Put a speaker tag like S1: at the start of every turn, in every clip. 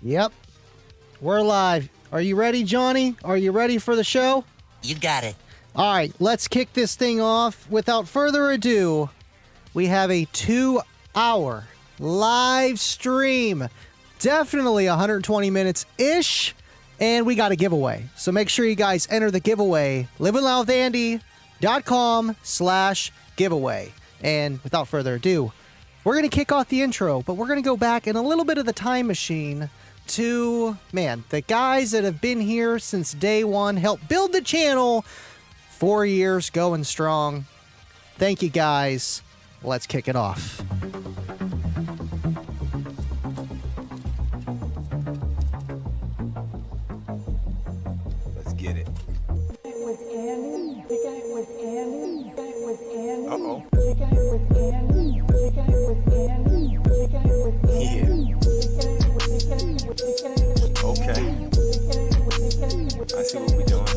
S1: Yep, we're live. Are you ready, Johnny? Are you ready for the show?
S2: You got it.
S1: All right, let's kick this thing off. Without further ado, we have a 2-hour live stream. Definitely 120 minutes-ish. And we got a giveaway. So make sure you guys enter the giveaway. livinloudwithandy.com/giveaway. And without further ado, we're going to kick off the intro, but we're going to go back in a little bit of the time machine to, man, the guys that have been here since day one, helped build the channel, 4 years going strong. Thank you, guys. Let's kick it off.
S3: Let's get it.
S4: With Andy, kick it with Andy, kick it with Andy.
S3: Uh-oh.
S4: Kick it with Andy, kick it with Andy, kick it with Andy.
S3: Okay. I see what we're doing.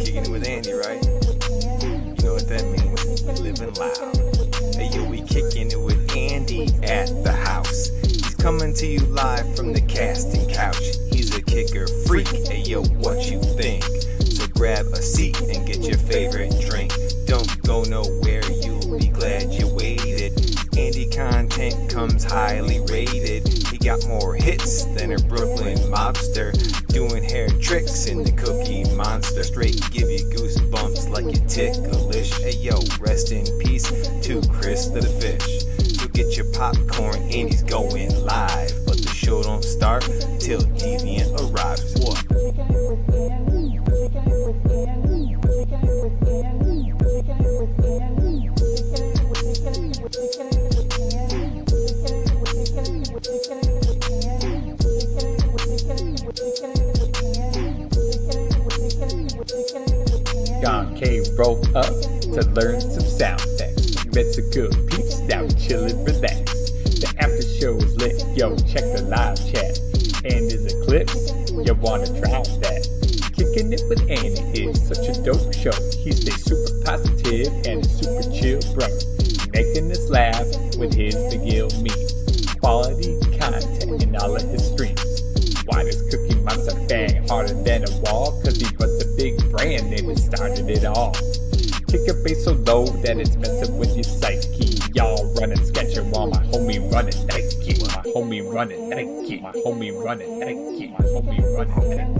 S3: Kicking it with Andy, right? You know what that means. Living loud. Hey, yo, we kicking it with Andy at the house. He's coming to you live from the casting couch. He's a kicker freak. Hey, yo, what you think? So grab a seat and get your favorite drink. Don't go nowhere, you'll be glad you waited. Andy content comes highly rated. He got more hits than a Brooklyn mobster, doing hair tricks in the Cookie Monster. Straight give you goosebumps like you're ticklish. Hey yo, rest in peace to Chris the Fish. So get your popcorn, Andy's going live, but the show don't start till Deviant arrives. What?
S5: John K. rolled up to learn some sound effects. Met some good peeps, now we chillin', relax. The after show is lit, yo, check the live chat. And in the clips, you wanna try that. Kicking it with Andy is such a dope show. He stays super positive and a super chill bro. Making us laugh with his McGill memes. Quality content in all of his streams. Why does Cookie Monster bang harder than a wall? Cause he was the big brand name that started it all. Kick your bass so low that it's messing with your psyche. Y'all running sketcher while my homie running Nike. My homie running Nike. My homie running Nike. My homie running Nike.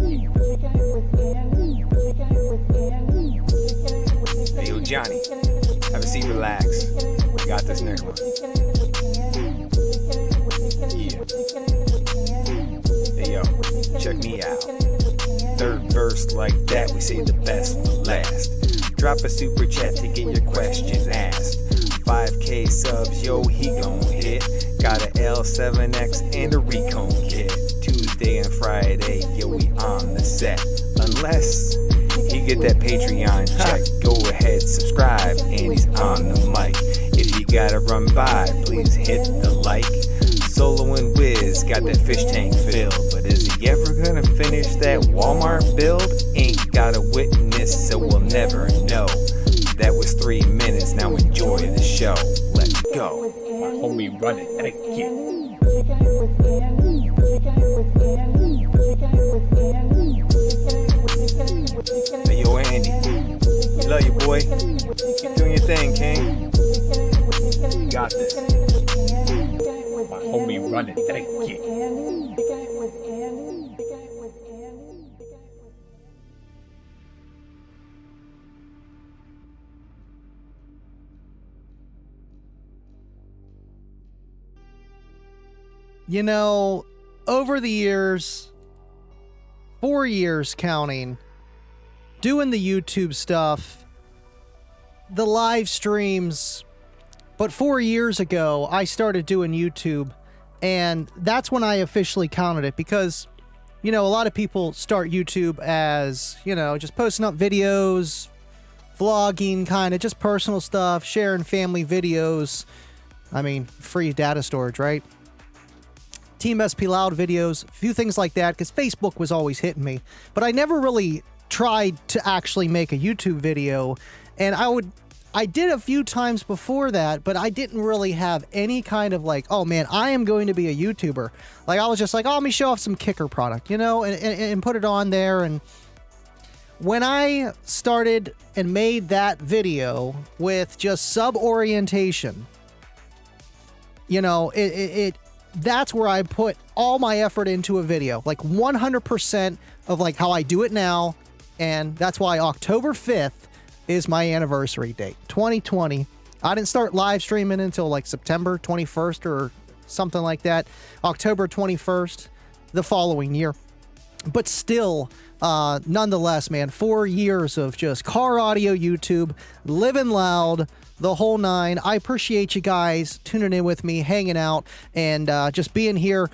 S3: Hey yo, Johnny, have a seat, relax. We got this next one. Yeah. Hey yo, check me out. Third verse like that, we say the best for last. Drop a super chat to get your questions asked. 5K subs, yo, he gon' hit. Got a L7X and a Recon kit. Tuesday and Friday, yo, we on the set. Unless he get that Patreon check, go ahead, subscribe, and he's on the mic. If you gotta run by, please hit the like. Solo and Wiz got that fish tank filled, but is he ever gonna finish that Walmart build? Ain't got a witness, so we'll never know. That was 3 minutes, now enjoy the show. Let's go.
S5: My homie running Nike.
S3: Hey yo, Andy, we love you, boy. Keep doing your thing, King. You got this.
S5: My homie running Nike.
S1: You know, over the years, 4 years counting, doing the YouTube stuff, the live streams, but 4 years ago, I started doing YouTube, and that's when I officially counted it, because, you know, a lot of people start YouTube as, you know, just posting up videos, vlogging, kind of just personal stuff, sharing family videos. I mean, free data storage, right? Team SP Loud videos, a few things like that, because Facebook was always hitting me. But I never really tried to actually make a YouTube video, and I did a few times before that, but I didn't really have any kind of like, oh man, I am going to be a YouTuber. Like I was just like, oh, let me show off some kicker product, you know, and put it on there. And when I started and made that video with just sub orientation, you know, that's where I put all my effort into a video, like 100% of like how I do it now. And that's why October 5th is my anniversary date, 2020. I didn't start live streaming until like September 21st or something like that. October 21st, the following year. But still, nonetheless, man, 4 years of just car audio YouTube, living loud, the whole nine. I appreciate you guys tuning in with me, hanging out, and just being here.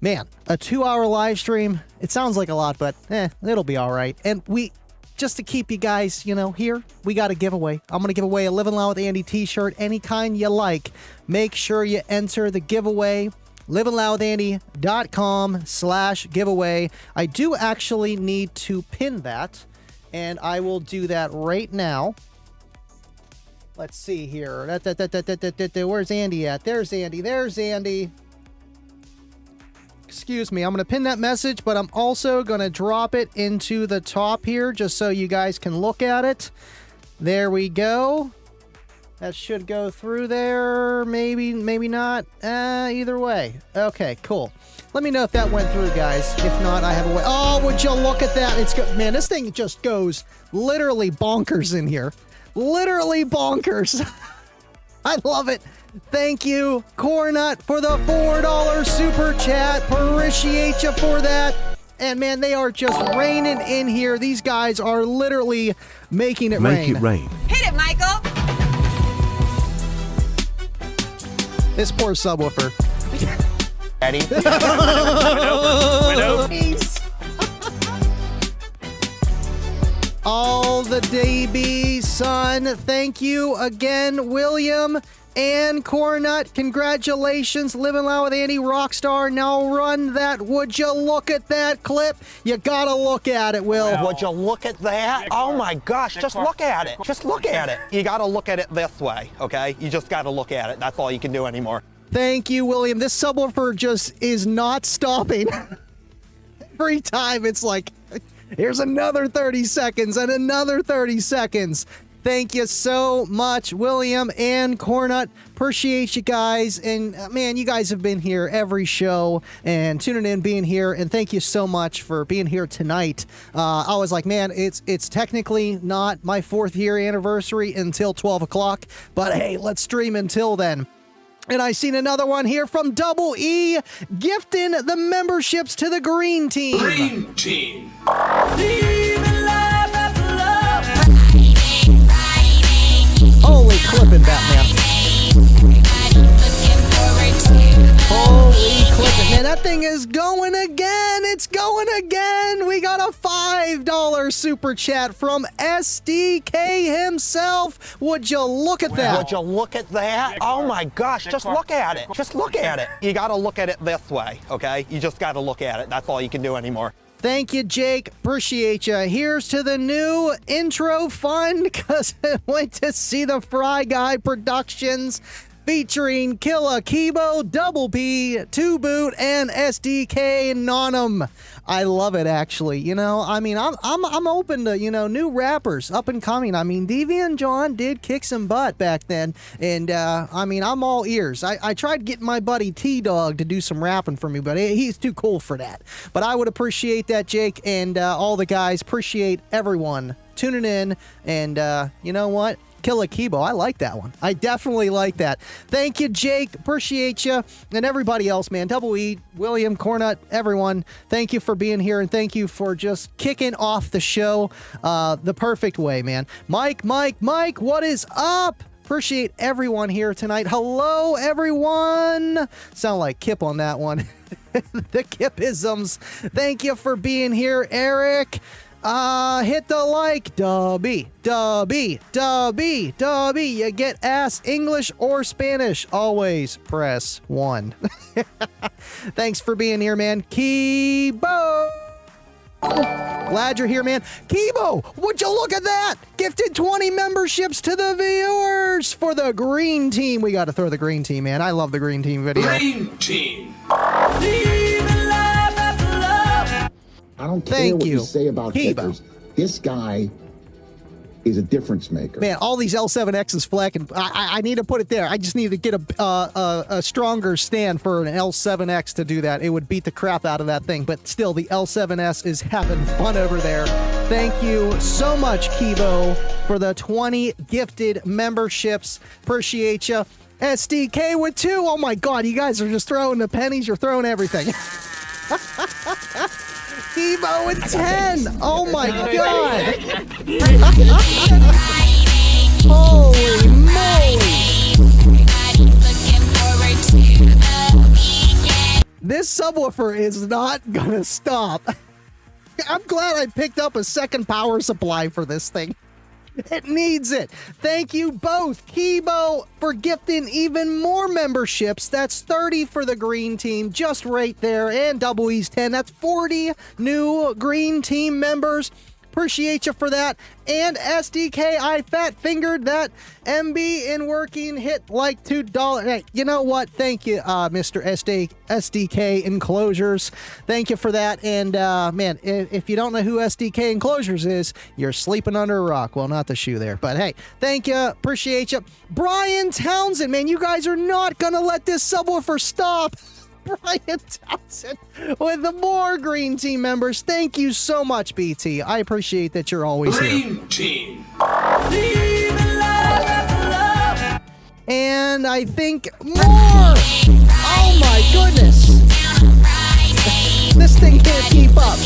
S1: Man, a 2-hour live stream, it sounds like a lot, but it'll be all right. And just to keep you guys, you know, here, we got a giveaway. I'm going to give away a Livin Loud with Andy t-shirt, any kind you like. Make sure you enter the giveaway. livinloudwithandy.com/giveaway. I do actually need to pin that, and I will do that right now. Let's see here. Where's Andy at? There's Andy. There's Andy. Excuse me. I'm going to pin that message, but I'm also going to drop it into the top here just so you guys can look at it. There we go. That should go through there. Maybe not. Either way. Okay, cool. Let me know if that went through, guys. If not, I have a way. Oh, would you look at that? It's good. Man, this thing just goes literally bonkers in here. Literally bonkers. I love it. Thank you, Cornut, for the $4 super chat. Appreciate you for that. And man, they are just raining in here. These guys are literally making it rain.
S2: Make it rain.
S6: Hit it, Michael.
S1: This poor subwoofer.
S7: Ready?
S1: Peace. All the DB, son. Thank you again, William and Cornut. Congratulations. Livin Loud with Andy, Rockstar. Now run that. Would you look at that clip? You gotta look at it, Will.
S7: Would you look at that? Oh my gosh, just look at it. Just look at it. You gotta look at it this way, okay? You just gotta look at it. That's all you can do anymore.
S1: Thank you, William. This subwoofer just is not stopping. Every time it's like, here's another 30 seconds and another 30 seconds. Thank you so much, William and Cornut. Appreciate you guys. And man, you guys have been here every show and tuning in, being here. And thank you so much for being here tonight. I was like, man, it's technically not my 4th year anniversary until 12 o'clock. But hey, let's stream until then. And I seen another one here from Double E, gifting the memberships to the Green Team.
S2: Green team.
S1: Holy clipping, Batman. Holy clipping. Man, that thing is going again. It's going again. We got a $5 super chat from SDK himself. Would you look at that?
S7: Would you look at that? Oh my gosh, just look at it. Just look at it. You gotta look at it this way, okay? You just gotta look at it. That's all you can do anymore.
S1: Thank you, Jake. Appreciate you. Here's to the new intro fund, because I went to see the Fry Guy Productions featuring Killa Kibo, Double P, 2 Boot, and SDK Nonum. I love it, actually. You know, I mean, I'm open to, you know, new rappers up and coming. I mean, Deviant John did kick some butt back then, and I mean, I'm all ears. I tried getting my buddy T-Dog to do some rapping for me, but he's too cool for that. But I would appreciate that, Jake, and all the guys. Appreciate everyone tuning in, and you know what? Killa Kibo. I like that one. I definitely like that. Thank you, Jake. Appreciate you. And everybody else, man. Double E, William, Cornut, everyone. Thank you for being here, and thank you for just kicking off the show the perfect way, man. Mike, what is up? Appreciate everyone here tonight. Hello, everyone. Sound like Kip on that one. The Kipisms. Thank you for being here, Eric. Hit the like, dubby. You get ass English or Spanish. Always press 1. Thanks for being here, man. Kibo. Glad you're here, man. Kibo, would you look at that? Gifted 20 memberships to the viewers for the green team. We got to throw the green team, man. I love the green team video.
S2: Green team.
S6: I don't care
S1: Thank
S6: what
S1: you.
S6: you say about
S1: Kibo.
S6: kickers. This guy is a difference maker.
S1: Man, all these L7Xs fleck, and I need to put it there. I just need to get a stronger stand for an L7X to do that. It would beat the crap out of that thing, but still, the L7S is having fun over there. Thank you so much, Kibo, for the 20 gifted memberships. Appreciate you. SDK with 2. Oh my God, you guys are just throwing the pennies. You're throwing everything. Kibo with 10. Oh my God. Holy moly. This subwoofer is not gonna stop. I'm glad I picked up a second power supply for this thing. It needs it. Thank you both, Kibo, for gifting even more memberships. That's 30 for the green team, just right there. And Double E's 10. That's 40 new green team members. Appreciate you for that. And SDK, I fat fingered that MB in working hit like $2. Hey, you know what? Thank you, Mr. SDK Enclosures. Thank you for that. And man, if you don't know who SDK Enclosures is, you're sleeping under a rock. Well, not the shoe there, but hey, thank you. Appreciate you. Brian Townsend, man, you guys are not gonna let this subwoofer stop. Brian Townsend with the more green team members. Thank you so much, BT. I appreciate that you're always here.
S2: Green team.
S1: And I think more. Oh my goodness. This thing can't keep up.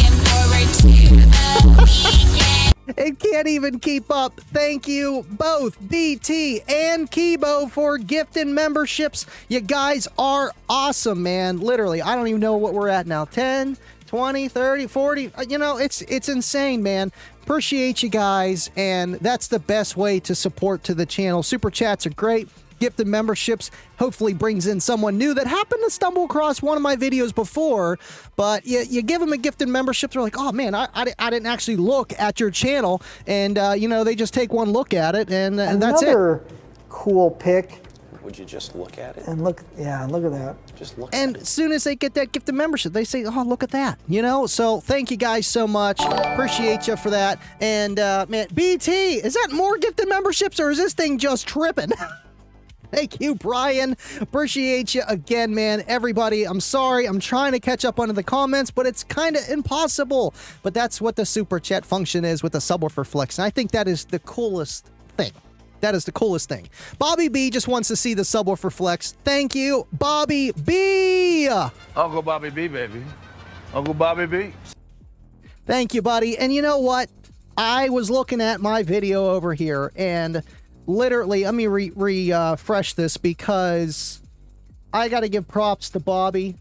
S1: It can't even keep up. Thank you both, BT and Kibo, for gifting memberships. You guys are awesome, man. Literally, I don't even know what we're at now. 10, 20, 30, 40. You know, it's insane, man. Appreciate you guys, and that's the best way to support to the channel. Super chats are great. Gifted memberships hopefully brings in someone new that happened to stumble across one of my videos before, but you give them a gifted membership, they're like, oh man, I didn't actually look at your channel, and you know, they just take one look at it, and that's it.
S8: Another cool pick.
S7: Would you just look at it?
S8: And look, yeah, look at that.
S7: Just look
S1: And as soon as they get that gifted membership, they say, oh, look at that, you know? So thank you guys so much. Appreciate you for that. And man, BT, is that more gifted memberships, or is this thing just tripping? Thank you, Brian. Appreciate you again, man. Everybody, I'm sorry. I'm trying to catch up on the comments, but it's kind of impossible. But that's what the super chat function is with the subwoofer flex. And I think that is the coolest thing. That is the coolest thing. Bobby B just wants to see the subwoofer flex. Thank you, Bobby B.
S2: Uncle Bobby B, baby. Uncle Bobby B.
S1: Thank you, buddy. And you know what? I was looking at my video over here, and literally, let me refresh this because I got to give props to Bobby.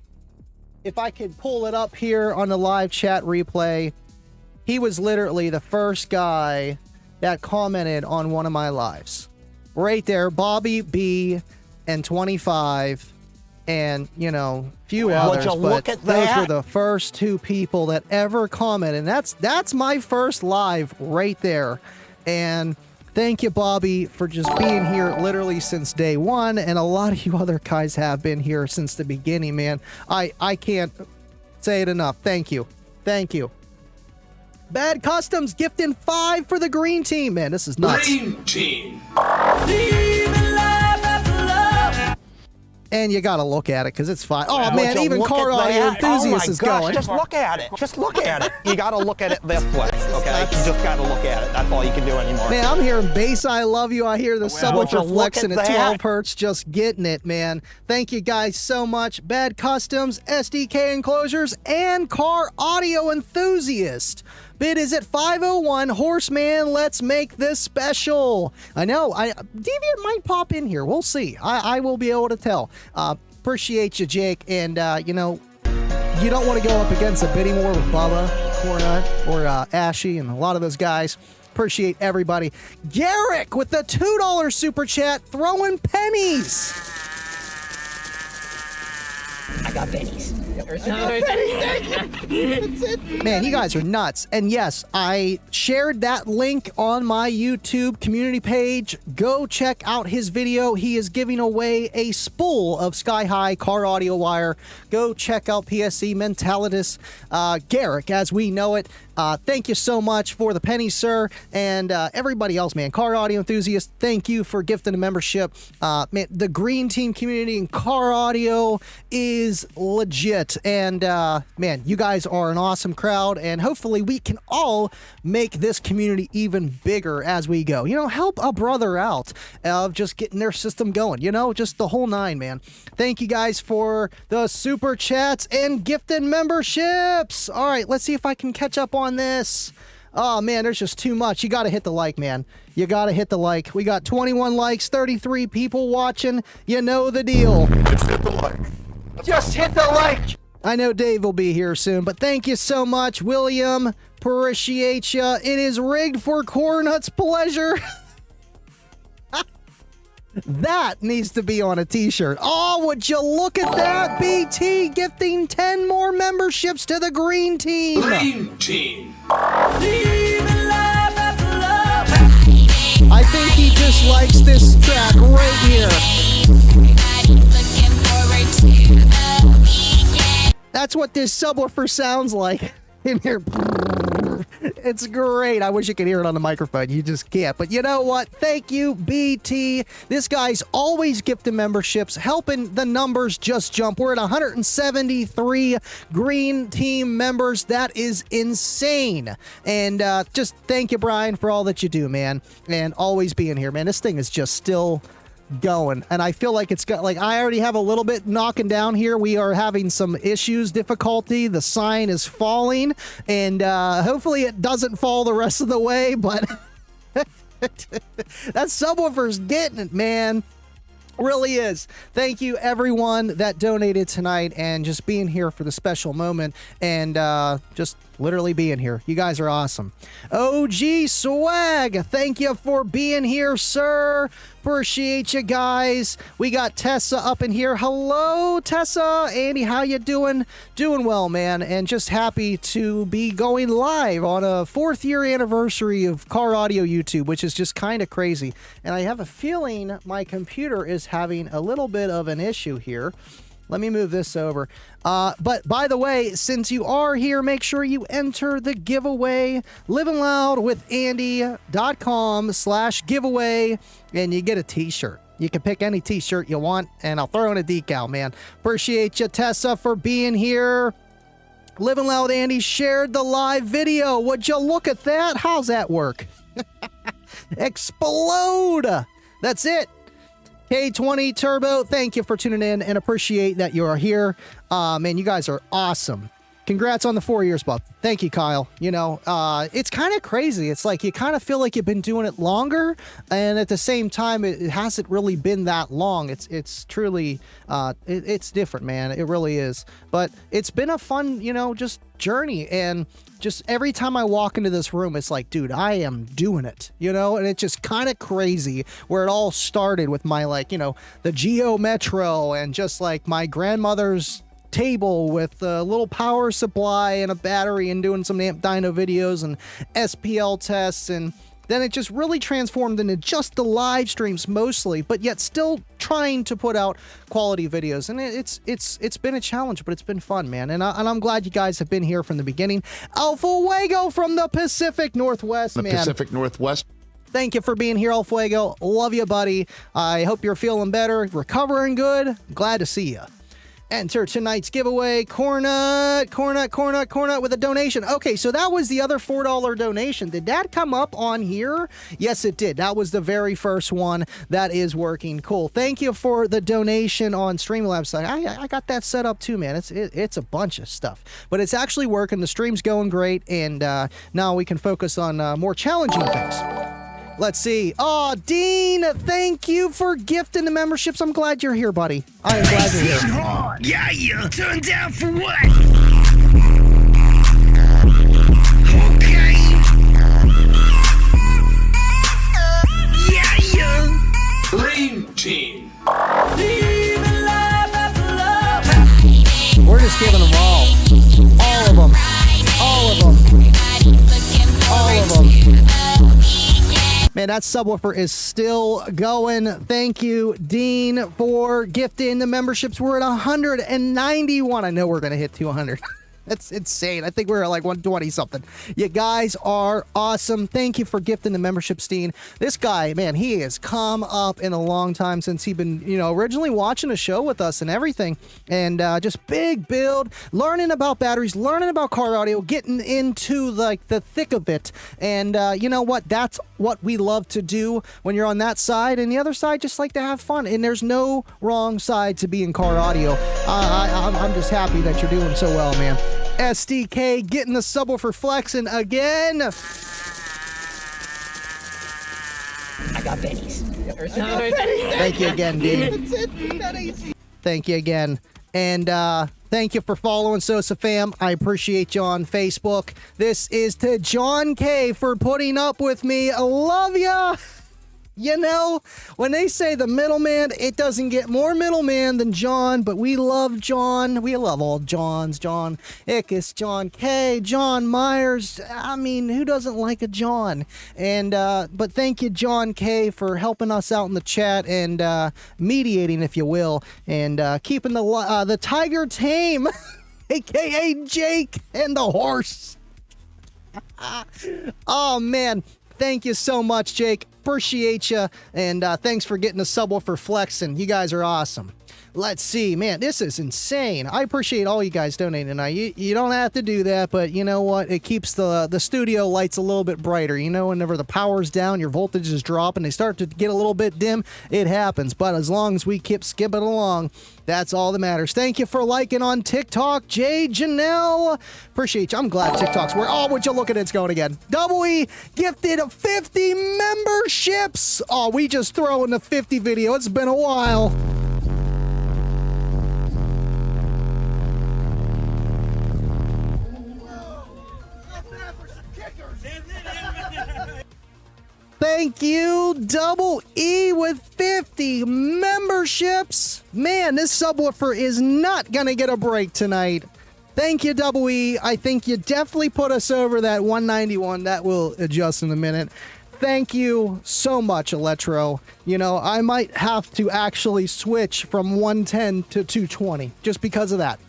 S1: If I could pull it up here on the live chat replay, he was literally the first guy that commented on one of my lives. Right there, Bobby B and 25 and, you know, few others,
S7: you
S1: but
S7: look at
S1: those
S7: that?
S1: were the first 2 people that ever commented. And that's my first live right there. And thank you, Bobby, for just being here literally since day one, and a lot of you other guys have been here since the beginning, man. I can't say it enough. Thank you. Thank you. Bad Customs gifting 5 for the green team. Man, this is nuts.
S2: Green team.
S1: And you gotta look at it because it's fine. Oh
S7: Would
S1: man,
S7: you
S1: even
S7: look
S1: car
S7: at
S1: audio
S7: that?
S1: enthusiast
S7: Oh my
S1: is
S7: gosh,
S1: going.
S7: Just look at it. Just look at it. You gotta look at it this way, okay? You just gotta look at it. That's all you can do anymore.
S1: Man, I'm hearing bass, I love you. I hear the
S7: Would you
S1: subwoofer
S7: look
S1: flexing
S7: at
S1: at
S7: that?
S1: 12 hertz, just getting it, man. Thank you guys so much. Bad Customs, SDK Enclosures, and car audio enthusiast. Bid is at 501. Horseman, let's make this special. I know, Deviant might pop in here. We'll see. I will be able to tell. Appreciate you, Jake. And, you know, you don't want to go up against a bidding war with Bubba, Cornut, or Ashy, and a lot of those guys. Appreciate everybody. Garrick with the $2 super chat, throwing pennies.
S9: got pennies.
S1: Man, you guys are nuts. And yes, I shared that link on my YouTube community page. Go check out his video. He is giving away a spool of Sky High car audio wire. Go check out PSE Mentalitas Garrick as we know it. Thank you so much for the pennies, sir. And everybody else, man, car audio enthusiasts, thank you for gifting a membership. Man, the green team community in car audio is legit. And man, you guys are an awesome crowd. And hopefully we can all make this community even bigger as we go. You know, help a brother out of just getting their system going. You know, just the whole nine, man. Thank you guys for the super chats and gifted memberships. All right, let's see if I can catch up on this. Oh man, there's just too much. You got to hit the like, man. You got to hit the like. We got 21 likes, 33 people watching. You know the deal.
S10: Just hit the like.
S1: Just hit the like. I know Dave will be here soon, but thank you so much, William. Appreciate ya. It is rigged for Cornut's pleasure. That needs to be on a t-shirt. Oh, would you look at that? BT gifting 10 more memberships to the green team.
S10: Green team.
S1: I think he just likes this track right here. That's what this subwoofer sounds like in here. It's great. I wish you could hear it on the microphone. You just can't. But you know what? Thank you, BT. This guy's always gifting memberships, helping the numbers just jump. We're at 173 green team members. That is insane. And just thank you, Brian, for all that you do, man. And always being here, man. This thing is just still going, and I feel like it's got, like, I already have a little bit knocking down here. We are having some issues, difficulty. The sign is falling, and hopefully it doesn't fall the rest of the way, but that subwoofer's getting it, man. Really is. Thank you, everyone that donated tonight and just being here for the special moment and just literally being here. You guys are awesome. OG Swag, thank you for being here, sir. Appreciate you guys. We got Tessa up in here. Hello, Tessa. Andy, how you doing? Doing well, man. And just happy to be going live on a 4th year anniversary of Car Audio YouTube, which is just kind of crazy. And I have a feeling my computer is having a little bit of an issue here. Let me move this over. But by the way, since you are here, make sure you enter the giveaway, livinloudwithandy.com/giveaway, and you get a t-shirt. You can pick any t-shirt you want, and I'll throw in a decal, man. Appreciate you, Tessa, for being here. Livin Loud Andy shared the live video. Would you look at that? How's that work? Explode! That's it. K20 Turbo, thank you for tuning in and appreciate that you are here. Man, you guys are awesome. Congrats on the 4 years, Bob. Thank you, Kyle. You know, it's kind of crazy. It's like you kind of feel like you've been doing it longer, and at the same time, it hasn't really been that long. It's truly, it's different, man. It really is. But it's been a fun, you know, just journey, and just every time I walk into this room, it's like, dude, I am doing it, you know? And it's just kind of crazy where it all started with my, like, you know, the Geo Metro and just like my grandmother's table with a little power supply and a battery and doing some amp dyno videos and SPL tests, and then it just really transformed into just the live streams mostly, but yet still trying to put out quality videos. And it's been a challenge, but it's been fun, man. And I'm glad you guys have been here from the beginning. Alpha Fuego from the Pacific Northwest, man.
S6: Pacific Northwest.
S1: Thank you for being here, El Fuego. Love you, buddy. I hope you're feeling better, recovering good. Glad to see you. Enter tonight's giveaway, Cornut with a donation. Okay, so that was the other $4 donation. Did that come up on here? Yes, it did. That was the very first one. That is working. Cool. Thank you for the donation on Streamlabs. I got that set up too, man. It's a bunch of stuff, but it's actually working. The stream's going great, and now we can focus on more challenging things. Let's see. Oh, Dean, thank you for gifting the memberships. I'm glad you're here, buddy. I am glad you're here.
S9: Yeah, you turned down for what? Okay. Yeah, you.
S10: Green team.
S1: We're just giving them all of them, all of them, all of them. Man, that subwoofer is still going. Thank you, Dean, for gifting the memberships. We're at 191. I know we're going to hit 200. That's insane. I think we're at like 120 something. You guys are awesome. Thank you for gifting the membership, Steen. This guy, man, he has come up in a long time since he's been, originally watching a show with us and everything. And just big build, learning about batteries, learning about car audio, getting into like the thick of it. And you know what? That's what we love to do when you're on that side. And the other side, just like to have fun. And there's no wrong side to be in car audio. I'm just happy that you're doing so well, man. SDK getting the subwoofer flexing again.
S11: I got pennies.
S1: Thank you again, Dean. Thank you again. And thank you for following Sosa Fam. I appreciate you on Facebook. This is to John K for putting up with me. I love ya. When they say the middleman, it doesn't get more middleman than John, but we love John. We love all Johns. John Ickes, John K, John Myers. I mean, who doesn't like a John? And but thank you, John K, for helping us out in the chat and mediating, if you will, and keeping the tiger tame, aka Jake and the horse. Oh man. Thank you so much, Jake. Appreciate you. And thanks for getting the subwoofer flexing. You guys are awesome. Let's see. Man, this is insane. I appreciate all you guys donating tonight. You don't have to do that, but you know what? It keeps the studio lights a little bit brighter. Whenever the power's down, your voltages drop, and they start to get a little bit dim, it happens. But as long as we keep skipping along, that's all that matters. Thank you for liking on TikTok, Jay Janelle. Appreciate you. I'm glad TikTok's where. Oh, would you look at it's going again? Double E gifted 50 memberships. Oh, we just throw in the 50 video. It's been a while. Thank you, Double E with 50 memberships. Man, this subwoofer is not going to get a break tonight. Thank you, Double E. I think you definitely put us over that 191. That will adjust in a minute. Thank you so much, Electro. I might have to actually switch from 110 to 220 just because of that.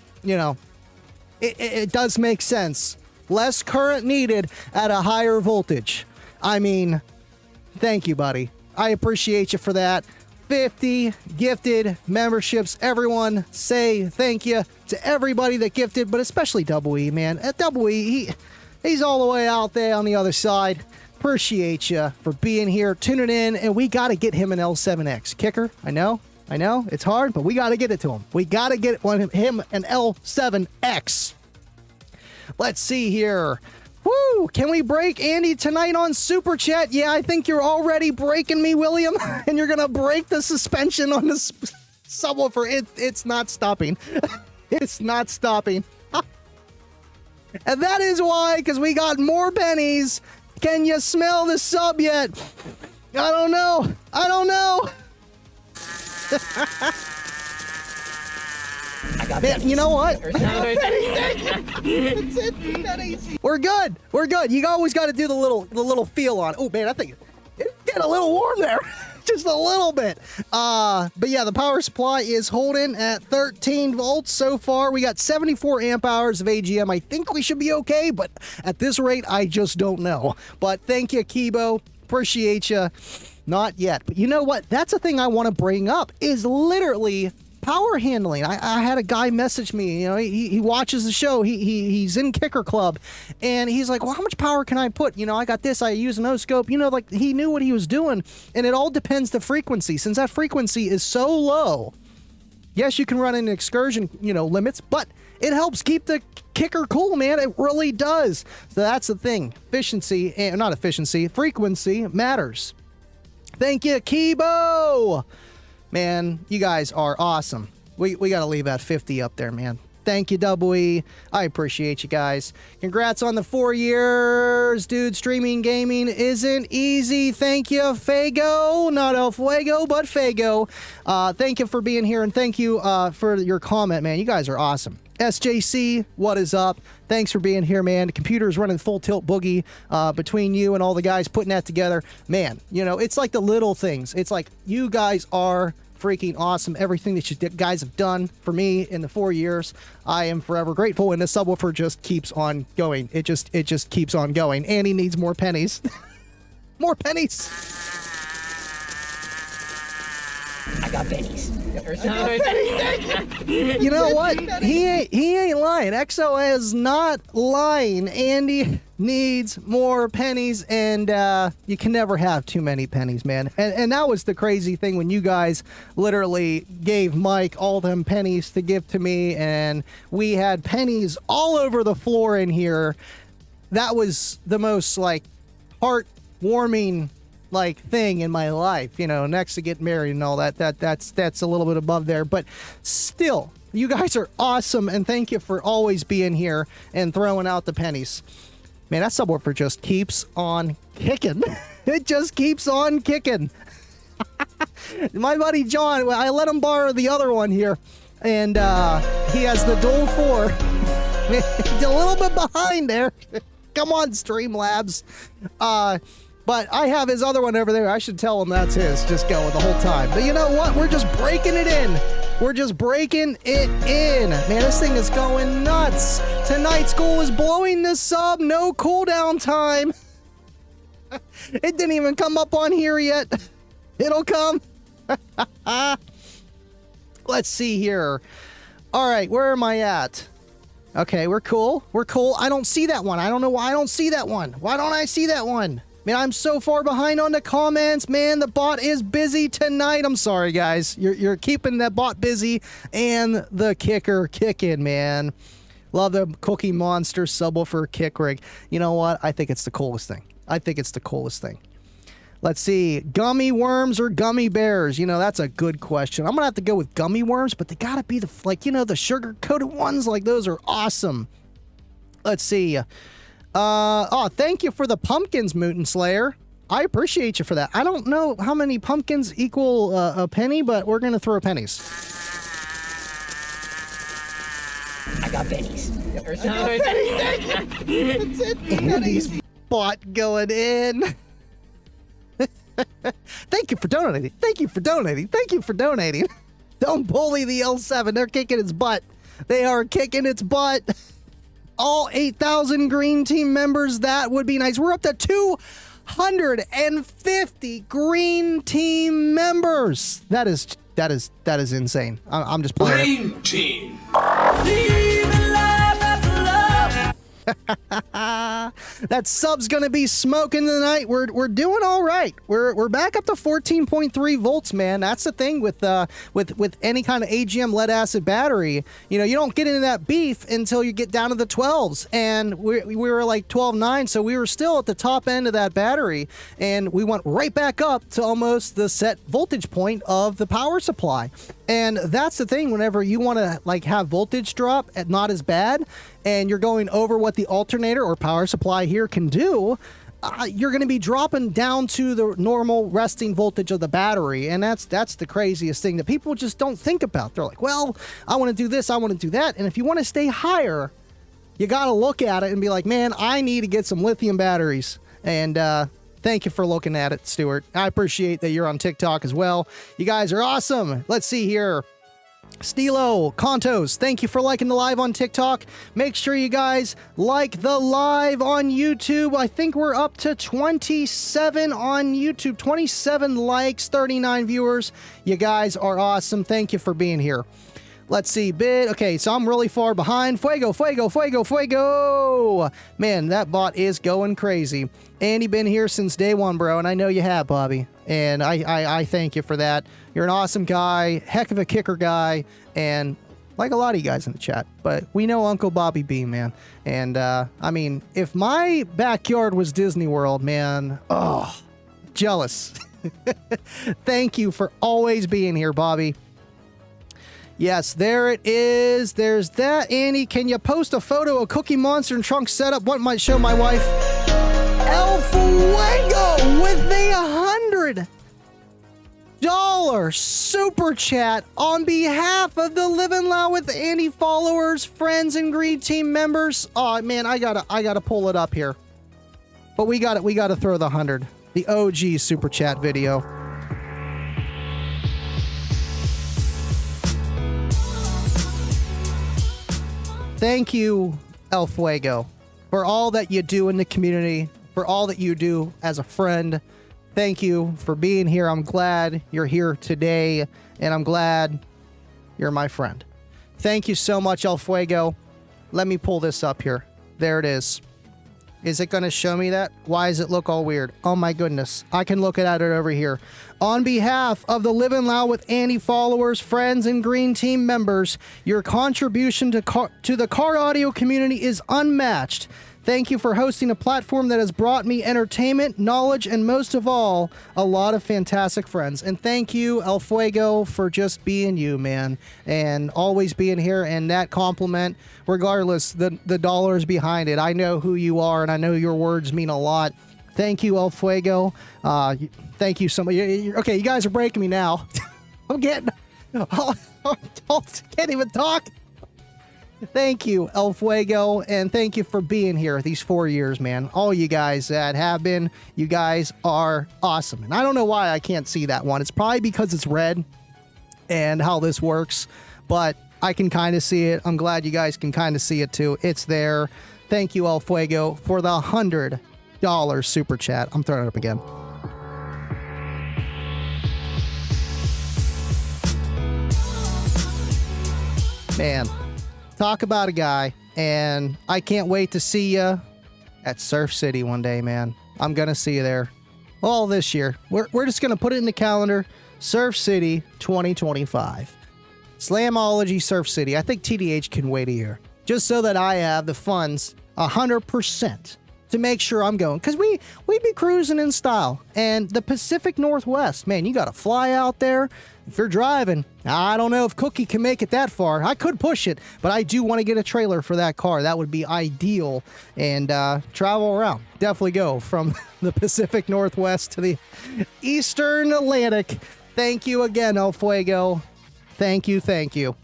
S1: It does make sense. Less current needed at a higher voltage. I mean... Thank you, buddy. I appreciate you for that. 50 gifted memberships. Everyone say thank you to everybody that gifted, but especially Double E, man. At Double E, he's all the way out there on the other side. Appreciate you for being here, tuning in, and we got to get him an L7X. Kicker, I know, it's hard, but we got to get it to him. We got to get him an L7X. Let's see here. Woo! Can we break Andy tonight on Super Chat? Yeah, I think you're already breaking me, William. And you're going to break the suspension on the subwoofer. It's not stopping. It's not stopping. And that is why, because we got more pennies. Can you smell the sub yet? I don't know. Man, you know what? We're good. You always got to do the little feel on. Oh man, I think it got a little warm there. Just a little bit. But yeah, the power supply is holding at 13 volts so far. We got 74 amp hours of AGM. I think we should be okay, but at this rate, I just don't know. But thank you, Kibo. Appreciate you. Not yet. But you know what? That's a thing I want to bring up is literally power handling. I had a guy message me, he watches the show. He's in Kicker Club and he's like, well, how much power can I put? I got this, I use an O-scope, like he knew what he was doing. And it all depends the frequency. Since that frequency is so low, yes, you can run in excursion, limits, but it helps keep the kicker cool, man. It really does. So that's the thing. Frequency matters. Thank you, Kibo. Man, you guys are awesome. We got to leave that 50 up there, man. Thank you, Double E. I appreciate you guys. Congrats on the 4 years, dude. Streaming gaming isn't easy. Thank you, Fago. Not El Fuego, but Fago. Thank you for being here, and thank you for your comment, man. You guys are awesome. SJC, what is up? Thanks for being here, man. The computer is running full tilt boogie between you and all the guys putting that together. Man, you know, it's like the little things. It's like you guys are freaking awesome. Everything that you guys have done for me in the 4 years, I am forever grateful, and the subwoofer just keeps on going. It just keeps on going. Annie needs more pennies. More pennies.
S11: I got pennies.
S1: You know what? He ain't lying. EXO is not lying. Andy needs more pennies, and you can never have too many pennies, man. And that was the crazy thing when you guys literally gave Mike all them pennies to give to me, and we had pennies all over the floor in here. That was the most like heartwarming like thing in my life, you know, next to getting married and all that's a little bit above there, but still, you guys are awesome, and thank you for always being here and throwing out the pennies. Man, that subwoofer just keeps on kicking. It just keeps on kicking. My buddy John, I let him borrow the other one here, and he has the Dual 4. He's a little bit behind there. Come on, Streamlabs. But I have his other one over there. I should tell him that's his. Just go the whole time. But you know what? We're just breaking it in. We're just breaking it in. Man, this thing is going nuts. Tonight's goal is blowing the sub. No cooldown time. It didn't even come up on here yet. It'll come. Let's see here. All right, where am I at? Okay, we're cool. We're cool. I don't see that one. I don't know why I don't see that one. Why don't I see that one? Man, I'm so far behind on the comments. Man, the bot is busy tonight. I'm sorry, guys. You're keeping that bot busy and the kicker kicking, man. Love the Cookie Monster subwoofer kick rig. You know what? I think it's the coolest thing. I think it's the coolest thing. Let's see. Gummy worms or gummy bears? You know, that's a good question. I'm going to have to go with gummy worms, but they got to be the, like, you know, the sugar-coated ones. Like, those are awesome. Let's see. Oh, thank you for the pumpkins, Mutant Slayer. I appreciate you for that. I don't know how many pumpkins equal a penny, but we're going to throw pennies.
S11: I got pennies.
S1: Andy's bot going in. Thank you for donating. Thank you for donating. Thank you for donating. Don't bully the L7. They're kicking its butt. They are kicking its butt. All 8,000 green team members, that would be nice. We're up to 250 green team members. That is insane. I'm just playing.
S10: Green team.
S1: That sub's gonna be smoking tonight. We're doing all right. We're back up to 14.3 volts, man. That's the thing with any kind of AGM lead acid battery. You know, you don't get into that beef until you get down to the 12s, and we were like 12.9, so we were still at the top end of that battery, and we went right back up to almost the set voltage point of the power supply. And that's the thing, whenever you want to like have voltage drop at not as bad, and you're going over what the alternator or power supply here can do, you're going to be dropping down to the normal resting voltage of the battery. And that's the craziest thing that people just don't think about. They're like, well, I want to do this, I want to do that. And if you want to stay higher, you got to look at it and be like, man, I need to get some lithium batteries. And thank you for looking at it, Stuart. I appreciate that you're on TikTok as well. You guys are awesome. Let's see here. Stilo, Contos, thank you for liking the live on TikTok. Make sure you guys like the live on YouTube. I think we're up to 27 on YouTube. 27 likes, 39 viewers. You guys are awesome. Thank you for being here. Let's see, bid. Okay, so I'm really far behind. Fuego, fuego, fuego, fuego. Man, that bot is going crazy. Andy been here since day one, bro, and I know you have, Bobby. And I thank you for that. You're an awesome guy, heck of a kicker guy, and like a lot of you guys in the chat. But we know Uncle Bobby B, man. And, I mean, if my backyard was Disney World, man, oh, jealous. Thank you for always being here, Bobby. Yes, there it is. There's that. Andy, can you post a photo of Cookie Monster and Trunk setup? What might show my wife? El Fuego with the 100 super chat on behalf of the Livin Loud with Andy followers, friends, and Green Team members. Oh man, I gotta pull it up here. But we gotta throw the 100. The OG super chat video. Thank you, El Fuego, for all that you do in the community, for all that you do as a friend. Thank you for being here. I'm glad you're here today, and I'm glad you're my friend. Thank you so much, El Fuego. Let me pull this up here. There it is. Is it going to show me that? Why does it look all weird? Oh my goodness. I can look at it over here. On behalf of the Livin Loud with Andy followers, friends, and Green Team members, your contribution to the car audio community is unmatched. Thank you for hosting a platform that has brought me entertainment, knowledge, and most of all, a lot of fantastic friends. And thank you, El Fuego, for just being you, man, and always being here. And that compliment, regardless, the dollars behind it. I know who you are, and I know your words mean a lot. Thank you, El Fuego. Thank you so much. Okay, you guys are breaking me now. I'm getting... can't even talk. Thank you, El Fuego, and thank you for being here these 4 years, man. All you guys that have been, you guys are awesome. And I don't know why I can't see that one. It's probably because it's red and how this works, but I can kind of see it. I'm glad you guys can kind of see it too. It's there. Thank you, El Fuego, for the $100 super chat. I'm throwing it up again. Man. Talk about a guy, and I can't wait to see you at Surf City one day, man. I'm going to see you there. All this year. We're just going to put it in the calendar. Surf City 2025. Slamology Surf City. I think TDH can wait a year. Just so that I have the funds 100% to make sure I'm going. Because we be cruising in style. And the Pacific Northwest, man, you got to fly out there. If you're driving, I don't know if Cookie can make it that far. I could push it, but I do want to get a trailer for that car. That would be ideal. And travel around. Definitely go from the Pacific Northwest to the Eastern Atlantic. Thank you again, El Fuego. Thank you, thank you.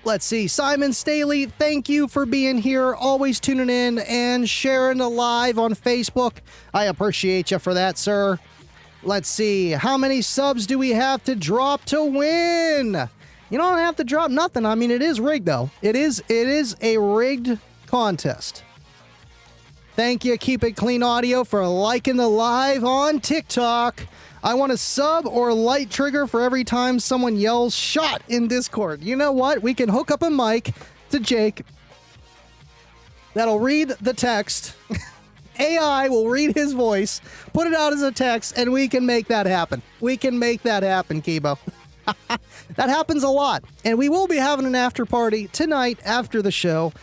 S1: Let's see. Simon Staley, thank you for being here, always tuning in and sharing the live on Facebook. I appreciate you for that, sir. Let's see. How many subs do we have to drop to win? You don't have to drop nothing. I mean, it is rigged, though. It is a rigged contest. Thank you, Keep It Clean Audio, for liking the live on TikTok. I want a sub or light trigger for every time someone yells shot in Discord. You know what? We can hook up a mic to Jake that'll read the text. AI will read his voice, put it out as a text, and we can make that happen. We can make that happen, Kibo. That happens a lot. And we will be having an after party tonight after the show.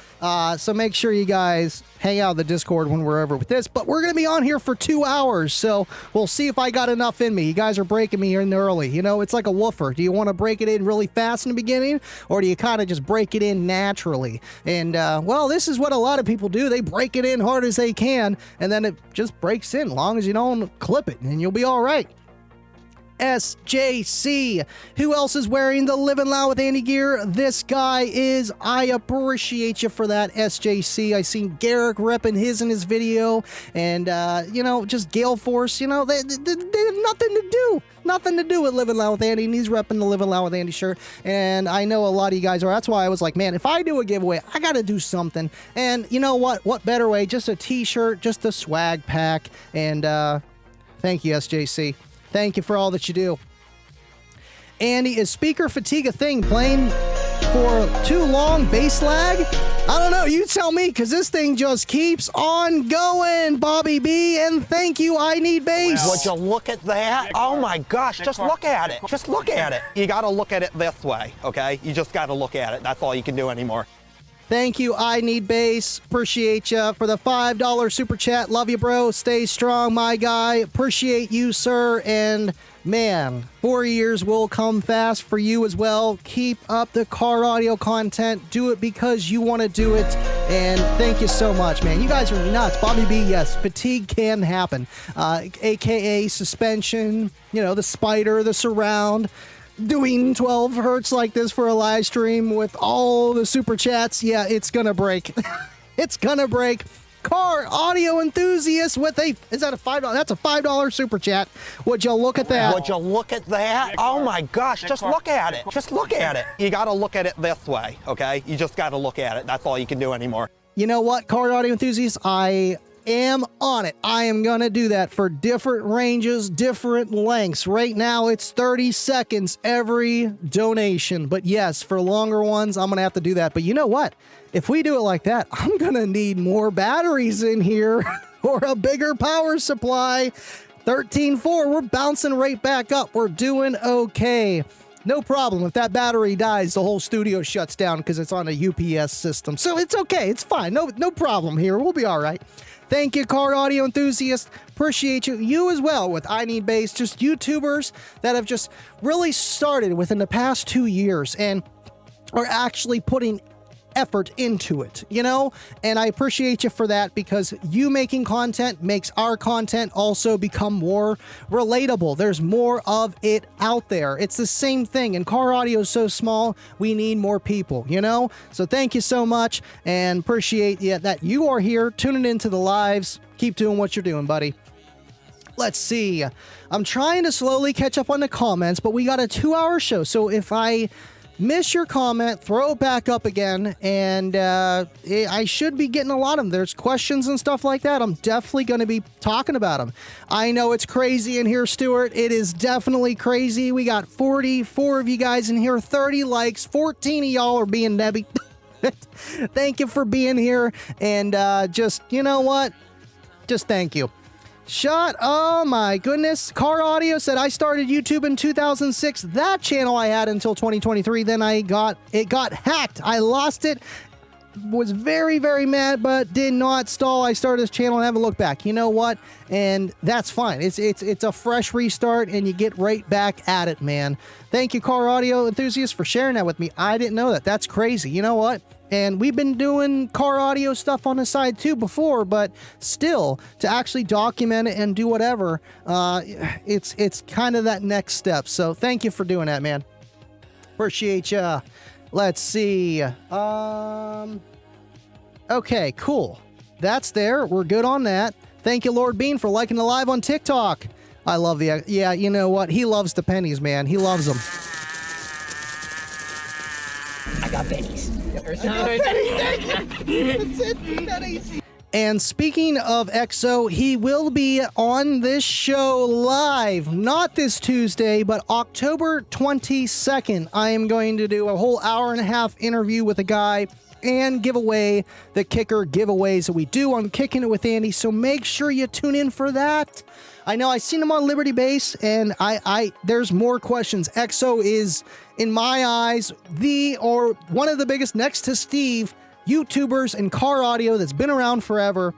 S1: So make sure you guys hang out in the Discord when we're over with this. But we're going to be on here for 2 hours. So we'll see if I got enough in me. You guys are breaking me in early. You know, it's like a woofer. Do you want to break it in really fast in the beginning? Or do you kind of just break it in naturally? And, well, this is what a lot of people do. They break it in hard as they can. And then it just breaks in. As long as you don't clip it. And you'll be all right. SJC. Who else is wearing the Livin Loud with Andy gear? This guy is. I appreciate you for that, SJC. I seen Garrick repping his in his video, and you know, just Gale Force. You know, they have nothing to do with Livin Loud with Andy, and he's repping the Livin Loud with Andy shirt. And I know a lot of you guys are. That's why I was like, man, if I do a giveaway, I got to do something. And you know what? What better way? Just a T-shirt, just a swag pack, and thank you, SJC. Thank you for all that you do. Andy, is speaker fatigue a thing? Playing for too long, bass lag? I don't know. You tell me, because this thing just keeps on going, Bobby B. And thank you, I Need Bass.
S7: Would you look at that? Oh my gosh, just look at it. Just look at it. You got to look at it this way, okay? You just got to look at it. That's all you can do anymore.
S1: Thank you, I Need Bass. Appreciate you for the $5 super chat. Love you, bro. Stay strong, my guy. Appreciate you, sir. And Man, 4 years will come fast for you as well. Keep up the car audio content. Do it because you want to do it. And thank you so much, man. You guys are nuts. Bobby B, yes, fatigue can happen. AKA suspension, the spider, the surround. Doing 12 hertz like this for a live stream with all the super chats. Yeah, it's going to break. It's going to break. Car audio enthusiast with is that a $5? That's a $5 super chat. Would you look at that?
S7: Would you look at that? Oh my gosh, just look at it. Just look at it. You gotta look at it this way, okay? You just gotta look at it. That's all you can do anymore.
S1: You know what, car audio enthusiasts? I am on it. I am gonna do that for different ranges, different lengths. Right now it's 30 seconds every donation. But yes, for longer ones, I'm gonna have to do that. But you know what? If we do it like that, I'm gonna need more batteries in here or a bigger power supply. 13.4, we're bouncing right back up. We're doing okay. No problem. If that battery dies, the whole studio shuts down because it's on a UPS system. So it's okay. It's fine. No problem here. We'll be all right. Thank you, car audio enthusiasts. Appreciate you. You as well with I Need Bass. Just YouTubers that have just really started within the past 2 years and are actually putting effort into it, and I appreciate you for that because you making content makes our content also become more relatable. There's more of it out there. It's the same thing, and car audio is so small, we need more people, So thank you so much and appreciate that you are here tuning into the lives. Keep doing what you're doing, buddy. Let's see. I'm trying to slowly catch up on the comments, but we got a 2-hour show, so if I miss your comment, throw it back up again, and I should be getting a lot of them. There's questions and stuff like that. I'm definitely going to be talking about them. I know it's crazy in here, Stuart. It is definitely crazy. We got 44 of you guys in here, 30 likes, 14 of y'all are being Debbie. Thank you for being here, and just, you know what? Just thank you. Oh my goodness. Car Audio said, I started YouTube in 2006. That channel I had until 2023. Then it got hacked. I lost it. Was very, very mad, but did not stall. I started this channel and haven't looked back. You know what? And that's fine. It's a fresh restart and you get right back at it, man. Thank you, Car Audio enthusiasts, for sharing that with me. I didn't know that. That's crazy. You know what? And we've been doing car audio stuff on the side too before, but still, to actually document it and do whatever, it's kind of that next step. So thank you for doing that, man. Appreciate ya. Let's see. Okay, cool. That's there. We're good on that. Thank you, Lord Bean, for liking the live on TikTok. I love the... Yeah, you know what? He loves the pennies, man. He loves them.
S11: I got pennies.
S1: And speaking of EXO, he will be on this show live, not this Tuesday, but October 22nd. I am going to do a whole hour-and-a-half interview with a guy and give away the kicker giveaways that we do on Kicking It With Andy, so make sure you tune in for that. I know I've seen him on Liberty Base, and there's more questions. EXO is, in my eyes, one of the biggest, next to Steve, YouTubers and car audio that's been around forever,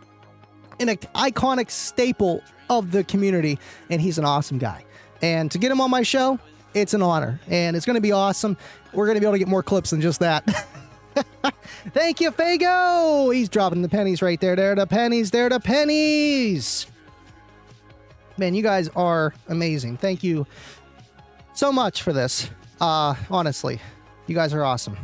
S1: and an iconic staple of the community, and he's an awesome guy. And to get him on my show, it's an honor, and it's going to be awesome. We're going to be able to get more clips than just that. Thank you, Fago! He's dropping the pennies right there. There are the pennies. There are the pennies! Man, you guys are amazing. Thank you so much for this. Honestly, you guys are awesome.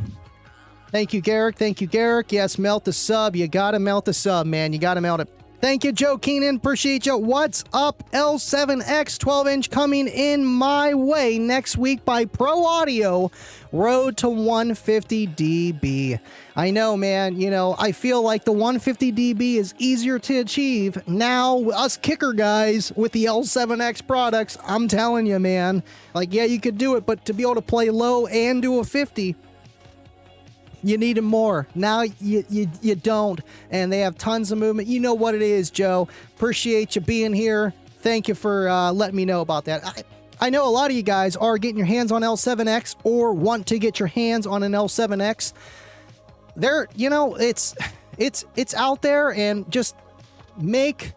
S1: Thank you, Garrick. Thank you, Garrick. Yes, melt the sub. You gotta melt the sub, man. You gotta melt it. Thank you, Joe Keenan. Appreciate you. What's up? L7X 12-inch coming in my way next week by Pro Audio. Road to 150 dB. I know, man. I feel like the 150 dB is easier to achieve. Now, us kicker guys with the L7X products, I'm telling you, man. Like, yeah, you could do it, but to be able to play low and do a 50... you need them more. Now you don't, and they have tons of movement. You know what it is, Joe. Appreciate you being here. Thank you for letting me know about that. I know a lot of you guys are getting your hands on L7X or want to get your hands on an L7X. It's out there, and just make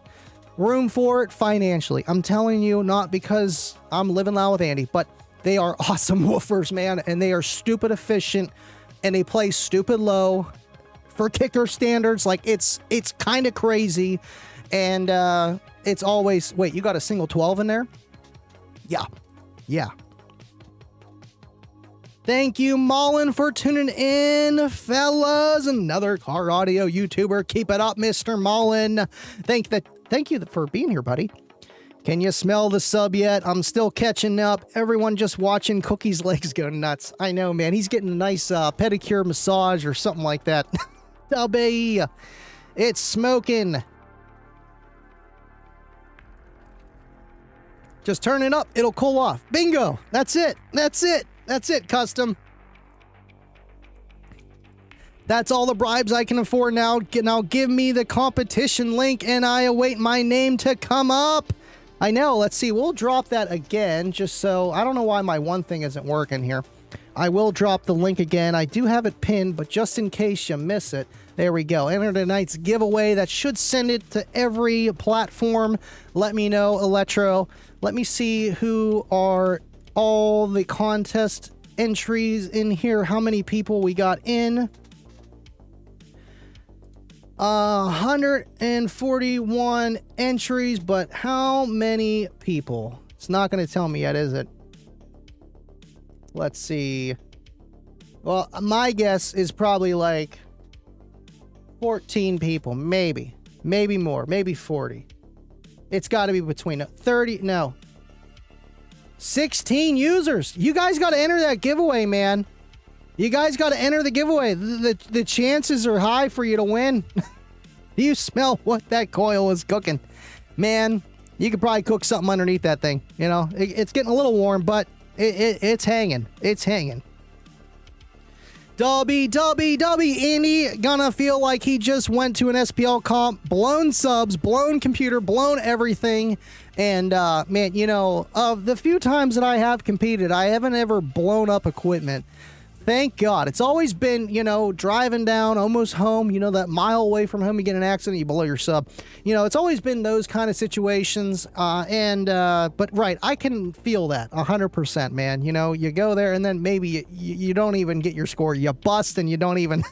S1: room for it financially. I'm telling you, not because I'm living loud with Andy, but they are awesome woofers, man, and they are stupid efficient, and they play stupid low for kicker standards. Like, it's kind of crazy, and it's always... Wait, you got a single 12 in there? Yeah. Thank you, Mullen, for tuning in, fellas. Another car audio YouTuber. Keep it up, Mr. Mullen. Thank you for being here, buddy. Can you smell the sub yet? I'm still catching up. Everyone just watching Cookie's legs go nuts. I know, man. He's getting a nice pedicure massage or something like that. Dubby. It's smoking. Just turn it up. It'll cool off. Bingo. That's it. That's it, custom. That's all the bribes I can afford now. Now give me the competition link, and I await my name to come up. I know. Let's see. We'll drop that again, just so... I don't know why my one thing isn't working here. I will drop the link again. I do have it pinned, but just in case you miss it, there we go. Enter tonight's giveaway. That should send it to every platform. Let me know, Electro. Let me see who are... all the contest entries in here. How many people we got in? 141 entries, but how many people? It's not going to tell me yet, is it? Let's see. Well, my guess is probably like 14 people, maybe more, maybe 40. It's got to be between 30. No. 16 users. You guys got to enter that giveaway, man. You guys got to enter the giveaway. The chances are high for you to win. Do you smell what that coil is cooking? Man, you could probably cook something underneath that thing. You know, it's getting a little warm, but it's hanging. It's hanging. Dubby. Andy gonna feel like he just went to an SPL comp, blown subs, blown computer, blown everything. And, man, you know, of the few times that I have competed, I haven't ever blown up equipment. Thank God. It's always been, you know, driving down, almost home, you know, that mile away from home, you get an accident, you blow your sub. You know, it's always been those kind of situations. But right, I can feel that 100%, man. You know, you go there and then maybe you don't even get your score. You bust and you don't even,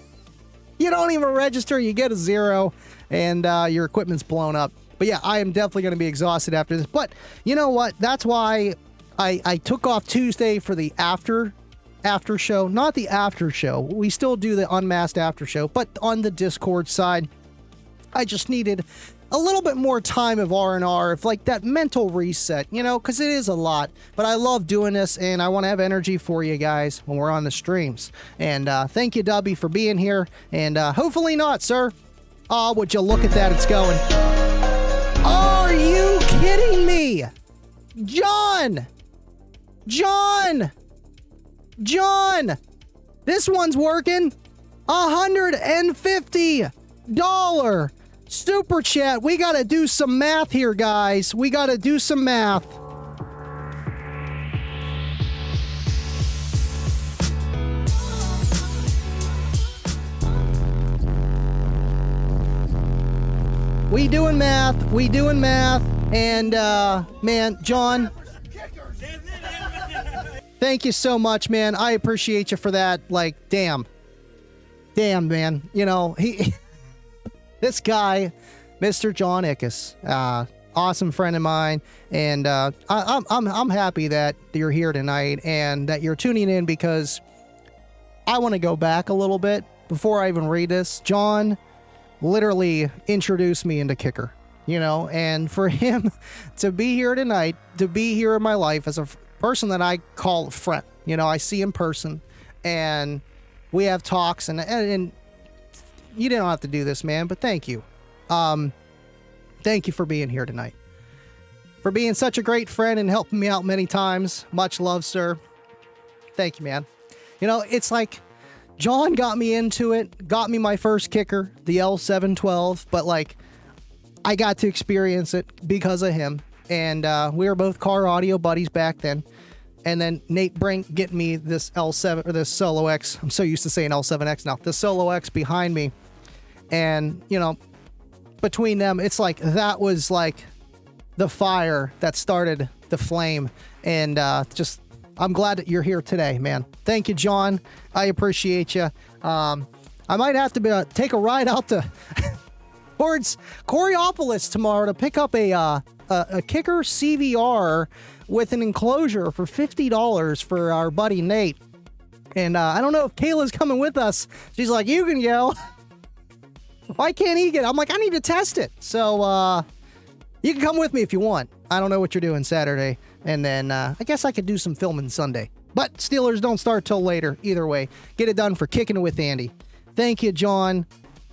S1: you don't even register. You get a 0 and your equipment's blown up. But yeah, I am definitely going to be exhausted after this. But you know what? That's why I took off Tuesday for the after show. Not the after show. We still do the unmasked after show. But on the Discord side, I just needed a little bit more time of R&R, of like that mental reset, you know, because it is a lot. But I love doing this, and I want to have energy for you guys when we're on the streams. And thank you, Dubby, for being here. And hopefully not, sir. Oh, would you look at that? It's going. Are you kidding me? John! This one's working. $150 super chat. We gotta do some math here, guys. We gotta do some math. We doing math. And, man, John, thank you so much, man. I appreciate you for that. Like, damn, man. You know, this guy, Mr. John Ickes, awesome friend of mine. And, I'm happy that you're here tonight and that you're tuning in, because I want to go back a little bit before I even read this. John literally introduced me into Kicker, you know, and for him to be here tonight, to be here in my life as a person that I call a friend, you know, I see in person and we have talks, and you didn't have to do this, man, but thank you. Thank you for being here tonight, for being such a great friend and helping me out many times. Much love, sir. Thank you, man. You know, it's like, John got me into it, got me my first kicker, the L712, but like, I got to experience it because of him. And we were both car audio buddies back then. And then Nate Brink getting me this L7, or this Solo X. I'm so used to saying L7X now. The Solo X behind me. And, you know, between them, it's like, that was like the fire that started the flame. And just, I'm glad that you're here today, man. Thank you, John. I appreciate you. I might have to take a ride out to towards Coriopolis tomorrow to pick up a kicker CVR with an enclosure for $50 for our buddy Nate. And I don't know if Kayla's coming with us. She's like, you can go. Why can't he get it? I'm like, I need to test it. So you can come with me if you want. I don't know what you're doing Saturday. And then I guess I could do some filming Sunday. But Steelers don't start till later. Either way, get it done for Kicking It With Andy. Thank you, John,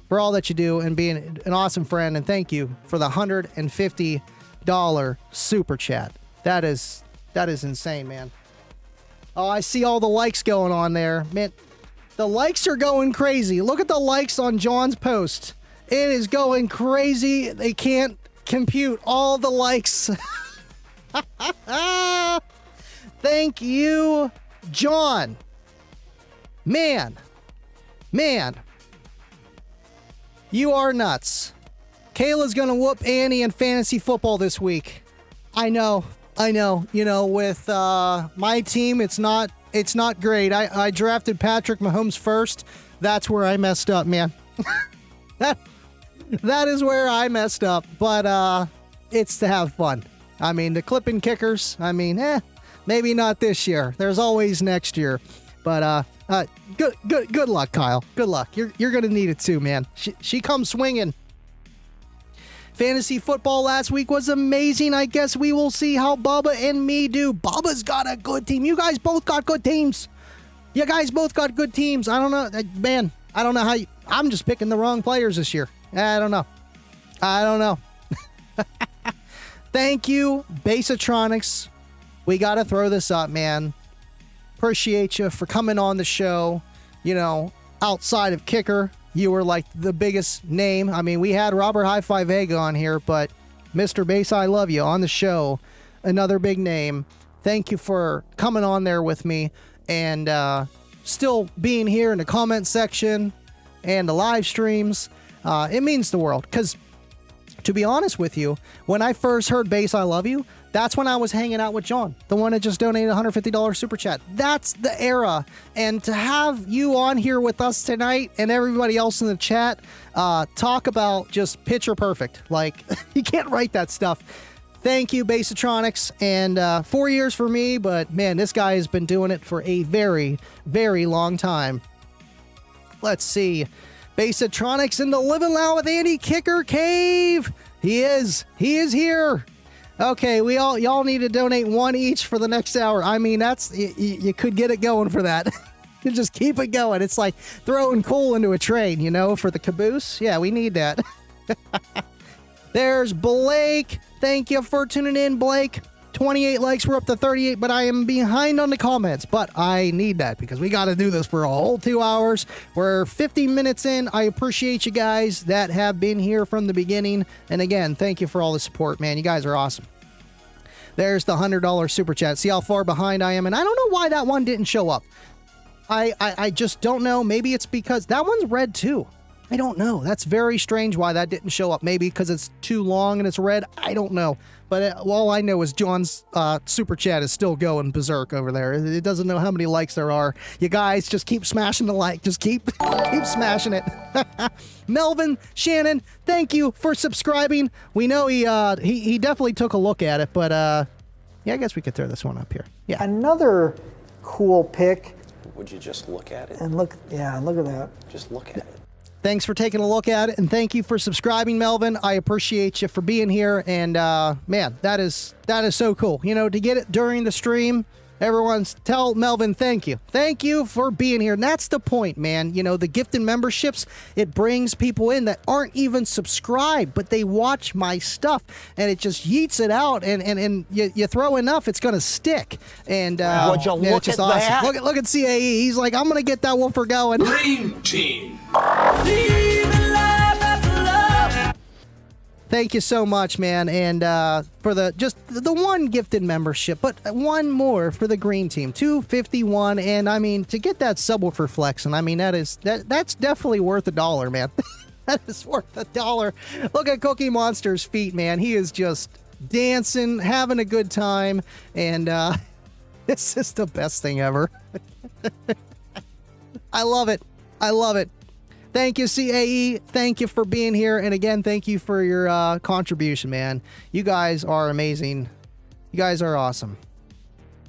S1: for all that you do and being an awesome friend. And thank you for the $150 super chat. That is insane, man. Oh, I see all the likes going on there. Man, the likes are going crazy. Look at the likes on John's post. It is going crazy. They can't compute all the likes. Thank you, John. Man. You are nuts. Kayla's gonna whoop Annie in fantasy football this week. I know. You know, with my team, it's not great. I drafted Patrick Mahomes first. That's where I messed up, man. that is where I messed up. But it's to have fun. I mean, the clipping kickers. I mean, maybe not this year. There's always next year. But good luck, Kyle. Good luck. You're gonna need it too, man. She comes swinging. Fantasy football last week was amazing. I guess we will see how Bubba and me do. Bubba's got a good team. You guys both got good teams. I don't know, man. I don't know how. I'm just picking the wrong players this year. I don't know. Thank you, Basatronics. We got to throw this up, man. Appreciate you for coming on the show. You know, outside of kicker, you were like the biggest name. I mean, we had Robert High Five Egg on here, but Mr. Bass, I love you on the show. Another big name. Thank you for coming on there with me and still being here in the comment section and the live streams. It means the world because, to be honest with you, when I first heard Bass, I love you, that's when I was hanging out with John, the one that just donated $150 super chat. That's the era. And to have you on here with us tonight and everybody else in the chat, talk about just picture perfect. Like, you can't write that stuff. Thank you, Basatronics. And 4 years for me, but man, this guy has been doing it for a very, very long time. Let's see. Basatronics in the Livin Loud with Andy Kicker Cave. He is here. Okay, y'all need to donate one each for the next hour. I mean, that's you could get it going for that. You just keep it going. It's like throwing coal into a train, you know, for the caboose. Yeah, we need that. There's Blake. Thank you for tuning in, Blake. 28 likes. We're up to 38, but I am behind on the comments. But I need that because we got to do this for a whole 2 hours. We're 50 minutes in. I appreciate you guys that have been here from the beginning. And again, thank you for all the support, man. You guys are awesome. There's the $100 super chat. See how far behind I am? And I don't know why that one didn't show up. I just don't know. Maybe it's because that one's red too. I don't know. That's very strange why that didn't show up. Maybe because it's too long and it's red. I don't know. But all I know is John's super chat is still going berserk over there. It doesn't know how many likes there are. You guys just keep smashing the like. Just keep smashing it. Melvin, Shannon, thank you for subscribing. We know he definitely took a look at it, but yeah, I guess we could throw this one up here. Yeah.
S8: Another cool pick.
S3: Would you just look at it?
S8: And look at that.
S3: Just look at it.
S1: Thanks for taking a look at it, and thank you for subscribing, Melvin. I appreciate you for being here, and man, that is so cool. You know, to get it during the stream, tell Melvin thank you. Thank you for being here, and that's the point, man. You know, the gifted memberships, it brings people in that aren't even subscribed, but they watch my stuff, and it just yeets it out, and you throw enough, it's going to stick. And
S7: Would you look
S1: it's just
S7: at
S1: awesome.
S7: that?
S1: Look at CAE. He's like, I'm going to get that woofer going.
S10: Dream Team.
S1: Thank you so much, man, and for the one gifted membership, but one more for the green team, 251, and I mean to get that subwoofer flex, and I mean that's definitely worth $1, man. That is worth $1. Look at Cookie Monster's feet, man. He is just dancing, having a good time, and this is the best thing ever. I love it. I love it. Thank you, CAE. Thank you for being here. And again, thank you for your contribution, man. You guys are amazing. You guys are awesome.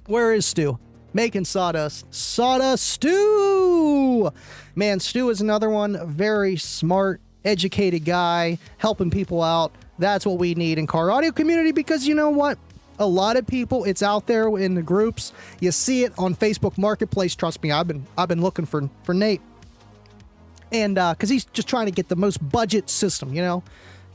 S1: Where is Stu? Making sawdust. Sawdust Stu! Man, Stu is another one. Very smart, educated guy, helping people out. That's what we need in car audio community, because you know what? A lot of people, it's out there in the groups. You see it on Facebook Marketplace. Trust me, I've been looking for Nate. And because he's just trying to get the most budget system, you know,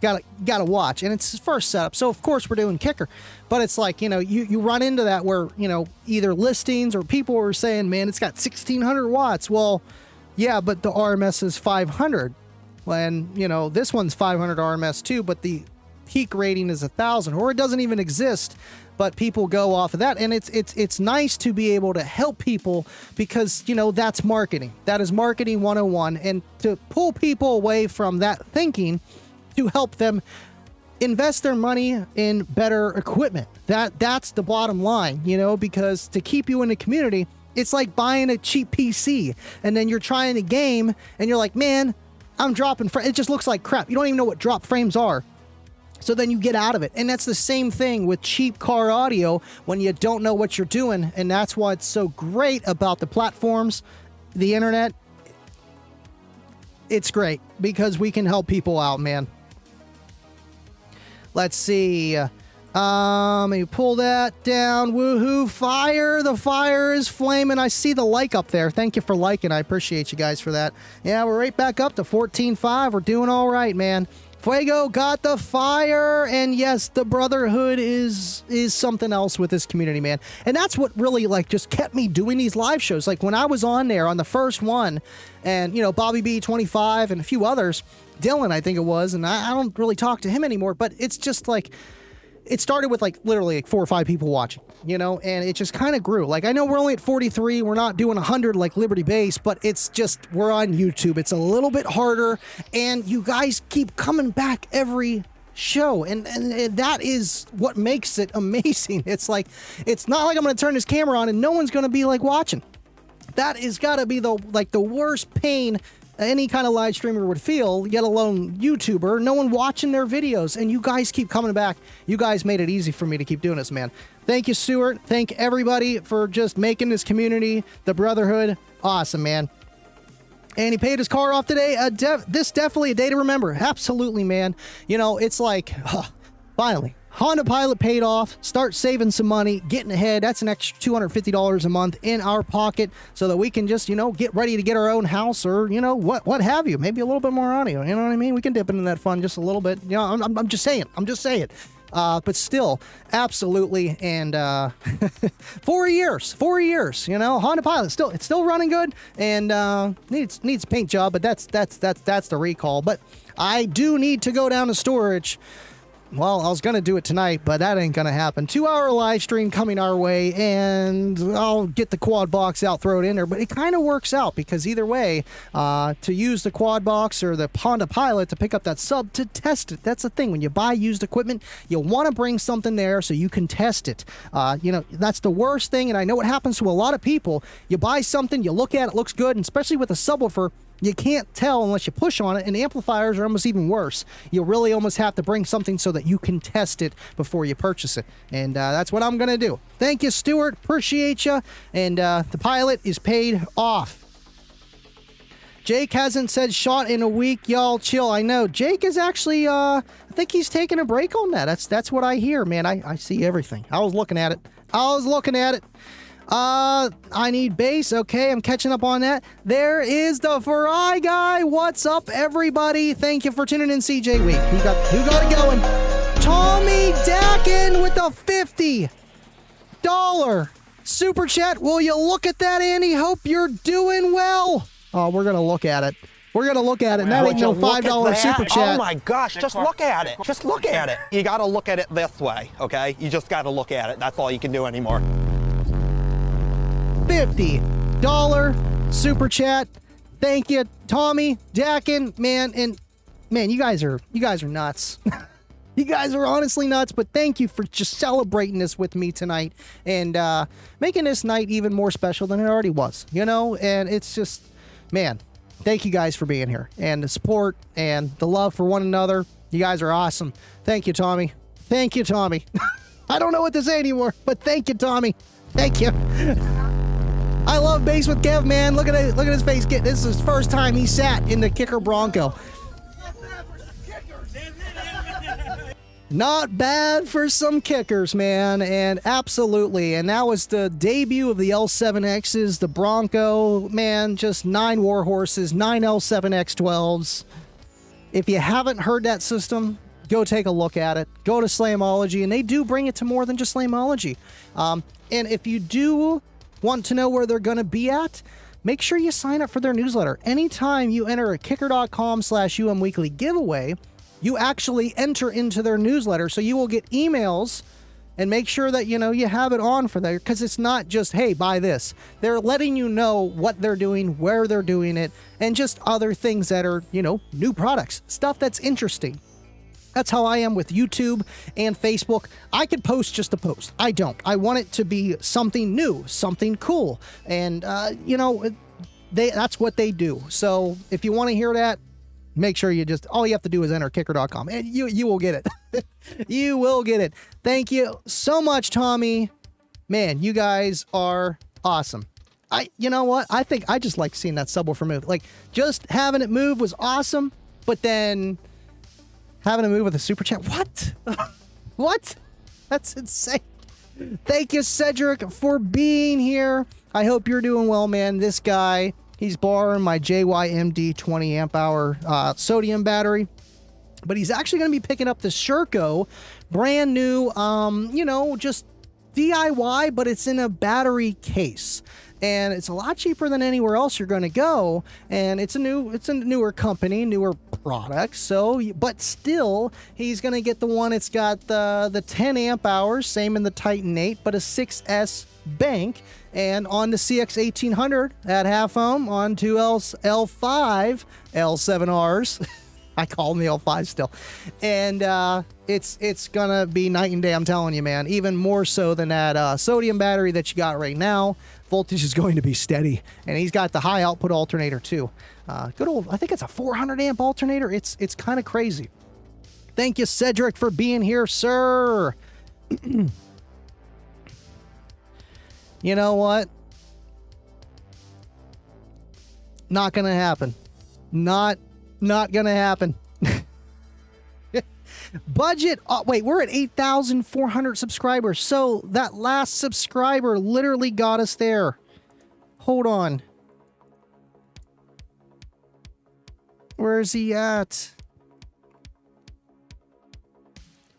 S1: gotta watch, and it's his first setup. So of course we're doing Kicker, but it's like, you know, you run into that where, you know, either listings or people are saying, man, it's got 1600 watts. Well, yeah, but the RMS is 500. When, you know, this one's 500 RMS too, but the peak rating is 1000, or it doesn't even exist. But people go off of that, and it's nice to be able to help people, because, you know, that's marketing. That is marketing 101, and to pull people away from that thinking, to help them invest their money in better equipment. That's the bottom line, you know, because to keep you in the community, it's like buying a cheap PC, and then you're trying a game, and you're like, man, I'm dropping it just looks like crap. You don't even know what drop frames are. So then you get out of it. And that's the same thing with cheap car audio when you don't know what you're doing. And that's why it's so great about the platforms, the internet. It's great because we can help people out, man. Let's see. Let me pull that down. Woohoo. Fire. The fire is flaming. I see the like up there. Thank you for liking. I appreciate you guys for that. Yeah, we're right back up to 14.5. We're doing all right, man. Fuego got the fire, and yes, the brotherhood is something else with this community, man. And that's what really, like, just kept me doing these live shows. Like, when I was on there on the first one, and, you know, Bobby B 25 and a few others, Dylan, I think it was, and I don't really talk to him anymore, but it's just like, it started with like literally like 4 or 5 people watching, you know, and it just kind of grew. Like, I know we're only at 43. We're not doing 100 like Liberty Base, but it's just, we're on YouTube. It's a little bit harder, and you guys keep coming back every show. And that is what makes it amazing. It's like, it's not like I'm going to turn this camera on and no one's going to be like watching. That is got to be the worst pain any kind of live streamer would feel, yet alone YouTuber, no one watching their videos, and you guys keep coming back. You guys made it easy for me to keep doing this, man. Thank you, Stuart. Thank everybody for just making this community, the brotherhood, awesome, man. And he paid his car off today. This definitely a day to remember. Absolutely, man. You know, it's like, finally. Honda Pilot paid off, start saving some money, getting ahead. That's an extra $250 a month in our pocket so that we can just, you know, get ready to get our own house, or, you know, what have you. Maybe a little bit more audio, you know what I mean? We can dip into that fun just a little bit. You know, I'm just saying. But still, absolutely. And 4 years, you know, Honda Pilot it's still running good, and needs a paint job, but that's the recall. But I do need to go down to storage. Well, I was going to do it tonight, but that ain't going to happen. 2-hour live stream coming our way, and I'll get the quad box out, throw it in there. But it kind of works out, because either way, to use the quad box or the Honda Pilot to pick up that sub to test it. That's the thing. When you buy used equipment, you want to bring something there so you can test it. You know, that's the worst thing, and I know what happens to a lot of people. You buy something, you look at it, looks good, and especially with a subwoofer, you can't tell unless you push on it, and amplifiers are almost even worse. You really almost have to bring something so that you can test it before you purchase it. And that's what I'm going to do. Thank you, Stuart. Appreciate you. And the Pilot is paid off. Jake hasn't said shot in a week. Y'all chill. I know. Jake is actually, I think he's taking a break on that. That's what I hear, man. I see everything. I was looking at it. I need bass. Okay, I'm catching up on that. There is the Farai guy. What's up, everybody? Thank you for tuning in, CJ. Wait, who got it going? Tommy Dakin with the $50 super chat. Will you look at that, Andy? Hope you're doing well. Oh, we're gonna look at it. And that ain't no $5 super chat.
S7: Oh my gosh, just look at it. Just look at it. You gotta look at it this way, okay? You just gotta look at it. That's all you can do anymore.
S1: $50 super chat. Thank you, Tommy Dakin, man. And man, you guys are nuts. You guys are honestly nuts, but thank you for just celebrating this with me tonight and making this night even more special than it already was, you know? And it's just, man, thank you guys for being here and the support and the love for one another. You guys are awesome. Thank you, Tommy. Thank you, Tommy. I don't know what to say anymore, but thank you, Tommy. Thank you. I love Bass with Kev, man. Look at his face. This is his first time he sat in the kicker Bronco. Not bad for some kickers, man, and absolutely. And that was the debut of the L7Xs, the Bronco, man, just 9 war horses, 9 L7X12s. If you haven't heard that system, go take a look at it. Go to Slamology, and they do bring it to more than just Slamology. And if you do want to know where they're going to be at, make sure you sign up for their newsletter. Anytime you enter a kicker.com/UMweekly giveaway, you actually enter into their newsletter, so you will get emails, and make sure that, you know, you have it on for there, because it's not just, hey, buy this. They're letting you know what they're doing, where they're doing it, and just other things that are, you know, new products, stuff that's interesting. That's how I am with YouTube and Facebook. I could post just to post. I don't. I want it to be something new, something cool, and, you know, that's what they do. So if you want to hear that, make sure you just, all you have to do is enter kicker.com and you will get it. You will get it. Thank you so much, Tommy. Man, you guys are awesome. You know what? I think I just like seeing that subwoofer move. Like, just having it move was awesome, but then having it move with a super chat. What? What? That's insane. Thank you, Cedric, for being here. I hope you're doing well, man. This guy, he's borrowing my JYMD 20 amp hour sodium battery, but he's actually going to be picking up the Sherco, brand new, you know, just DIY, but it's in a battery case. And it's a lot cheaper than anywhere else you're going to go. And it's a newer company, newer product. So, but still, he's going to get the one. It's got the 10 amp hours, same in the Titan 8, but a 6S bank. And on the CX1800 at half ohm on 2L5 L7Rs. I call them the L5 still. And it's gonna be night and day, I'm telling you, man. Even more so than that sodium battery that you got right now. Voltage is going to be steady. And he's got the high output alternator too. Good old, I think it's a 400 amp alternator. It's kind of crazy. Thank you, Cedric, for being here, sir. You know what? Not gonna happen. Not gonna happen. Budget. Oh, wait, we're at 8,400 subscribers. So that last subscriber literally got us there. Hold on. Where is he at?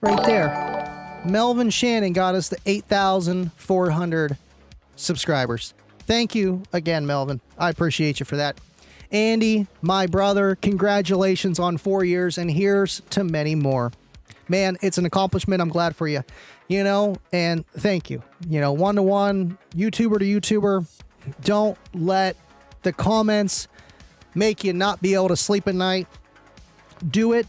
S1: Right there. Melvin Shannon got us to 8,400 subscribers. Thank you again, Melvin. I appreciate you for that. Andy, my brother, congratulations on 4 years, and here's to many more. Man, it's an accomplishment. I'm glad for you, you know, and thank you. You know, one-to-one, YouTuber to YouTuber, don't let the comments make you not be able to sleep at night. Do it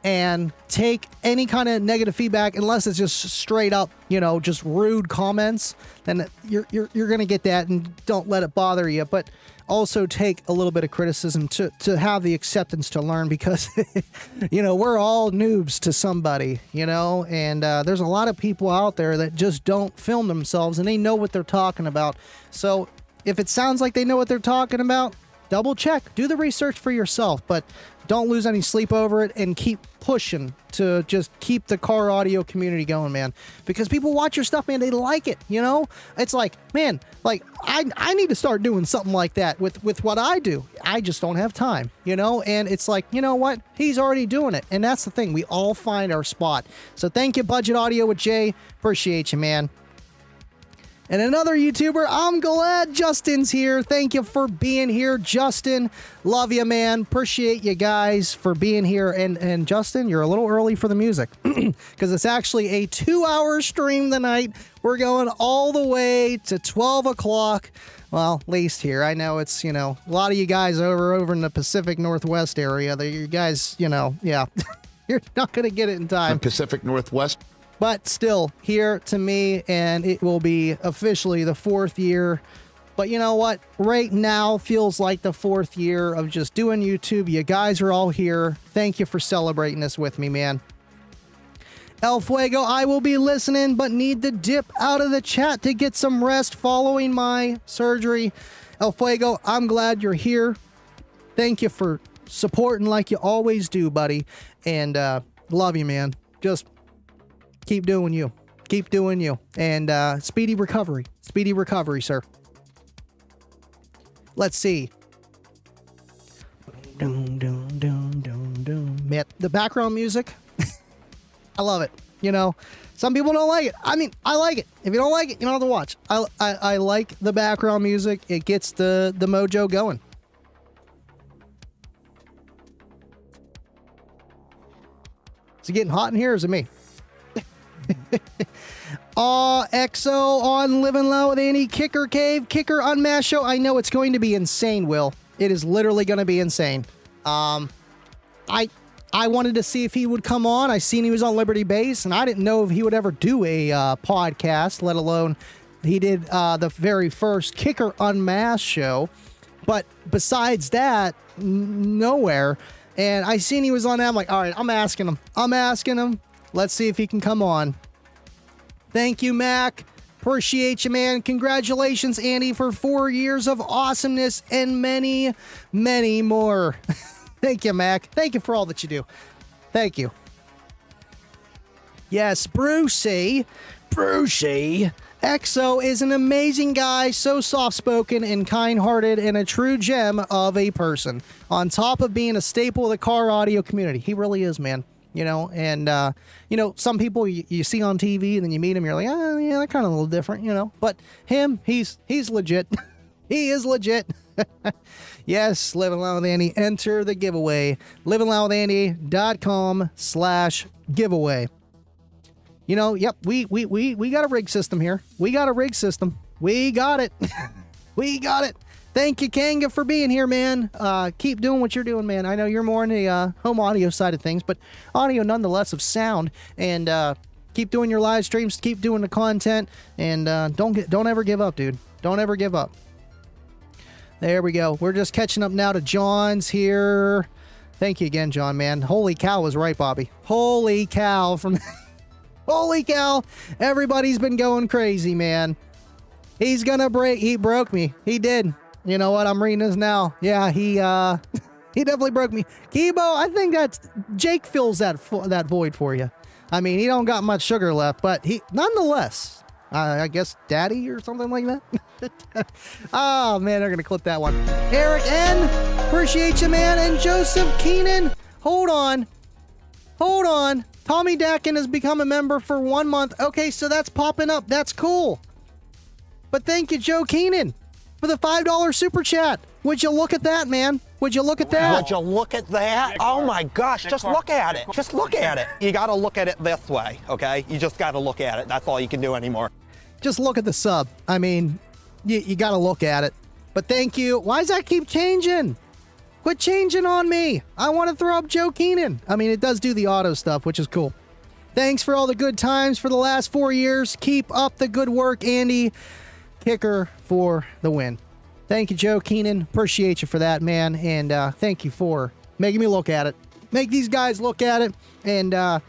S1: and take any kind of negative feedback, unless it's just straight up, you know, just rude comments, then you're going to get that, and don't let it bother you. But also take a little bit of criticism to have the acceptance to learn, because, you know, we're all noobs to somebody, you know, and there's a lot of people out there that just don't film themselves and they know what they're talking about. So if it sounds like they know what they're talking about, double check, do the research for yourself, but don't lose any sleep over it, and keep pushing to just keep the car audio community going, man, because people watch your stuff, man. They like it, you know. It's like, man, like I need to start doing something like that with what I do. I just don't have time, you know. And it's like, you know what, he's already doing it, and that's the thing, we all find our spot. So thank you, Budget Audio with Jay. Appreciate you, man. And another YouTuber, I'm glad Justin's here. Thank you for being here, Justin. Love you, man. Appreciate you guys for being here. And Justin, you're a little early for the music, because it's actually a 2-hour stream tonight. We're going all the way to 12 o'clock. Well, at least here. I know it's, you know, a lot of you guys over in the Pacific Northwest area. You guys, you know, yeah. You're not going to get it in time.
S6: Pacific Northwest.
S1: But still, here to me, and it will be officially the 4th year. But you know what? Right now feels like the 4th year of just doing YouTube. You guys are all here. Thank you for celebrating this with me, man. El Fuego, I will be listening, but need to dip out of the chat to get some rest following my surgery. El Fuego, I'm glad you're here. Thank you for supporting like you always do, buddy. And love you, man. Just keep doing you. Keep doing you. And speedy recovery. Speedy recovery, sir. Let's see. Doom, doom, doom, doom, doom. Man, the background music, I love it. You know, some people don't like it. I mean, I like it. If you don't like it, you don't have to watch. I like the background music. It gets the mojo going. Is it getting hot in here, or is it me? XO on Livin Loud with Andy. Kicker Cave, Kicker Unmasked show. I know it's going to be insane, Will. It is literally going to be insane. I wanted to see if he would come on. I seen he was on Liberty Base, and I didn't know if he would ever do a podcast, let alone he did the very first Kicker Unmasked show. But besides that, nowhere. And I seen he was on that. I'm like, all right, I'm asking him. Let's see if he can come on. Thank you, Mac. Appreciate you, man. Congratulations, Andy, for 4 years of awesomeness and many, many more. Thank you, Mac. Thank you for all that you do. Thank you. Yes, Brucey. EXO is an amazing guy, so soft-spoken and kind-hearted and a true gem of a person. On top of being a staple of the car audio community. He really is, man. You know, and, you know, some people you see on TV and then you meet him, you're like, oh, yeah, they're kind of a little different, you know. But him, he's legit. He is legit. Yes, Livin Loud with Andy. Enter the giveaway. livinloudwithandy.com/giveaway. You know, yep, we got a rig system here. We got a rig system. We got it. We got it. Thank you, Kanga, for being here, man. Keep doing what you're doing, man. I know you're more in the home audio side of things, but audio nonetheless of sound. And keep doing your live streams. Keep doing the content. And don't ever give up, dude. Don't ever give up. There we go. We're just catching up now to John's here. Thank you again, John, man. Holy cow was right, Bobby. Holy cow from... Holy cow. Everybody's been going crazy, man. He's gonna break... He broke me. He did. You know what? I'm reading this now. Yeah, he definitely broke me. Kibo, I think that's... Jake fills that void for you. I mean, he don't got much sugar left, but he... Nonetheless... I guess Daddy or something like that. Oh, man, they're going to clip that one. Eric N. Appreciate you, man. And Joseph Keenan. Hold on. Tommy Dakin has become a member for 1 month. Okay, so that's popping up. That's cool. But thank you, Joe Keenan, for the $5 super chat. Would you look at that, man? Would you look at that?
S7: Would you look at that? Oh my gosh, just look at it. Just look at it. You gotta look at it this way, okay? You just gotta look at it. That's all you can do anymore.
S1: Just look at the sub. I mean, you gotta look at it. But thank you. Why does that keep changing? Quit changing on me. I want to throw up Joe Keenan. I mean, it does do the auto stuff, which is cool. Thanks for all the good times for the last 4 years. Keep up the good work, Andy. Kicker for the win. Thank you, Joe Keenan. Appreciate you for that, man. And thank you for making me look at it. Make these guys look at it. And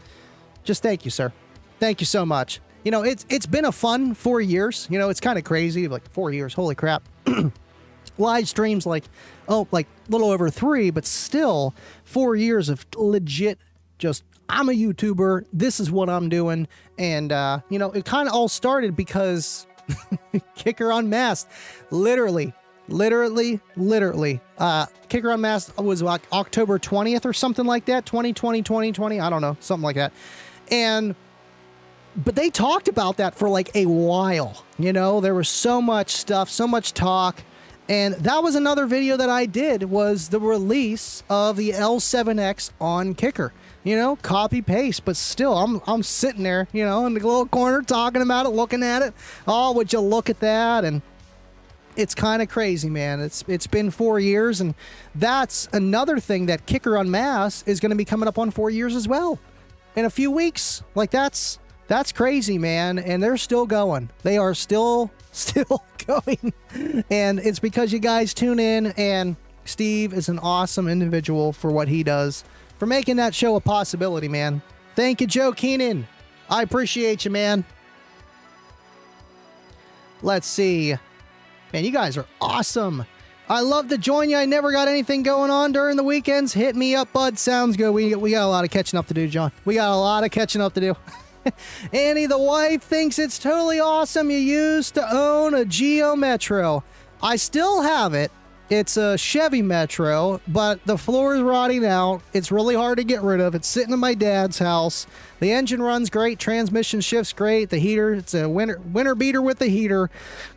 S1: just thank you, sir. Thank you so much. You know, it's been a fun 4 years. You know, it's kind of crazy. Like 4 years. Holy crap. Live streams like a little over 3, but still 4 years of legit just, I'm a YouTuber. This is what I'm doing. And, you know, it kind of all started because Kicker Unmasked. Literally. Kicker Unmasked was like October 20th or something like that. 2020. I don't know. Something like that. But they talked about that for like a while. You know, there was so much stuff, so much talk. And that was another video that I did, was the release of the L7X on Kicker. You know, copy paste, but still, I'm sitting there, you know, in the little corner talking about it, looking at it. Oh, would you look at that? And it's kind of crazy, man. It's been 4 years, and that's another thing that Kicker Unmasked is going to be coming up on 4 years as well in a few weeks. Like that's crazy, man. And they're still going. They are still going, and it's because you guys tune in. And Steve is an awesome individual for what he does, for making that show a possibility, man. Thank you, Joe Keenan. I appreciate you, man. Let's see. Man, you guys are awesome. I love to join you. I never got anything going on during the weekends. Hit me up, bud. Sounds good. We got a lot of catching up to do, John. We got a lot of catching up to do. Annie, the wife, thinks it's totally awesome. You used to own a Geo Metro. I still have it. It's a Chevy Metro, but the floor is rotting out. It's really hard to get rid of. It's sitting in my dad's house. The engine runs great. Transmission shifts great. The heater, it's a winter beater with the heater,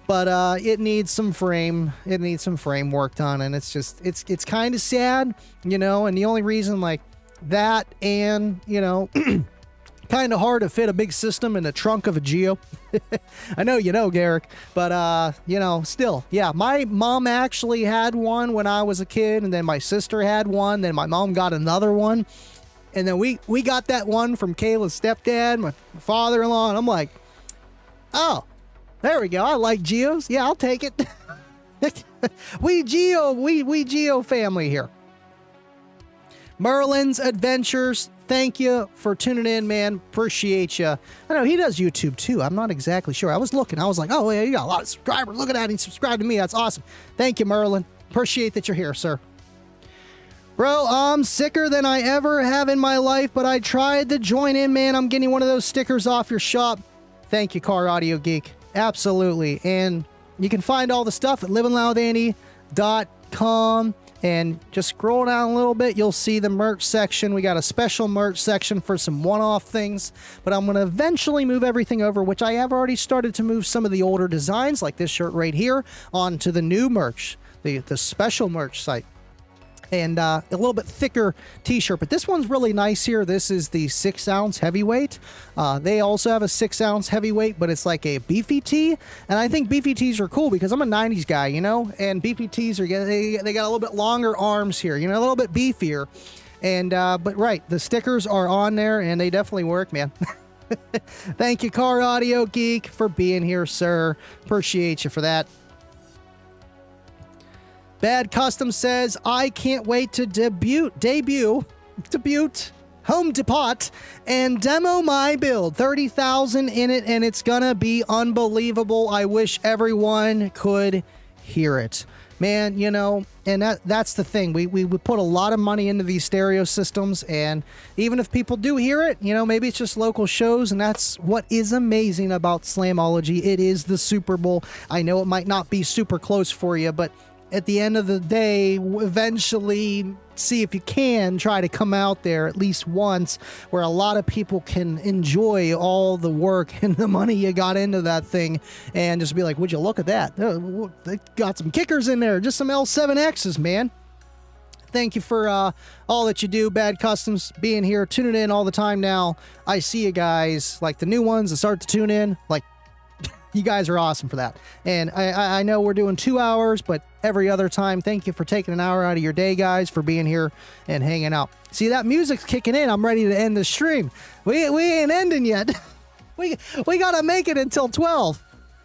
S1: but it needs some frame. It needs some frame work done, and it's just, it's kind of sad, you know, and the only reason like that and, you know, kind of hard to fit a big system in the trunk of a Geo. I know you know, Garrick, but you know, still, yeah. My mom actually had one when I was a kid, and then my sister had one. Then my mom got another one, and then we got that one from Kayla's stepdad, my father-in-law, and I'm like, oh, there we go. I like Geos. Yeah, I'll take it. we Geo family here. Merlin's Adventures. Thank you for tuning in, man. Appreciate you. I know he does YouTube too. I'm not exactly sure. I was looking. I was like, oh, yeah, you got a lot of subscribers. Look at that. He subscribed to me. That's awesome. Thank you, Merlin. Appreciate that you're here, sir. Bro, I'm sicker than I ever have in my life, but I tried to join in, man. I'm getting one of those stickers off your shop. Thank you, Car Audio Geek. Absolutely. And you can find all the stuff at livinloudandy.com. And just scroll down a little bit, you'll see the merch section. We got a special merch section for some one-off things, but I'm going to eventually move everything over, which I have already started to move some of the older designs, like this shirt right here, onto the new merch, the special merch site. And a little bit thicker t-shirt, but this one's really nice here. This is the 6-ounce heavyweight. They also have a 6-ounce heavyweight, but it's like a beefy tee. And I think beefy tees are cool because I'm a 90s guy, you know, and beefy tees are, they got a little bit longer arms here, you know, a little bit beefier. And, but right, the stickers are on there and they definitely work, man. Thank you, Car Audio Geek, for being here, sir. Appreciate you for that. Bad Custom says, I can't wait to debut, Home Depot, and demo my build. 30,000 in it, and it's gonna be unbelievable. I wish everyone could hear it. Man, you know, and that's the thing. We put a lot of money into these stereo systems, and even if people do hear it, you know, maybe it's just local shows, and that's what is amazing about Slamology. It is the Super Bowl. I know it might not be super close for you, but at the end of the day, eventually see if you can try to come out there at least once where a lot of people can enjoy all the work and the money you got into that thing and just be like, would you look at that? They got some kickers in there, just some L7Xs, man. Thank you for all that you do, Bad Customs, being here, tuning in all the time now. I see you guys, like the new ones that start to tune in, like, you guys are awesome for that. And I know we're doing 2 hours, but every other time, thank you for taking an hour out of your day, guys, for being here and hanging out. See, that music's kicking in. I'm ready to end the stream. We ain't ending yet. we got to make it until 12.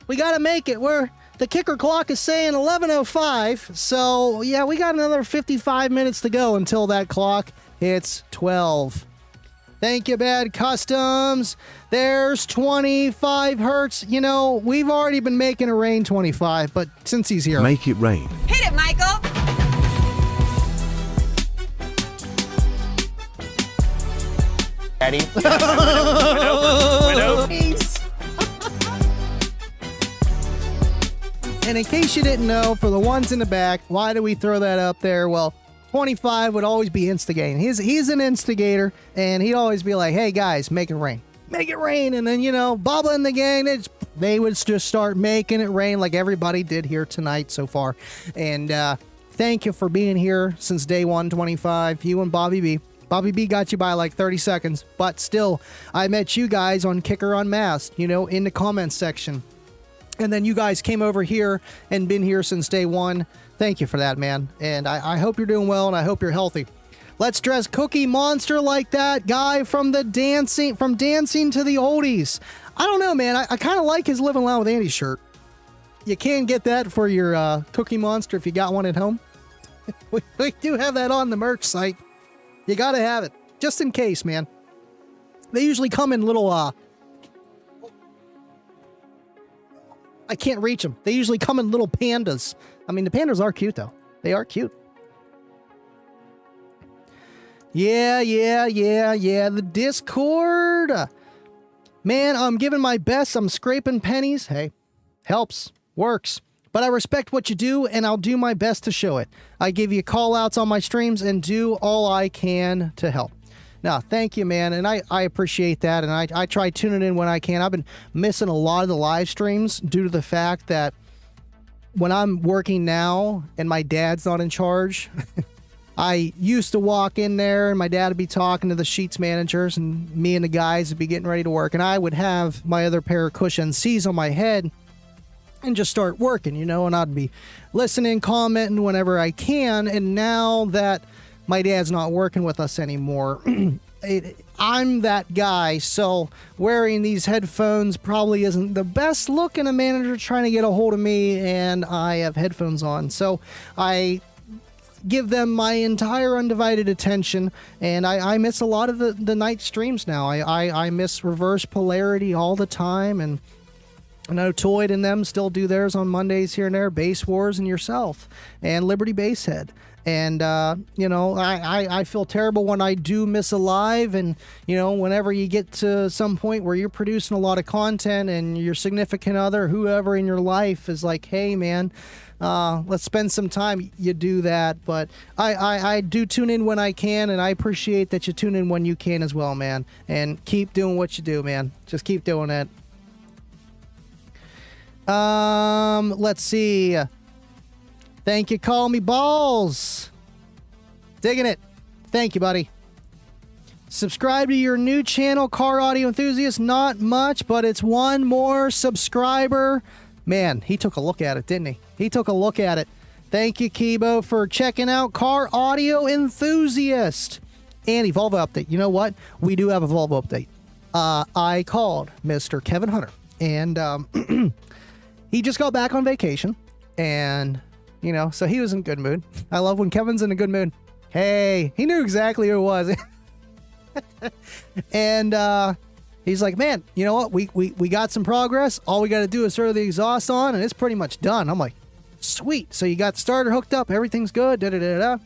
S1: We got to make it. The kicker clock is saying 11:05. So, yeah, we got another 55 minutes to go until that clock hits 12. Thank you, Bad Customs. There's 25 hertz. You know, we've already been making it rain 25, but since he's here.
S12: Make it rain.
S9: Hit it, Michael.
S7: Ready?
S1: And in case you didn't know, for the ones in the back, why do we throw that up there? Well, 25 would always be instigating. He's an instigator, and he'd always be like, hey, guys, make it rain. Make it rain. And then, you know, Bubba and the gang, they would just start making it rain like everybody did here tonight so far. And thank you for being here since day 125. You and Bobby B. Bobby B got you by like 30 seconds, but still, I met you guys on Kicker Unmasked, you know, in the comments section. And then you guys came over here and been here since day one. Thank you for that, man. And I hope you're doing well, and I hope you're healthy. Let's dress Cookie Monster like that guy from Dancing to the Oldies. I don't know, man. I kind of like his Livin Loud with Andy shirt. You can get that for your Cookie Monster if you got one at home. we do have that on the merch site. You got to have it, just in case, man. They usually come in little, I can't reach them. They usually come in little pandas. I mean, the pandas are cute, though. They are cute. Yeah. The Discord. Man, I'm giving my best. I'm scraping pennies. Hey, helps. Works. But I respect what you do, and I'll do my best to show it. I give you call-outs on my streams and do all I can to help. Now, thank you, man, and I appreciate that, and I try tuning in when I can. I've been missing a lot of the live streams due to the fact that when I'm working now and my dad's not in charge, I used to walk in there and my dad would be talking to the Sheets managers and me and the guys would be getting ready to work, and I would have my other pair of cushion C's on my head and just start working, you know, and I'd be listening, commenting whenever I can. And now that my dad's not working with us anymore, I'm that guy. So wearing these headphones probably isn't the best look in a manager trying to get a hold of me, and I have headphones on. So I give them my entire undivided attention, and I miss a lot of the night streams now. I miss Reverse Polarity all the time, and I know Toyd and them still do theirs on Mondays here and there, Base Wars and yourself, and Liberty Basehead. And, you know, I feel terrible when I do miss a live, and, you know, whenever you get to some point where you're producing a lot of content and your significant other, whoever in your life is like, hey, man, let's spend some time, you do that. But I do tune in when I can, and I appreciate that you tune in when you can as well, man. And keep doing what you do, man. Just keep doing it. Let's see. Thank you, Call Me Balls. Digging it. Thank you, buddy. Subscribe to your new channel, Car Audio Enthusiast. Not much, but it's one more subscriber. Man, he took a look at it, didn't he? He took a look at it. Thank you, Kibo, for checking out Car Audio Enthusiast. And Volvo update. You know what? We do have a Volvo update. I called Mr. Kevin Hunter, and he just got back on vacation, and, you know, so he was in a good mood. I love when Kevin's in a good mood. Hey, he knew exactly who it was. And he's like, man, you know what? We got some progress. All we got to do is throw the exhaust on, and it's pretty much done. I'm like, sweet. So you got the starter hooked up. Everything's good. Da-da-da-da.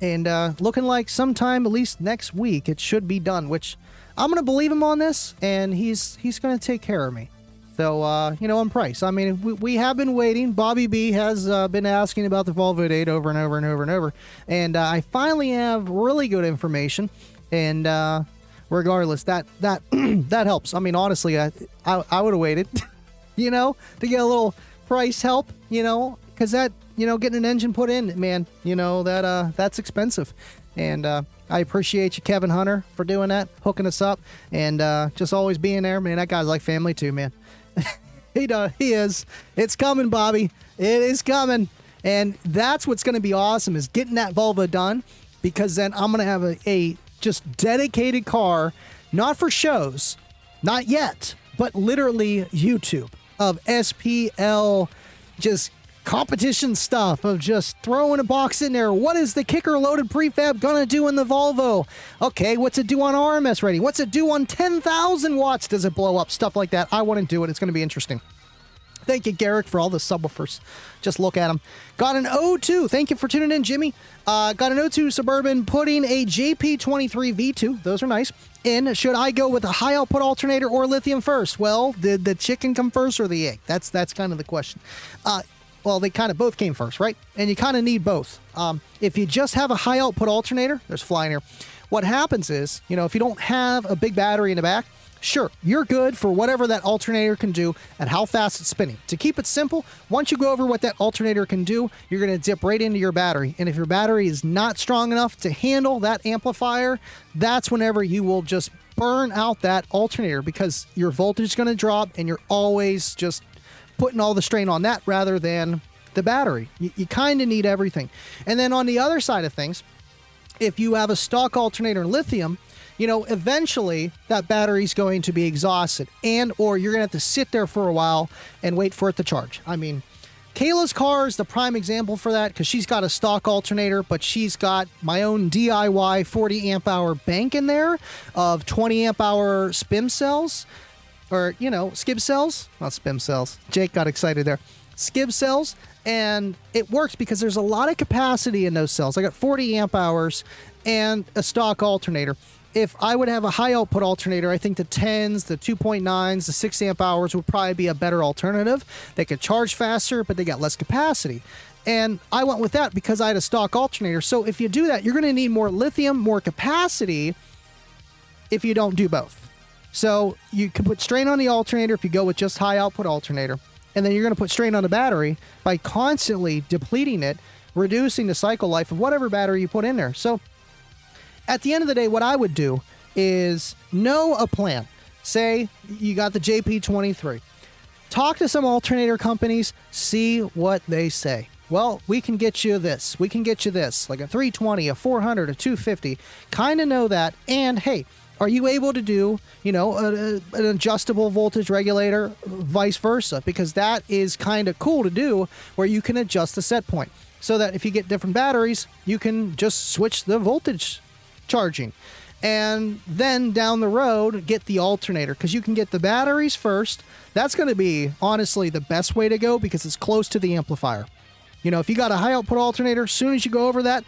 S1: And looking like sometime, at least next week, it should be done, which I'm going to believe him on this, and he's going to take care of me. So, you know, on price. I mean, we have been waiting. Bobby B has been asking about the Volvo date over and over and over and over. And I finally have really good information. And regardless, that that helps. I mean, honestly, I would have waited, you know, to get a little price help, you know, because that, you know, getting an engine put in, man, you know, that's expensive. And I appreciate you, Kevin Hunter, for doing that, hooking us up, and just always being there, man. That guy's like family too, man. He is. It's coming, Bobby. It is coming. And that's what's going to be awesome, is getting that Volvo done, because then I'm going to have a just dedicated car, not for shows, not yet, but literally YouTube of SPL, just competition stuff of just throwing a box in there. What is the kicker loaded prefab gonna do in the Volvo? Okay, what's it do on RMS rating? What's it do on 10,000 watts? Does it blow up? Stuff like that. I want to do it. It's going to be interesting. Thank you, Garrick, for all the subwoofers. Just look at them. Got an O2. Thank you for tuning in, Jimmy. Got an O2 Suburban putting a JP23 V2. Those are nice. In. Should I go with a high output alternator or lithium first? Well, did the chicken come first or the egg? That's kind of the question. Well, they kind of both came first, right? And you kind of need both. If you just have a high output alternator, there's flying here. What happens is, you know, if you don't have a big battery in the back, sure, you're good for whatever that alternator can do and how fast it's spinning. To keep it simple, once you go over what that alternator can do, you're going to dip right into your battery. And if your battery is not strong enough to handle that amplifier, that's whenever you will just burn out that alternator, because your voltage is going to drop and you're always just putting all the strain on that rather than the battery. You kind of need everything. And then on the other side of things, if you have a stock alternator in lithium, eventually that battery's going to be exhausted, and or you're going to have to sit there for a while and wait for it to charge. I mean, Kayla's car is the prime example for that because she's got a stock alternator, but she's got my own DIY 40 amp hour bank in there of 20 amp hour spim cells, or, skib cells, not spim cells. Jake got excited there. Skib cells. And it works because there's a lot of capacity in those cells. I got 40 amp hours and a stock alternator. If I would have a high output alternator, I think the 10s, the 2.9s, the 6 amp hours would probably be a better alternative. They could charge faster, but they got less capacity. And I went with that because I had a stock alternator. So if you do that, you're going to need more lithium, more capacity if you don't do both. So you can put strain on the alternator if you go with just high output alternator. And then you're going to put strain on the battery by constantly depleting it, reducing the cycle life of whatever battery you put in there. So at the end of the day, what I would do is know a plan. Say you got the JP23. Talk to some alternator companies, see what they say. Well, we can get you this. We can get you this, like a 320, a 400, a 250. Kind of know that. And hey, are you able to do, an adjustable voltage regulator, vice versa? Because that is kind of cool to do, where you can adjust the set point so that if you get different batteries, you can just switch the voltage charging. And then down the road, get the alternator, because you can get the batteries first. That's going to be, honestly, the best way to go because it's close to the amplifier. If you got a high output alternator, as soon as you go over that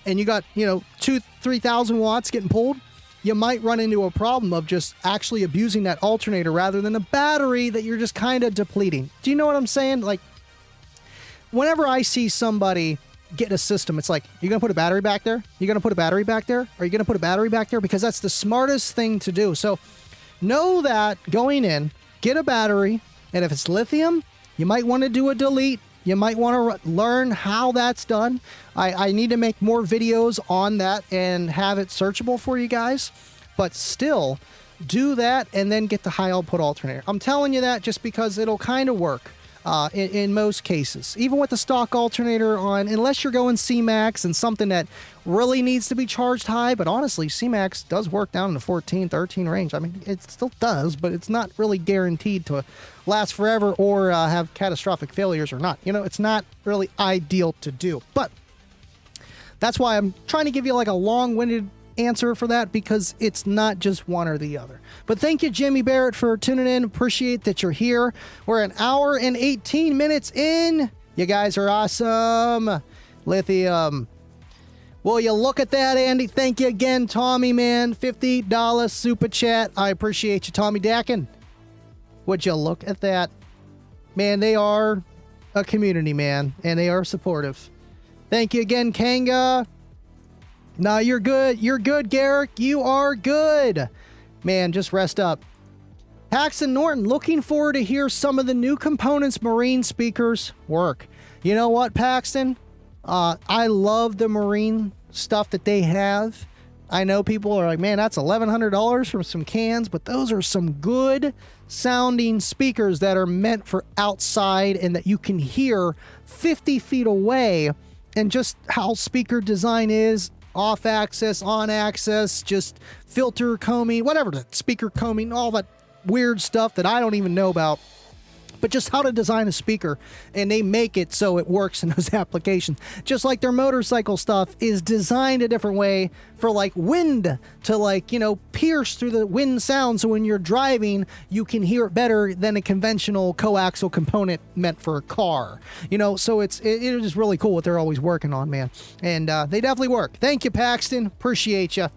S1: and you got, 3,000 watts getting pulled, you might run into a problem of just actually abusing that alternator rather than a battery that you're just kind of depleting. Do you know what I'm saying? Like, whenever I see somebody get a system, it's like, you're going to put a battery back there? You're going to put a battery back there? Are you going to put a battery back there? Because that's the smartest thing to do. So know that going in, get a battery, and if it's lithium, you might want to do a delete. You might want to learn how that's done. I need to make more videos on that and have it searchable for you guys. But still, do that and then get the high output alternator. I'm telling you that just because it'll kind of work in most cases. Even with the stock alternator on, unless you're going C-Max and something that really needs to be charged high. But honestly, C-Max does work down in the 14, 13 range. I mean, it still does, but it's not really guaranteed to last forever or have catastrophic failures or not. It's not really ideal to do. But that's why I'm trying to give you like a long-winded answer for that, because it's not just one or the other. But thank you, Jimmy Barrett, for tuning in. Appreciate that you're here. We're an hour and 18 minutes in. You guys are awesome. Lithium. Will you look at that, Andy? Thank you again, Tommy, man. $50 super chat. I appreciate you, Tommy Dakin. Would you look at that? Man, they are a community, man, and they are supportive. Thank you again, Kanga. No, you're good. You're good, Garrick. You are good. Man, just rest up. Paxton Norton, looking forward to hear some of the new components Marine speakers work. You know what, Paxton? I love the Marine stuff that they have. I know people are like, man, that's $1,100 for some cans, but those are some good sounding speakers that are meant for outside and that you can hear 50 feet away. And just how speaker design is, off axis, on axis, just filter combing, whatever, the speaker combing, all that weird stuff that I don't even know about. But just how to design a speaker, and they make it so it works in those applications. Just like their motorcycle stuff is designed a different way for like wind to like, pierce through the wind sound. So when you're driving, you can hear it better than a conventional coaxial component meant for a car. So it is really cool what they're always working on, man. And they definitely work. Thank you, Paxton. Appreciate you.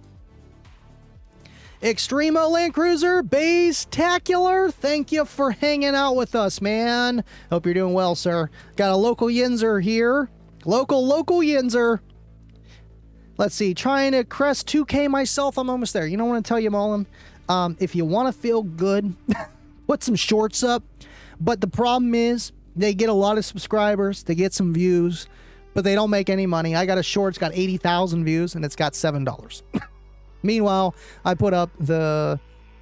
S1: Extremo Land Cruiser Bastacular, thank you for hanging out with us, man. Hope you're doing well, sir. Got a local Yinzer here. Local Yinzer. Let's see, trying to crest 2K myself. I'm almost there. You know what I tell you, Mullen? If you want to feel good, put some shorts up. But the problem is, they get a lot of subscribers. They get some views, but they don't make any money. I got a short, it's got 80,000 views, and it's got $7. Meanwhile, I put up the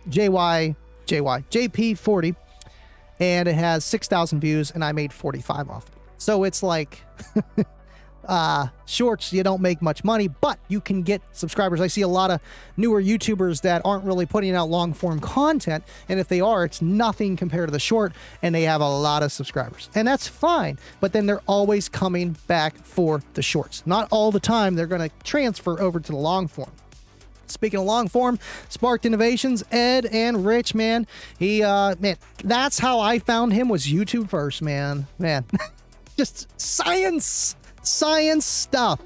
S1: JP40, and it has 6,000 views, and I made 45 off it. So it's like shorts, you don't make much money, but you can get subscribers. I see a lot of newer YouTubers that aren't really putting out long form content, and if they are, it's nothing compared to the short, and they have a lot of subscribers, and that's fine. But then they're always coming back for the shorts. Not all the time they're going to transfer over to the long form. Speaking of long form, Sparked Innovations, Ed and Rich, man, man, that's how I found him, was YouTube first, man. Just science stuff.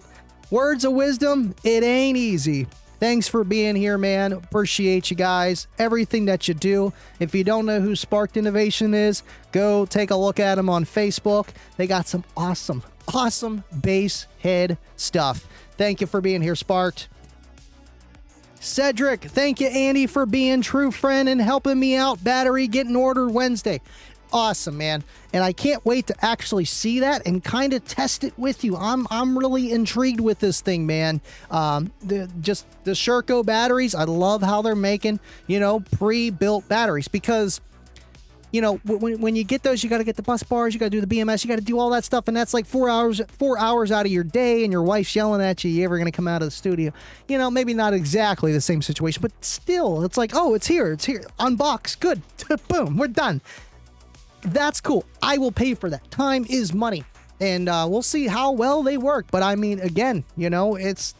S1: Words of wisdom, it ain't easy. Thanks for being here, man. Appreciate you guys, everything that you do. If you don't know who Sparked Innovation is, go take a look at them on Facebook. They got some awesome bass head stuff. Thank you for being here, Sparked. Cedric, thank you, Andy, for being true friend and helping me out. Battery getting ordered Wednesday. Awesome, man. And I can't wait to actually see that and kind of test it with you. I'm really intrigued with this thing, man. The Sherco batteries, I love how they're making, pre-built batteries, because when you get those, you got to get the bus bars, you got to do the BMS, you got to do all that stuff, and that's like 4 hours out of your day, and your wife's yelling at you ever going to come out of the studio. Maybe not exactly the same situation, but still, it's like, oh, it's here, unbox, good, boom, we're done. That's cool. I will pay for that. Time is money, and we'll see how well they work. But I mean, again, it's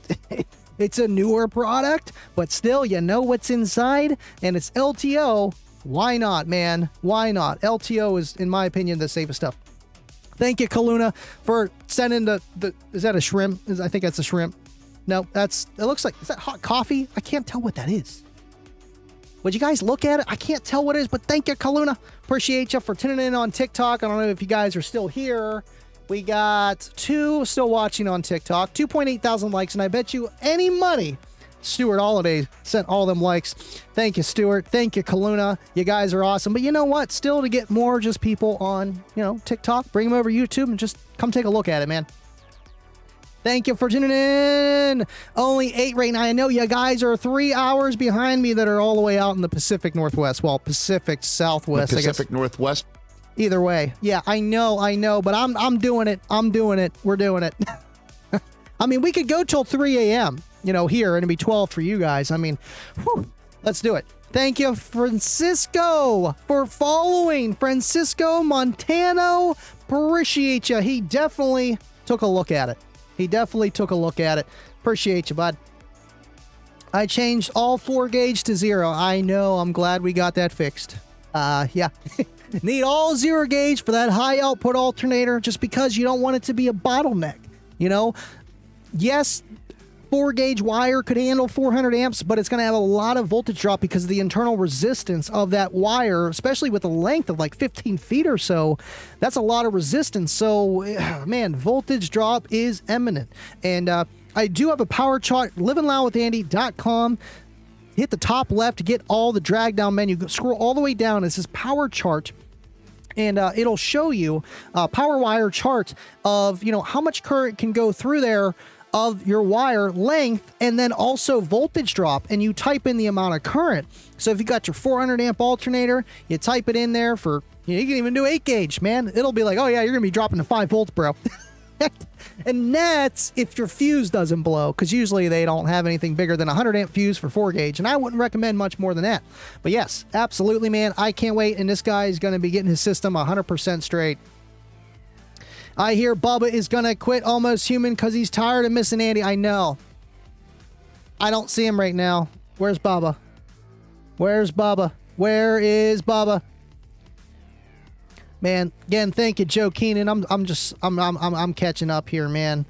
S1: it's a newer product, but still, what's inside, and it's LTO. Why not, man? Why not? LTO is, in my opinion, the safest stuff. Thank you, Kaluna, for sending the is that a shrimp? I think that's a shrimp. No, it looks like, is that hot coffee? I can't tell what that is. Would you guys look at it? I can't tell what it is, but thank you, Kaluna. Appreciate you for tuning in on TikTok. I don't know if you guys are still here. We got 2 still watching on TikTok, 2.8 thousand likes, and I bet you any money Stuart Holiday sent all them likes. Thank you, Stuart. Thank you, Kaluna. You guys are awesome. But you know what? Still, to get more just people on, TikTok, bring them over to YouTube and just come take a look at it, man. Thank you for tuning in. Only 8 right now. I know you guys are 3 hours behind me that are all the way out in the Pacific Northwest. Well, Pacific Southwest,
S6: The Pacific Northwest.
S1: Either way. Yeah, I know, but I'm doing it. We're doing it. I mean, we could go till 3 a.m., here, and it'd be 12 for you guys. I mean, let's do it. Thank you, Francisco, for following. Francisco Montano. Appreciate you. He definitely took a look at it. Appreciate you, bud. I changed all 4 gauge to 0. I know. I'm glad we got that fixed. Yeah. Need all 0 gauge for that high output alternator, just because you don't want it to be a bottleneck. Yes, 4 gauge wire could handle 400 amps, but it's going to have a lot of voltage drop because of the internal resistance of that wire, especially with a length of like 15 feet or so. That's a lot of resistance. So, man, voltage drop is imminent. And I do have a power chart, livinloudwithandy.com. Hit the top left to get all the drag down menu. Scroll all the way down. It says power chart. And it'll show you a power wire chart of, how much current can go through there of your wire length, and then also voltage drop, and you type in the amount of current. So if you got your 400 amp alternator, you type it in there for, you can even do 8 gauge, man. It'll be like, oh yeah, you're gonna be dropping to 5 volts, bro. And that's if your fuse doesn't blow, because usually they don't have anything bigger than a 100 amp fuse for 4 gauge, and I wouldn't recommend much more than that. But yes, absolutely, man, I can't wait, and this guy is gonna be getting his system 100% straight. I hear Bubba is going to quit Almost Human because he's tired of missing Andy. I know. I don't see him right now. Where's Bubba? Where is Bubba? Man, again, thank you, Joe Keenan. I'm catching up here, man.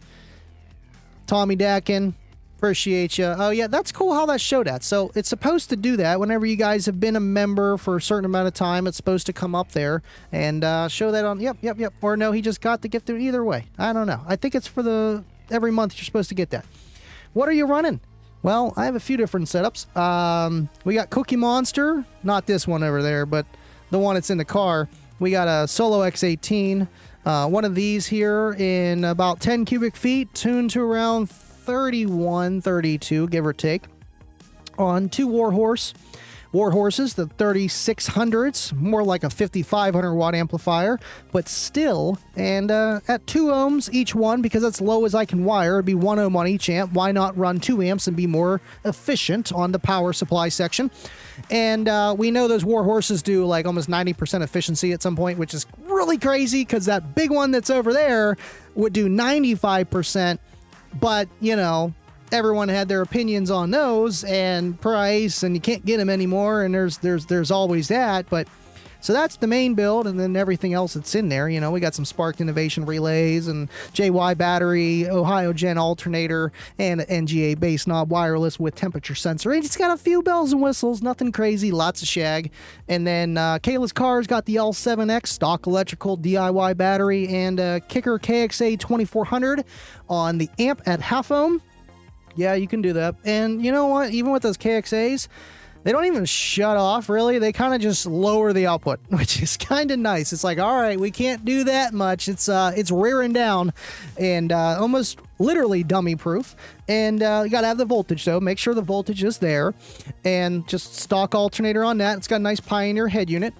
S1: Tommy Dakin, appreciate you. Oh yeah, that's cool how that showed that. So it's supposed to do that whenever you guys have been a member for a certain amount of time. It's supposed to come up there and show that on. Yep. Or no, he just got the gift either way. I don't know. I think it's for every month you're supposed to get that. What are you running? Well, I have a few different setups. We got Cookie Monster, not this one over there, but the one that's in the car. We got a Solo X18, one of these here in about 10 cubic feet, tuned to around 31, 32, give or take, on 2 Warhorse. War Horses, the 3600s, more like a 5500 watt amplifier, but still, and at 2 ohms each one, because that's low as I can wire, it'd be 1 ohm on each amp. Why not run 2 amps and be more efficient on the power supply section? And we know those War Horses do like almost 90% efficiency at some point, which is really crazy because that big one that's over there would do 95%, but, you know, everyone had their opinions on those and price, and you can't get them anymore, and there's always that. But so that's the main build, and then everything else that's in there. You know, we got some Spark Innovation relays and JY battery, Ohio Gen alternator, and an NGA bass knob wireless with temperature sensor. And it's got a few bells and whistles, nothing crazy, lots of shag. And then Kayla's car's got the L7X stock electrical DIY battery and Kicker KXA 2400 on the amp at half ohm. Yeah, you can do that. And you know what? Even with those KXAs, they don't even shut off, really. They kind of just lower the output, which is kind of nice. It's like, all right, we can't do that much. It's rearing down and almost literally dummy proof. And you got to have the voltage, though. Make sure the voltage is there. And just stock alternator on that. It's got a nice Pioneer head unit.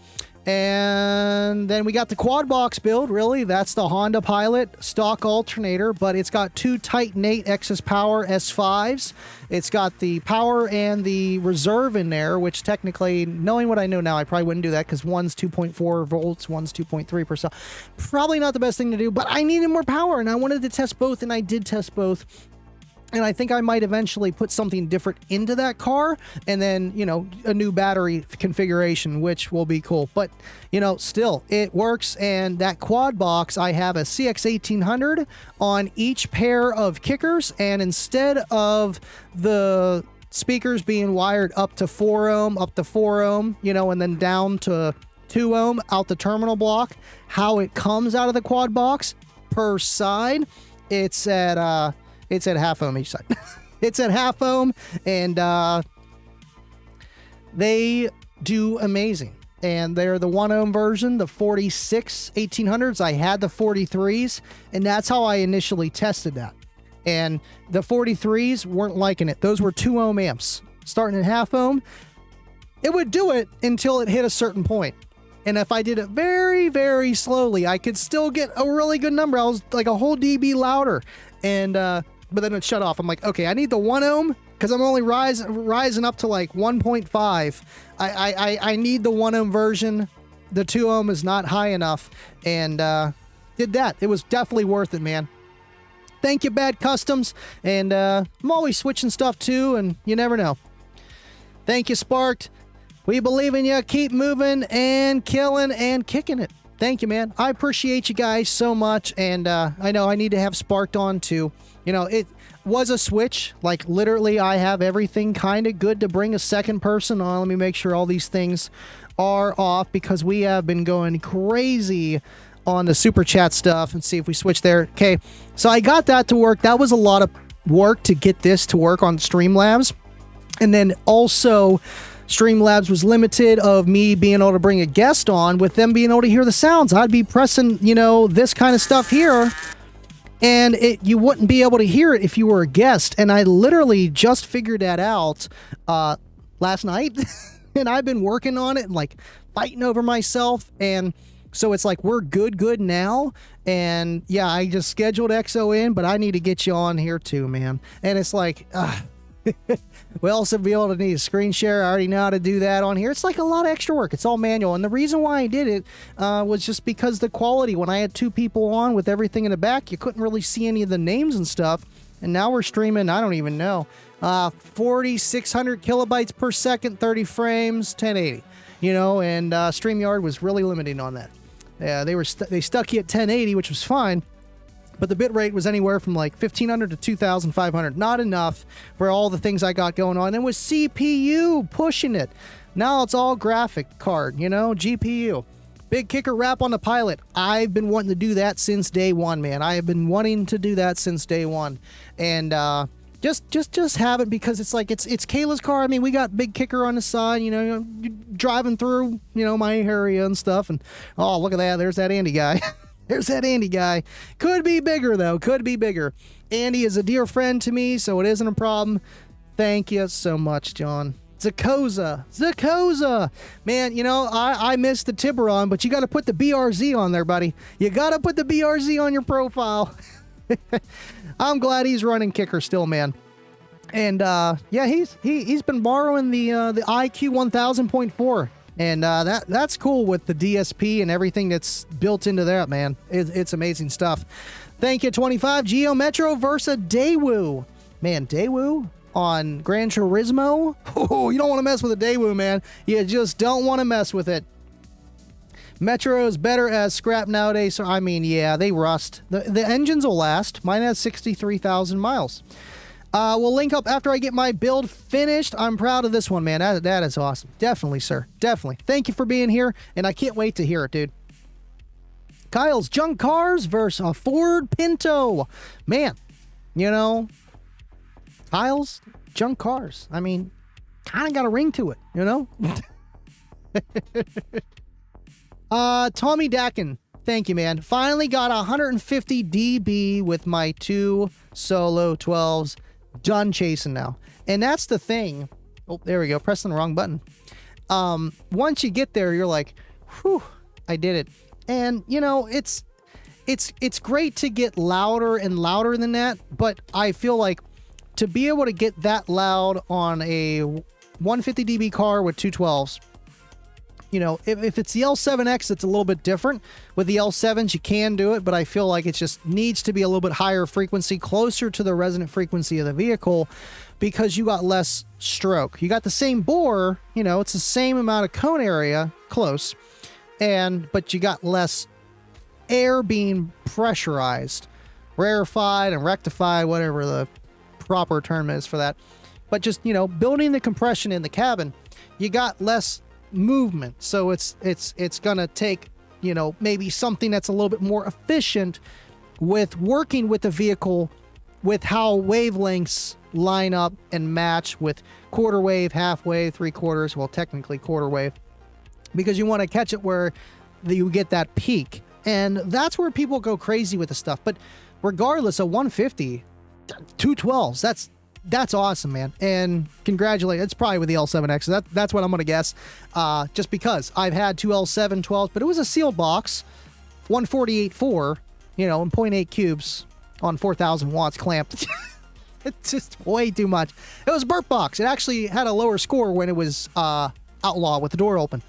S1: And then we got the quad box build, really. That's the Honda Pilot stock alternator, but it's got 2 Titan 8 XS Power S5s. It's got the power and the reserve in there, which technically, knowing what I know now, I probably wouldn't do that because one's 2.4 volts, one's 2.3%. Probably not the best thing to do, but I needed more power, and I wanted to test both, and I did test both. And I think I might eventually put something different into that car and then, you know, a new battery configuration, which will be cool. But, you know, still, it works. And that quad box, I have a CX1800 on each pair of kickers. And instead of the speakers being wired up to 4 ohm, you know, and then down to 2 ohm out the terminal block, how it comes out of the quad box per side, it's at half ohm each side. It's at half ohm, and they do amazing. And they're the 1 ohm version, the 46 1800s. I had the 43s, and that's how I initially tested that. And the 43s weren't liking it. Those were 2 ohm amps. Starting at half ohm, it would do it until it hit a certain point. And if I did it very, very slowly, I could still get a really good number. I was like a whole dB louder. And but then it shut off. I'm like, okay, I need the 1 ohm because I'm only rising up to like 1.5. I need the 1 ohm version. The 2 ohm is not high enough, and did that. It was definitely worth it, man. Thank you, Bad Customs. And I'm always switching stuff too, and you never know. Thank you, Sparked. We believe in you. Keep moving and killing and kicking it. Thank you, man. I appreciate you guys so much, and I know I need to have Sparked on too. You know, it was a switch. Like, literally, I have everything kind of good to bring a second person on. Let me make sure all these things are off because we have been going crazy on the super chat stuff and see if we switch there. Okay, so I got that to work. That was a lot of work to get this to work on Streamlabs. And then also, Streamlabs was limited of me being able to bring a guest on with them being able to hear the sounds. I'd be pressing, you know, this kind of stuff here, and you wouldn't be able to hear it if you were a guest. And I literally just figured that out last night, and I've been working on it and like fighting over myself. And so it's like we're good now. And yeah, I just scheduled XO in, but I need to get you on here too, man. And it's like, we also be able to need a screen share. I already know how to do that on here. It's like a lot of extra work. It's all manual. And the reason why I did it was just because the quality. When I had 2 people on with everything in the back, you couldn't really see any of the names and stuff. And now we're streaming, I don't even know, 4,600 kilobytes per second, 30 frames, 1080. You know, and StreamYard was really limiting on that. Yeah, they stuck you at 1080, which was fine. But the bit rate was anywhere from like 1,500 to 2,500. Not enough for all the things I got going on. And with CPU pushing it. Now it's all graphic card, you know, GPU. Big kicker wrap on the Pilot. I've been wanting to do that since day one, man. I have been wanting to do that since day one. And just have it because it's like, it's Kayla's car. I mean, we got big kicker on the side, you know, driving through, you know, my area and stuff. And, oh, look at that. There's that Andy guy. There's that Andy guy. Could be bigger, though. Could be bigger. Andy is a dear friend to me, so it isn't a problem. Thank you so much, John. Zakoza. Man, you know, I missed the Tiburon, but you got to put the BRZ on there, buddy. You got to put the BRZ on your profile. I'm glad he's running kicker still, man. And yeah, he's been borrowing the IQ 1000.4, and that's cool with the DSP and everything that's built into that, man. It's amazing stuff. Thank you, 25. Geo Metro versus Daewoo. Man, Daewoo on Gran Turismo. Oh, you don't want to mess with a Daewoo, man. You just don't want to mess with it. Metro is better as scrap nowadays. So, I mean, yeah, they rust. The engines will last. Mine has 63,000 miles. We'll link up after I get my build finished. I'm proud of this one, man. That is awesome. Definitely, sir. Definitely. Thank you for being here, and I can't wait to hear it, dude. Kyle's Junk Cars versus a Ford Pinto. Man, you know, Kyle's Junk Cars. I mean, kind of got a ring to it, you know? Tommy Dakin. Thank you, man. Finally got 150 dB with my 2 solo 12s. Done chasing now. And that's the thing. Oh, there we go. Pressing the wrong button. Once you get there, you're like, whew, I did it. And, you know, it's great to get louder and louder than that, but I feel like to be able to get that loud on a 150 dB car with 212s, you know, if it's the L7X, it's a little bit different. With the L7s, you can do it, but I feel like it just needs to be a little bit higher frequency, closer to the resonant frequency of the vehicle, because you got less stroke. You got the same bore, you know, it's the same amount of cone area, close, but you got less air being pressurized, rarefied and rectified, whatever the proper term is for that. But just, you know, building the compression in the cabin, you got less movement, so it's gonna take, you know, maybe something that's a little bit more efficient with working with the vehicle, with how wavelengths line up and match with quarter wave, half wave, 3/4, well, technically quarter wave, because you want to catch it where you get that peak, and that's where people go crazy with the stuff. But regardless of 150 212s, that's awesome, man. And congratulations. It's probably with the L7X. That's what I'm going to guess. Just because I've had 2 L712s, but it was a sealed box, 148.4, you know, and 0.8 cubes on 4,000 watts clamped. It's just way too much. It was a burp box. It actually had a lower score when it was outlaw with the door open.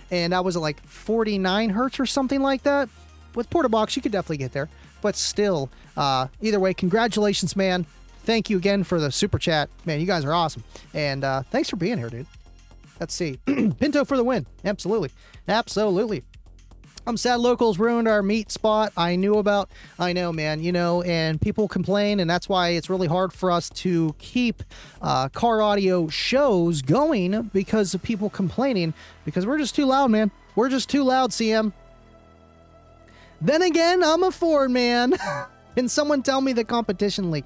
S1: And I was at like 49 hertz or something like that. With Porta Box, you could definitely get there. But still, either way, congratulations, man. Thank you again for the super chat. Man, you guys are awesome. And thanks for being here, dude. Let's see. Pinto for the win. Absolutely. Absolutely. I'm sad locals ruined our meet spot. I know, man, you know, and people complain, and that's why it's really hard for us to keep car audio shows going, because of people complaining, because we're just too loud, man. We're just too loud, CM. Then again, I'm a Ford man. Can someone tell me the competition leak?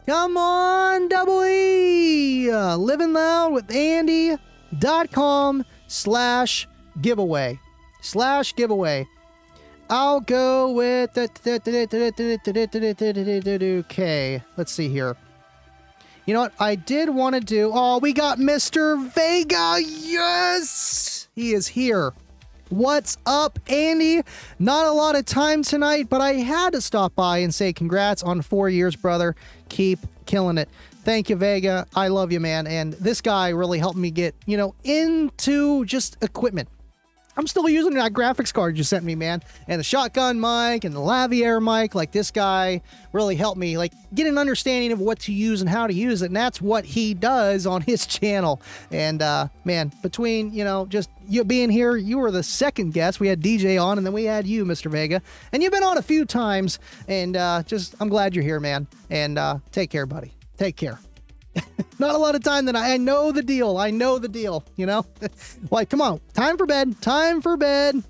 S1: Come on, Double E! Livin Loud with Andy.com/giveaway. /giveaway. I'll go with okay. Let's see here. You know what? I did want to do. Oh, we got Mr. Vega. Yes, he is here. What's up, Andy? Not a lot of time tonight, but I had to stop by and say congrats on 4 years, brother. Keep killing it. Thank you, Vega. I love you, man. And this guy really helped me get, you know, into just equipment. I'm still using that graphics card you sent me, man. And the shotgun mic and the Lavier mic. Like, this guy really helped me, like, get an understanding of what to use and how to use it. And that's what he does on his channel. And, man, between, you know, just you being here, you were the second guest. We had DJ on, and then we had you, Mr. Vega. And you've been on a few times. And just, I'm glad you're here, man. And take care, buddy. Take care. Not a lot of time that I know the deal. I know the deal, you know? Like, come on. Time for bed. Time for bed.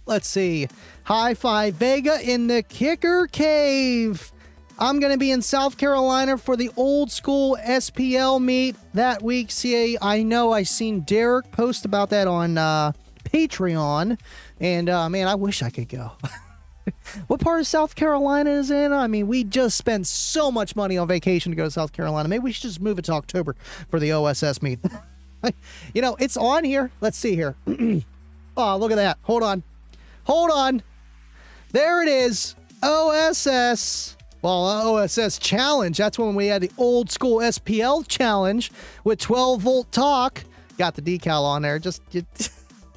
S1: Let's see. High five Vega in the Kicker Cave. I'm going to be in South Carolina for the old school SPL meet that week. See, I know I seen Derek post about that on Patreon. And, man, I wish I could go. What part of South Carolina is in? I mean, we just spent so much money on vacation to go to South Carolina. Maybe we should just move it to October for the OSS meet. You know, it's on here. Let's see here. Oh, look at that. Hold on. Hold on. There it is. OSS. Well, OSS Challenge. That's when we had the old school SPL Challenge with 12-volt talk. Got the decal on there. Just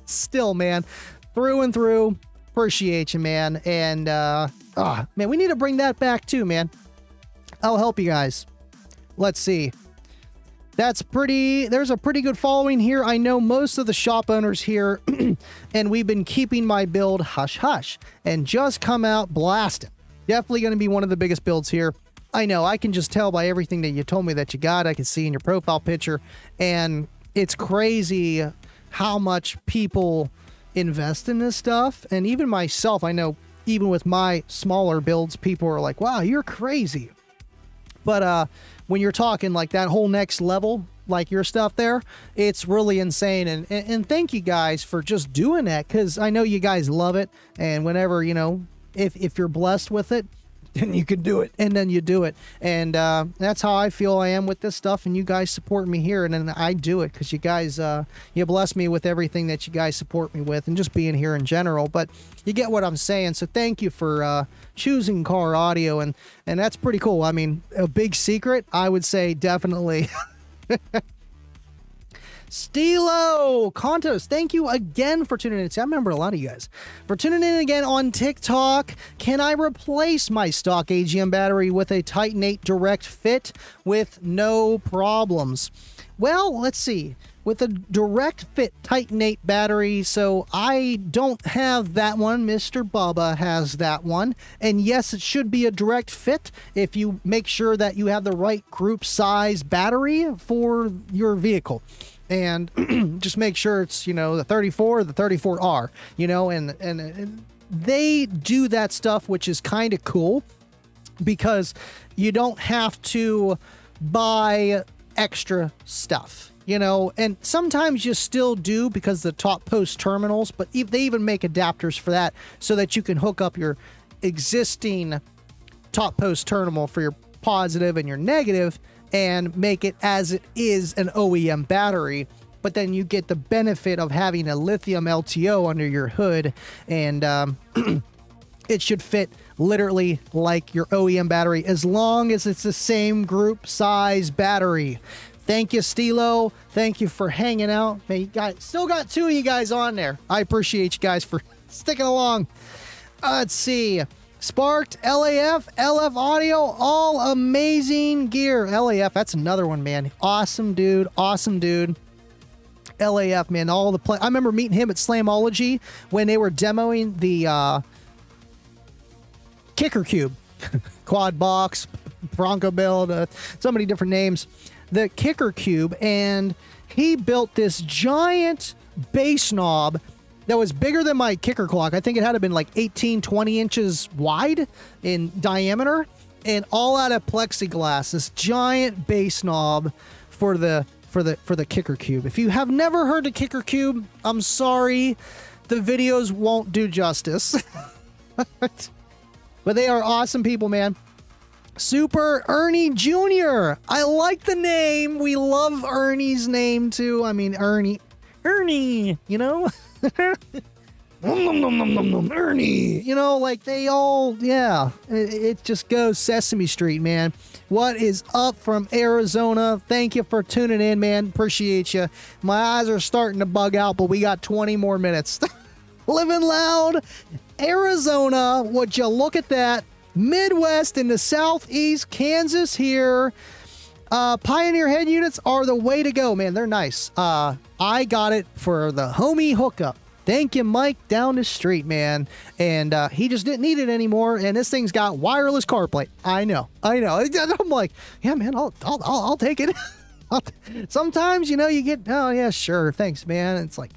S1: still, man. Through and through. Appreciate you, man. And, man, we need to bring that back too, man. I'll help you guys. Let's see. There's a pretty good following here. I know most of the shop owners here, and we've been keeping my build hush hush and just come out blasting. Definitely going to be one of the biggest builds here. I know, I can just tell by everything that you told me that you got. I can see in your profile picture, and it's crazy how much people invest in this stuff. And even myself, I know even with my smaller builds, people are like, wow, you're crazy. But when you're talking like that whole next level, like your stuff there, it's really insane. And thank you guys for just doing that, because I know you guys love it. And whenever, you know, if you're blessed with it, then you can do it, and then you do it. And that's how I feel I am with this stuff, and you guys support me here, and then I do it because you guys, you bless me with everything that you guys support me with, and just being here in general. But you get what I'm saying, so thank you for choosing Car Audio, and that's pretty cool. I mean, a big secret, I would say definitely. Stilo Contos, thank you again for tuning in. See, I remember a lot of you guys for tuning in again on TikTok. Can I replace my stock AGM battery with a Titan 8 direct fit with no problems? Well, let's see. With a direct fit Titan 8 battery, so I don't have that one. Mr. Bubba has that one. And yes, it should be a direct fit if you make sure that you have the right group size battery for your vehicle. And just make sure it's, you know, the 34 or the 34R, you know, and they do that stuff, which is kind of cool because you don't have to buy extra stuff, you know, and sometimes you still do because the top post terminals, but they even make adapters for that so that you can hook up your existing top post terminal for your positive and your negative and make it as it is an OEM battery, but then you get the benefit of having a lithium LTO under your hood, and it should fit literally like your OEM battery as long as it's the same group size battery. Thank you, Stilo. Thank you for hanging out. Man, you guys still got 2 of you guys on there. I appreciate you guys for sticking along. Let's see. Sparked, LAF, LF Audio, all amazing gear. LAF, that's another one, man. Awesome dude, awesome dude. LAF, man, all the I remember meeting him at Slamology when they were demoing the Kicker Cube. Quad box, Bronco build, so many different names. The Kicker Cube, and he built this giant bass knob that was bigger than my kicker clock. I think it had to have been like 18, 20 inches wide in diameter, and all out of plexiglass. This giant bass knob for the Kicker Cube. If you have never heard the Kicker Cube, I'm sorry, the videos won't do justice. But they are awesome people, man. Super Ernie Jr. I like the name. We love Ernie's name too. I mean, Ernie, you know? Ernie, you know, like they all, yeah, it just goes Sesame Street, man. What is up from Arizona? Thank you for tuning in, man. Appreciate you. My eyes are starting to bug out, but we got 20 more minutes. Livin Loud, Arizona. Would you look at that? Midwest into Southeast Kansas here. Pioneer head units are the way to go, man. They're nice. I got it for the homie hookup. Thank you, Mike, down the street, man. And he just didn't need it anymore. And this thing's got wireless CarPlay. I know. I'm like, yeah, man, I'll take it. Sometimes, you know, you get, oh yeah, sure, thanks, man. It's like,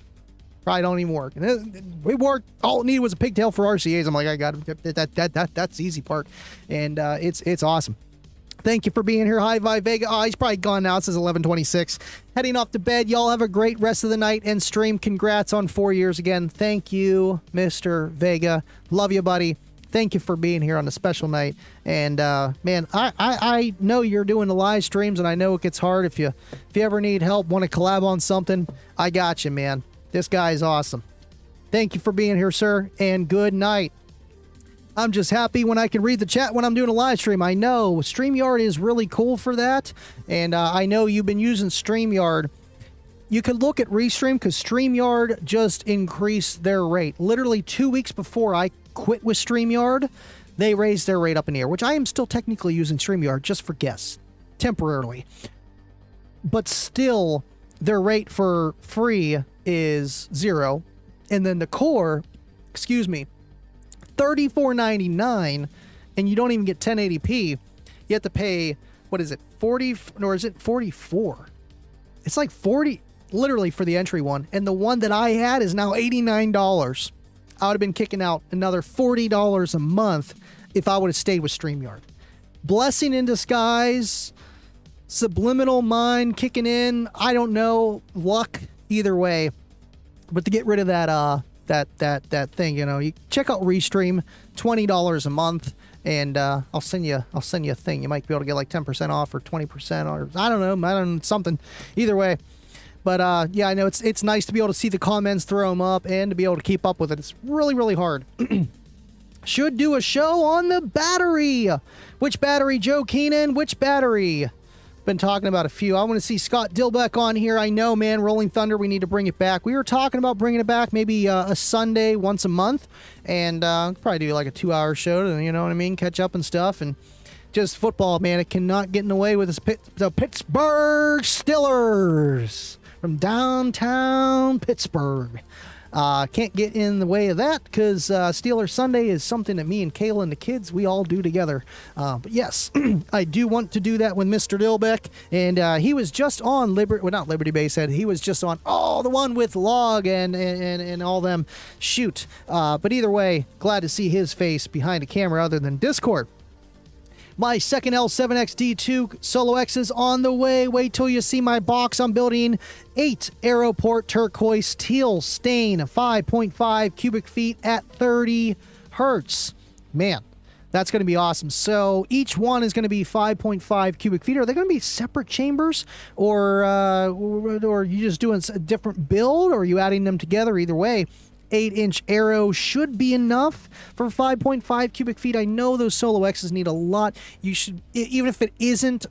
S1: probably don't even work. And we worked. All it needed was a pigtail for RCAs. I'm like, I got it. That's the easy part. And it's awesome. Thank you for being here. Hi, Vi Vega. Oh, he's probably gone now. It says 11:26. Heading off to bed. Y'all have a great rest of the night and stream. Congrats on 4 years again. Thank you, Mr. Vega. Love you, buddy. thank you for being here on a special night. And man, I know you're doing the live streams, and I know it gets hard. If you ever need help, want to collab on something, I got you, man. This guy is awesome. Thank you for being here, sir, and good night. I'm just happy when I can read the chat when I'm doing a live stream. I know StreamYard is really cool for that, and I know you've been using StreamYard. You could look at Restream because StreamYard just increased their rate. Literally 2 weeks before I quit with StreamYard, they raised their rate up in the air, which I am still technically using StreamYard just for guests, temporarily. But still, their rate for free is 0. And then the core, $34.99, and you don't even get 1080p. You have to pay, what is it, 40, or is it 44? It's like 40, literally, for the entry one. And the one that I had is now $89. I would have been kicking out another $40 a month if I would have stayed with StreamYard. Blessing in disguise, subliminal mind kicking in, I don't know, luck, either way. But to get rid of that thing, you check out Restream, $20 a month, and I'll send you a thing. You might be able to get like 10% off or 20%, or I don't know, something. Either way. But yeah, I know it's nice to be able to see the comments, throw them up, and to be able to keep up with it. It's really, really hard. Should do a show on the battery. Which battery, Joe Keenan? Which battery? Been talking about a few. I want to see Scott Dilbeck on here. I know, man, Rolling Thunder, we need to bring it back. We were talking about bringing it back maybe a Sunday once a month, and probably do like a 2-hour show to, you know what I mean, catch up and stuff. And just football, man, it cannot get in the way with the Pittsburgh Steelers from downtown Pittsburgh. Can't get in the way of that because Steelers Sunday is something that me and Kayla and the kids, we all do together. But yes, I do want to do that with Mr. Dilbeck. And he was just on not Liberty Bay said, he was just on, the one with Log and all them. Shoot. But either way, glad to see his face behind a camera other than Discord. My second L7XD2 Solo X is on the way. Wait till you see my box. I'm building 8 Aeroport Turquoise Teal Stain 5.5 cubic feet at 30 hertz. Man, that's going to be awesome. So each one is going to be 5.5 cubic feet. Are they going to be separate chambers, or are you just doing a different build, or are you adding them together? Either way, 8-inch arrow should be enough for 5.5 cubic feet. I know those Solo X's need a lot. You should, even if it isn't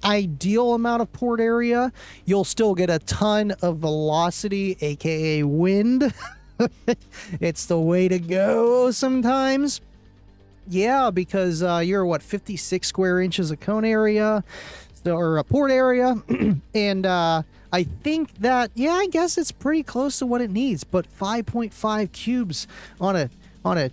S1: ideal amount of port area, you'll still get a ton of velocity, aka wind. It's the way to go sometimes. Yeah, because you're 56 square inches of cone area, or a port area, and I think that, yeah, I guess it's pretty close to what it needs, but 5.5 cubes on a,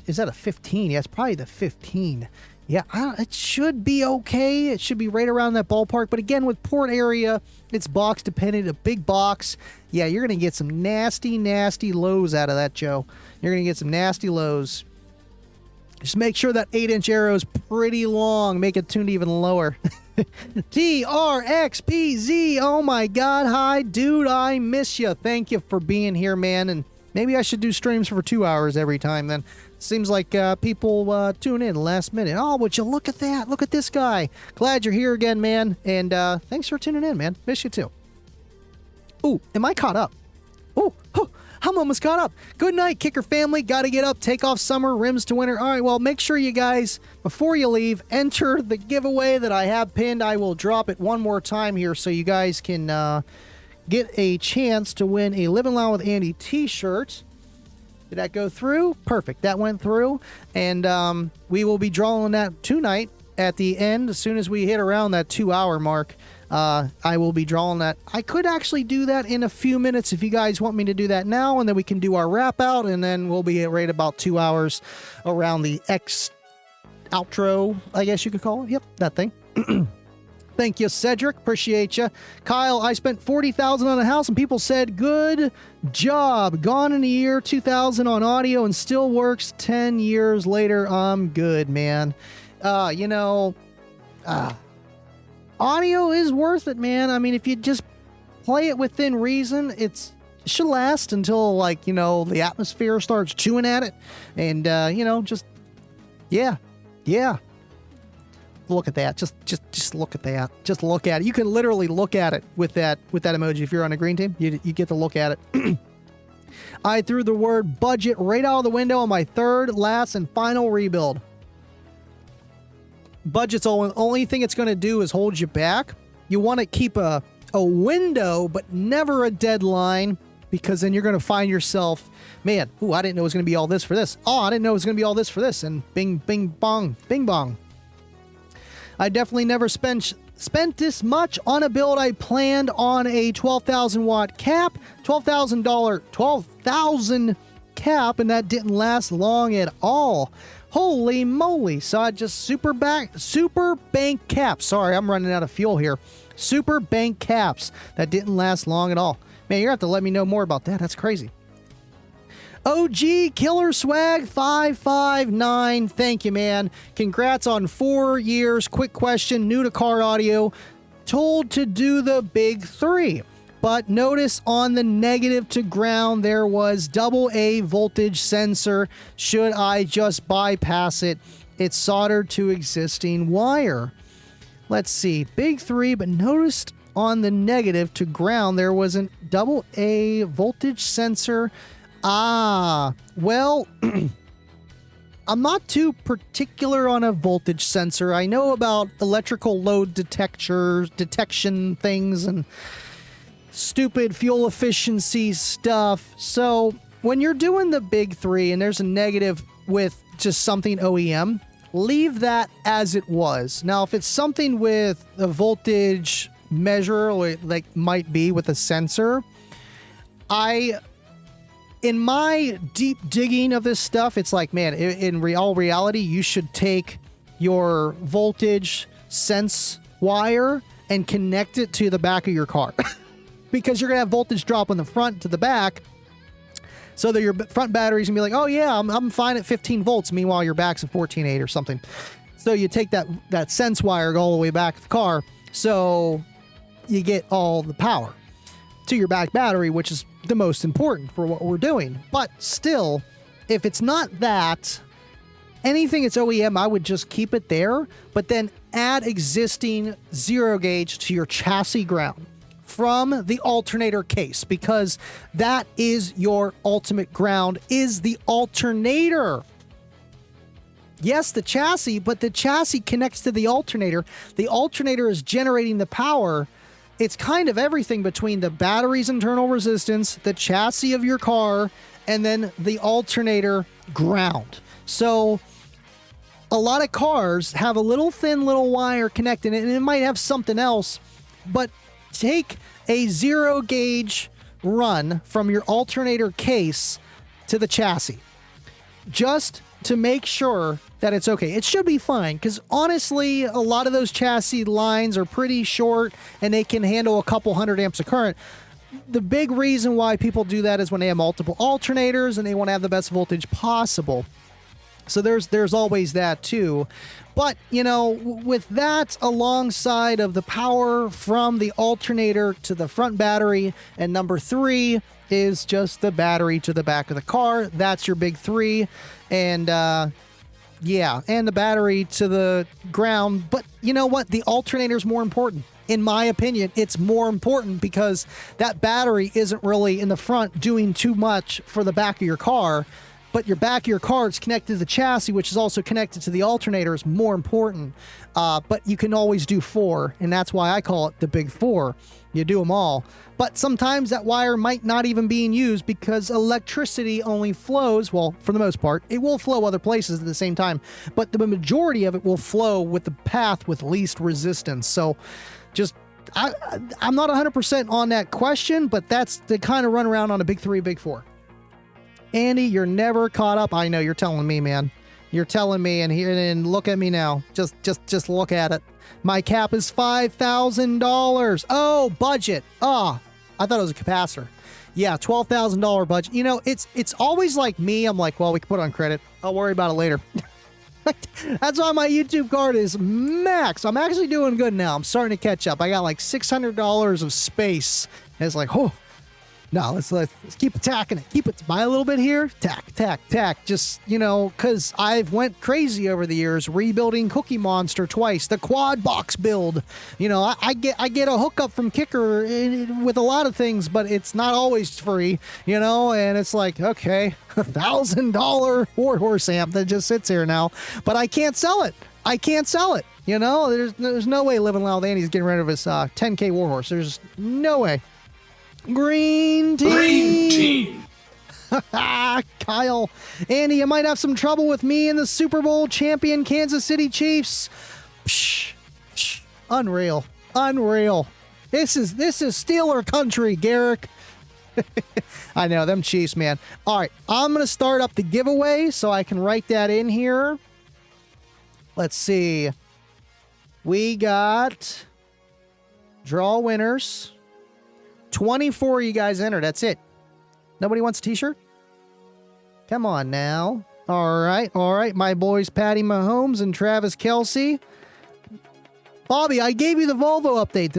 S1: is that a 15? Yeah, it's probably the 15. Yeah, it should be okay. It should be right around that ballpark. But again, with port area, it's box dependent. A big box, yeah, you're going to get some nasty, nasty lows out of that, Joe. You're going to get some nasty lows. Just make sure that 8-inch arrow is pretty long. Make it tuned even lower. TRXPZ, oh my god, hi dude, I miss you. Thank you for being here, man. And maybe I should do streams for 2 hours every time then. Seems like people tune in last minute. Oh, would you look at that? Look at this guy. Glad you're here again, man. And thanks for tuning in, man. Miss you too. Ooh, am I caught up? Ooh, I'm almost caught up. Good night, Kicker family. Got to get up, take off summer, rims to winter. All right, well, make sure you guys, before you leave, enter the giveaway that I have pinned. I will drop it one more time here so you guys can get a chance to win a Livin Loud with Andy t-shirt. Did that go through? Perfect. That went through. And we will be drawing that tonight at the end. As soon as we hit around that 2-hour mark, I will be drawing that. I could actually do that in a few minutes if you guys want me to do that now, and then we can do our wrap out, and then we'll be at right about 2 hours around the X outro, I guess you could call it. Yep, that thing. Thank you, Cedric. Appreciate you. Kyle, I spent $40,000 on a house, and people said, good job. Gone in the year 2000 on audio and still works 10 years later. I'm good, man. Audio is worth it, man. I mean, if you just play it within reason, it should last until, the atmosphere starts chewing at it. And, just Yeah. Yeah. Look at that. Just look at that. Just look at it. You can literally look at it with that emoji. If you're on a green team, you get to look at it. I threw the word budget right out of the window on my third, last, and final rebuild. Budget's only thing it's going to do is hold you back. You want to keep a window, but never a deadline, because then you're going to find yourself, man, ooh, I didn't know it was going to be all this for this. Oh, I didn't know it was going to be all this for this. And bing, bing, bong, bing, bong. I definitely never spent this much on a build. I planned on a 12,000 watt cap, $12,000 cap, and that didn't last long at all. Holy moly. So I just super bank caps. Sorry, I'm running out of fuel here. Super bank caps. That didn't last long at all. Man, you're going to have to let me know more about that. That's crazy. OG Killer Swag 559. Thank you, man. Congrats on 4 years. Quick question, new to car audio. Told to do the big 3. But notice on the negative to ground, there was AA voltage sensor. Should I just bypass it? It's soldered to existing wire. Let's see. Big 3, but noticed on the negative to ground, there was an AA voltage sensor. Ah, well, I'm not too particular on a voltage sensor. I know about electrical load detection things and stupid fuel efficiency stuff. So when you're doing the big 3 and there's a negative with just something OEM, leave that as it was. Now, if it's something with a voltage measure, like might be with a sensor, in my deep digging of this stuff, it's like, man, in all reality, you should take your voltage sense wire and connect it to the back of your car. Because you're going to have voltage drop on the front to the back. So that your front battery's going to be like, oh yeah, I'm fine at 15 volts. Meanwhile, your back's at 14.8 or something. So you take that sense wire, go all the way back to the car. So you get all the power to your back battery, which is the most important for what we're doing. But still, if it's not that, anything that's OEM, I would just keep it there, but then add existing zero gauge to your chassis ground from the alternator case, because that is your ultimate ground, is the alternator. Yes, the chassis, but the chassis connects to the alternator. The alternator is generating the power. It's kind of everything between the battery's internal resistance, the chassis of your car, and then the alternator ground. So a lot of cars have a little thin little wire connecting it, and it might have something else, but take a zero gauge run from your alternator case to the chassis, just to make sure that it's okay. It should be fine, because honestly, a lot of those chassis lines are pretty short and they can handle a couple hundred amps of current. The big reason why people do that is when they have multiple alternators and they want to have the best voltage possible. So there's always that too. But, you know, with that alongside of the power from the alternator to the front battery, and number 3 is just the battery to the back of the car. That's your big 3. And, yeah, and the battery to the ground. But you know what? The alternator is more important. In my opinion, it's more important because that battery isn't really in the front doing too much for the back of your car. But your back of your car is connected to the chassis, which is also connected to the alternator, is more important. But you can always do 4, and that's why I call it the big 4. You do them all. But sometimes that wire might not even be used because electricity only flows, well, for the most part, it will flow other places at the same time, but the majority of it will flow with the path with least resistance. So just, I'm not 100% on that question, but that's the kind of run around on a big 3, big 4. Andy, you're never caught up. I know, you're telling me, man. You're telling me, and look at me now. Just look at it. My cap is $5,000. Oh, budget. I thought it was a capacitor. Yeah, $12,000 budget. You know, it's always like me. I'm like, well, we can put it on credit. I'll worry about it later. That's why my YouTube card is max. I'm actually doing good now. I'm starting to catch up. I got like $600 of space. And it's like, oh, No, let's keep attacking it. Keep it by a little bit here. Tack. Just, you know, because I've went crazy over the years rebuilding Cookie Monster twice. The quad box build. You know, I get a hookup from Kicker with a lot of things, but it's not always free, you know, and it's like, okay, $1,000 Warhorse amp that just sits here now, but I can't sell it. You know, there's no way Livin Loud Andy's getting rid of his 10K Warhorse. There's no way. Green team. Kyle, Andy, you might have some trouble with me and the Super Bowl champion Kansas City Chiefs. Psh. Unreal. This is Steeler country, Garrick. I know, them Chiefs, man. All right, I'm going to start up the giveaway so I can write that in here. Let's see. We got draw winners. 24 you guys entered. That's it. Nobody wants a t-shirt? Come on now. All right. My boys Patty Mahomes and Travis Kelce. Bobby, I gave you the Volvo update.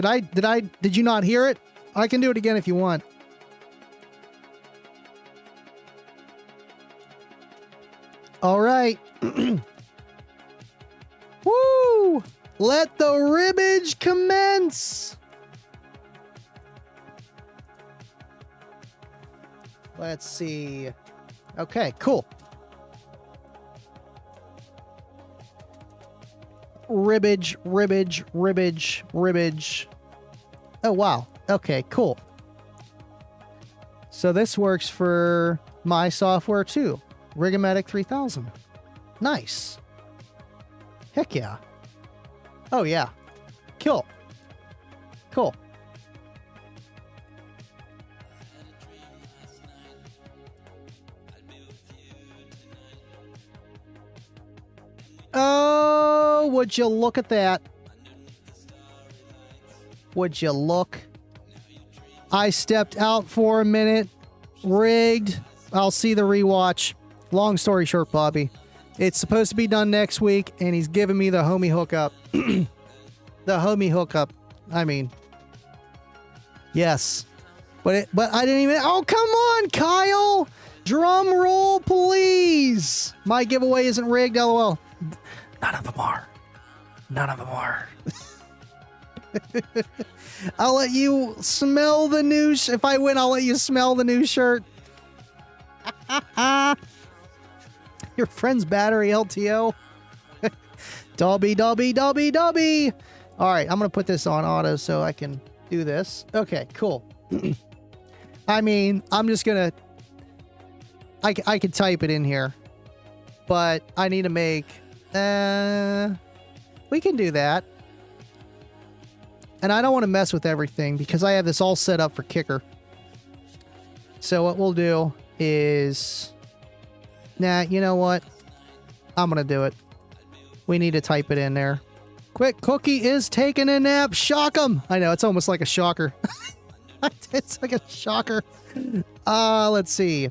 S1: Did you not hear it? I can do it again if you want. All right. Woo! Let the ribbage commence. Let's see. Okay, cool. Ribbage. Oh, wow. Okay, cool. So this works for my software too. Rigomatic 3000. Nice. Heck yeah. Oh, yeah. Cool. Oh, would you look at that? Would you look? I stepped out for a minute. Rigged. I'll see the rewatch. Long story short, Bobby. It's supposed to be done next week, and he's giving me the homie hookup. The homie hookup. I mean, yes. But I didn't even... Oh, come on, Kyle! Drum roll, please! My giveaway isn't rigged, LOL. None of them are. I'll let you smell the new... If I win, I'll let you smell the new shirt. Your friend's battery, LTO. Dobby. All right, I'm going to put this on auto so I can do this. Okay, cool. I mean, I'm just going to... I could type it in here. But I need to make... we can do that. And I don't want to mess with everything because I have this all set up for Kicker. So what we'll do is... Nah, you know what? I'm going to do it. We need to type it in there. Quick, Cookie is taking a nap. Shock him. I know, it's almost like a shocker. It's like a shocker. Let's see.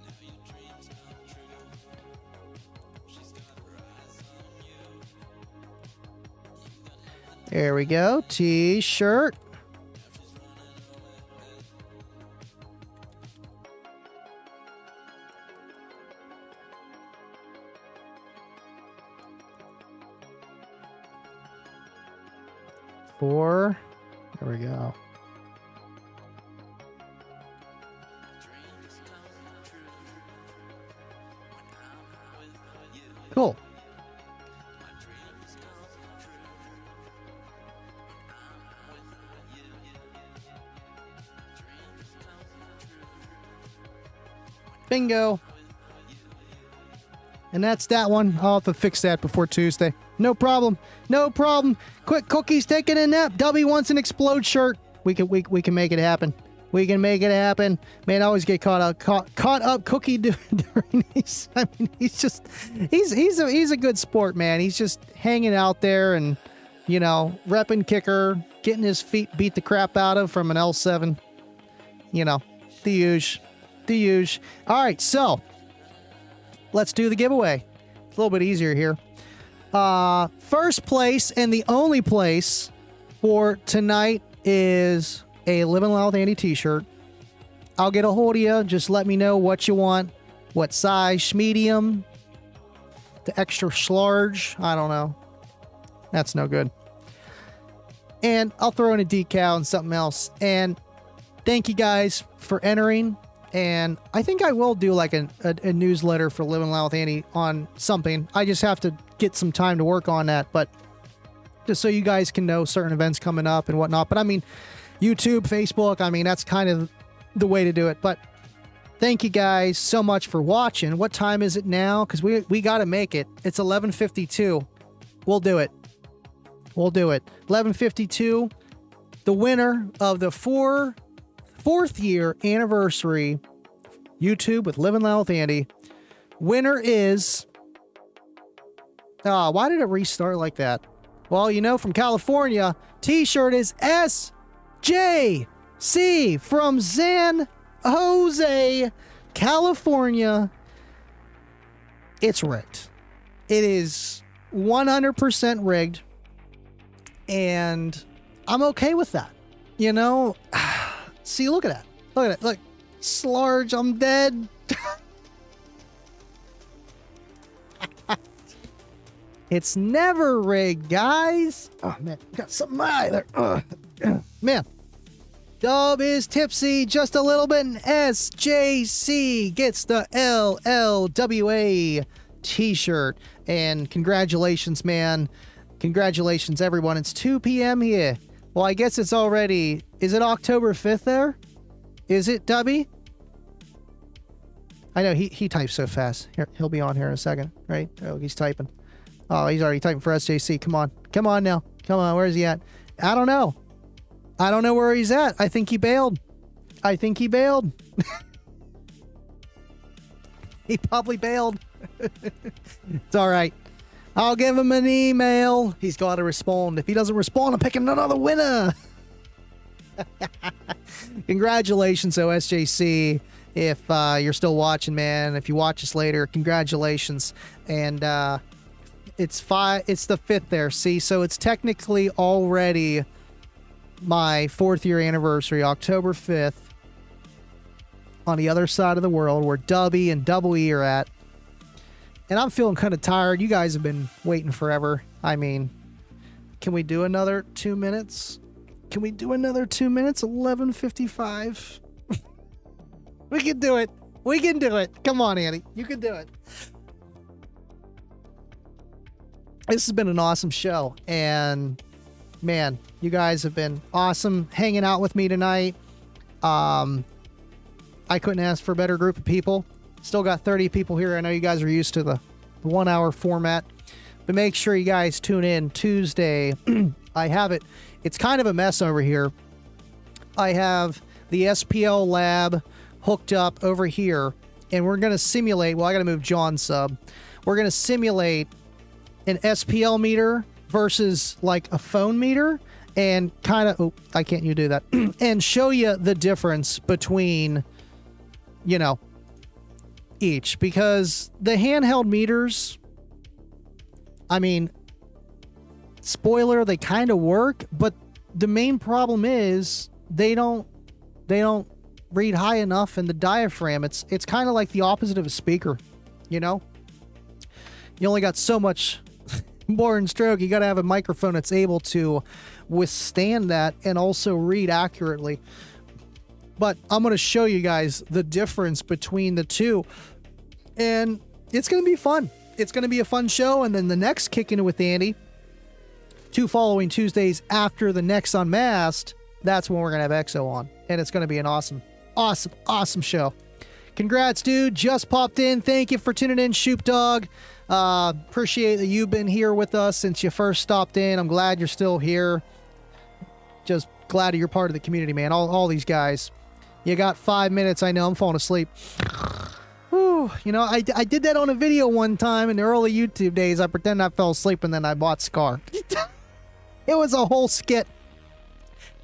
S1: There we go. T-shirt. There we go. Cool. Bingo. And that's that one. I'll have to fix that before Tuesday. No problem. Quick, Cookie's taking a nap. Dubby wants an explode shirt. We can make it happen. Man, I always get caught up Cookie during these. I mean, he's a good sport, man. He's just hanging out there and, you know, repping Kicker, getting his feet beat the crap out of from an L7. You know, the huge. All right, so let's do the giveaway. It's a little bit easier here. First place and the only place for tonight is a Livin Loud Andy t-shirt. I'll get a hold of you. Just let me know what you want. What size? Medium? The extra large? I don't know. That's no good. And I'll throw in a decal and something else. And thank you guys for entering. And I think I will do like a newsletter for Livin Loud with Andy on something. I just have to get some time to work on that. But just so you guys can know certain events coming up and whatnot. But I mean, YouTube, Facebook, I mean, that's kind of the way to do it. But thank you guys so much for watching. What time is it now? Because we got to make it. It's 11:52. We'll do it. We'll do it. 11:52. The winner of the fourth year anniversary YouTube with Livin Loud with Andy. Winner is... why did it restart like that? Well, you know, from California, t-shirt is SJC from San Jose, California. It's rigged. It is 100% rigged. And I'm okay with that. You know, see, look at that. Look at it. Look, Slarge, I'm dead. It's never rigged, guys. Oh, man. Got something in my eye there. Man. Dub is tipsy just a little bit, and SJC gets the LLWA t-shirt. And congratulations, man. Congratulations, everyone. It's 2 p.m. here. Well, I guess it's already... Is it October 5th there? Is it, Dubby? I know, he types so fast. Here, he'll be on here in a second, right? Oh, he's typing. Oh, he's already typing for SJC. Come on. Come on now. Come on, where's he at? I don't know. I don't know where he's at. I think he bailed. I think he bailed. He probably bailed. It's all right. I'll give him an email. He's got to respond. If he doesn't respond, I'm picking another winner. Congratulations, OSJC. If you're still watching, man. If you watch us later, congratulations. And it's the 5th there. See, so it's technically already my 4th year anniversary, October 5th. On the other side of the world, where Dubby and Double E are at. And I'm feeling kind of tired. You guys have been waiting forever. I mean, can we do another 2 minutes? Can we do another 2 minutes? 11:55. We can do it. We can do it. Come on, Andy. You can do it. This has been an awesome show. And, man, you guys have been awesome hanging out with me tonight. I couldn't ask for a better group of people. Still got 30 people here. I know you guys are used to the 1 hour format, but make sure you guys tune in Tuesday. I have it. It's kind of a mess over here. I have the SPL lab hooked up over here, and we're going to simulate. Well, I got to move John's sub. We're going to simulate an SPL meter versus like a phone meter, and kind of, oh, I can't you do that, and show you the difference between, you know, each, because the handheld meters, I mean, spoiler, they kind of work, but the main problem is they don't read high enough in the diaphragm. It's kind of like the opposite of a speaker, you know? You only got so much bore and stroke. You got to have a microphone that's able to withstand that and also read accurately. But I'm going to show you guys the difference between the two. And it's going to be fun. It's going to be a fun show. And then the next Kicking It with Andy, 2 following Tuesdays after the next Unmasked, that's when we're going to have EXO on. And it's going to be an awesome, awesome, awesome show. Congrats, dude. Just popped in. Thank you for tuning in, Shoop Dog. Appreciate that you've been here with us since you first stopped in. I'm glad you're still here. Just glad you're part of the community, man. All these guys. You got 5 minutes. I know I'm falling asleep. Whew. You know, I did that on a video one time in the early YouTube days. I pretended I fell asleep and then I bought Scar. It was a whole skit.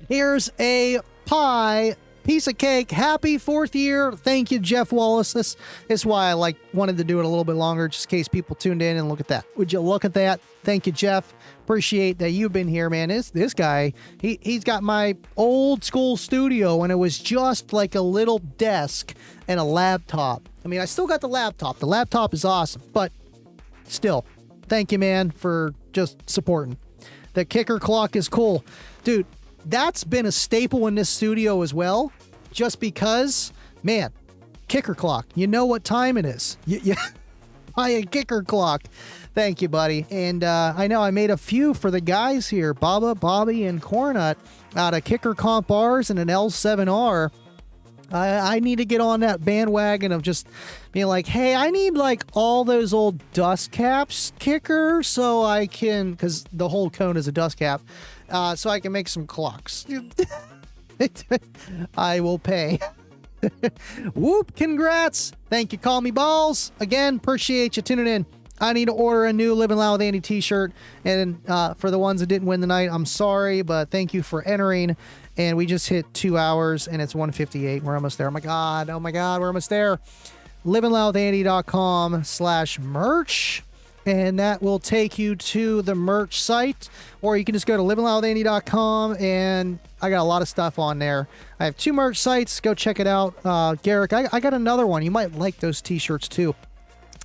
S1: Here's a pie piece of cake. Happy 4th year. Thank you, Jeff Wallace. This is why I wanted to do it a little bit longer, just in case people tuned in and look at that. Would you look at that? Thank you, Jeff. Appreciate that you've been here, man. This guy, he's got my old school studio, and it was just like a little desk and a laptop. I mean, I still got the laptop. The laptop is awesome, but still, thank you, man, for just supporting. The kicker clock is cool. Dude, that's been a staple in this studio as well, just because, man, kicker clock. You know what time it is. You buy a kicker clock. Thank you, buddy. And I know I made a few for the guys here, Baba, Bobby, and Cornut, out of kicker comp Rs and an L7R. I need to get on that bandwagon of just being like, hey, I need like all those old dust caps kicker so I can, because the whole cone is a dust cap, so I can make some clocks. I will pay. Whoop, congrats. Thank you, Call Me Balls. Again, appreciate you tuning in. I need to order a new Livin Loud with Andy t-shirt, and for the ones that didn't win the night, I'm sorry, but thank you for entering. And we just hit 2 hours, and it's 1:58. We're almost there. Oh my god, we're almost there. livinloudwithandy.com/merch, and that will take you to the merch site, or you can just go to livinloudwithandy.com, and I got a lot of stuff on there. I have 2 merch sites. Go check it out. Garrick, I got another one. You might like those t-shirts too.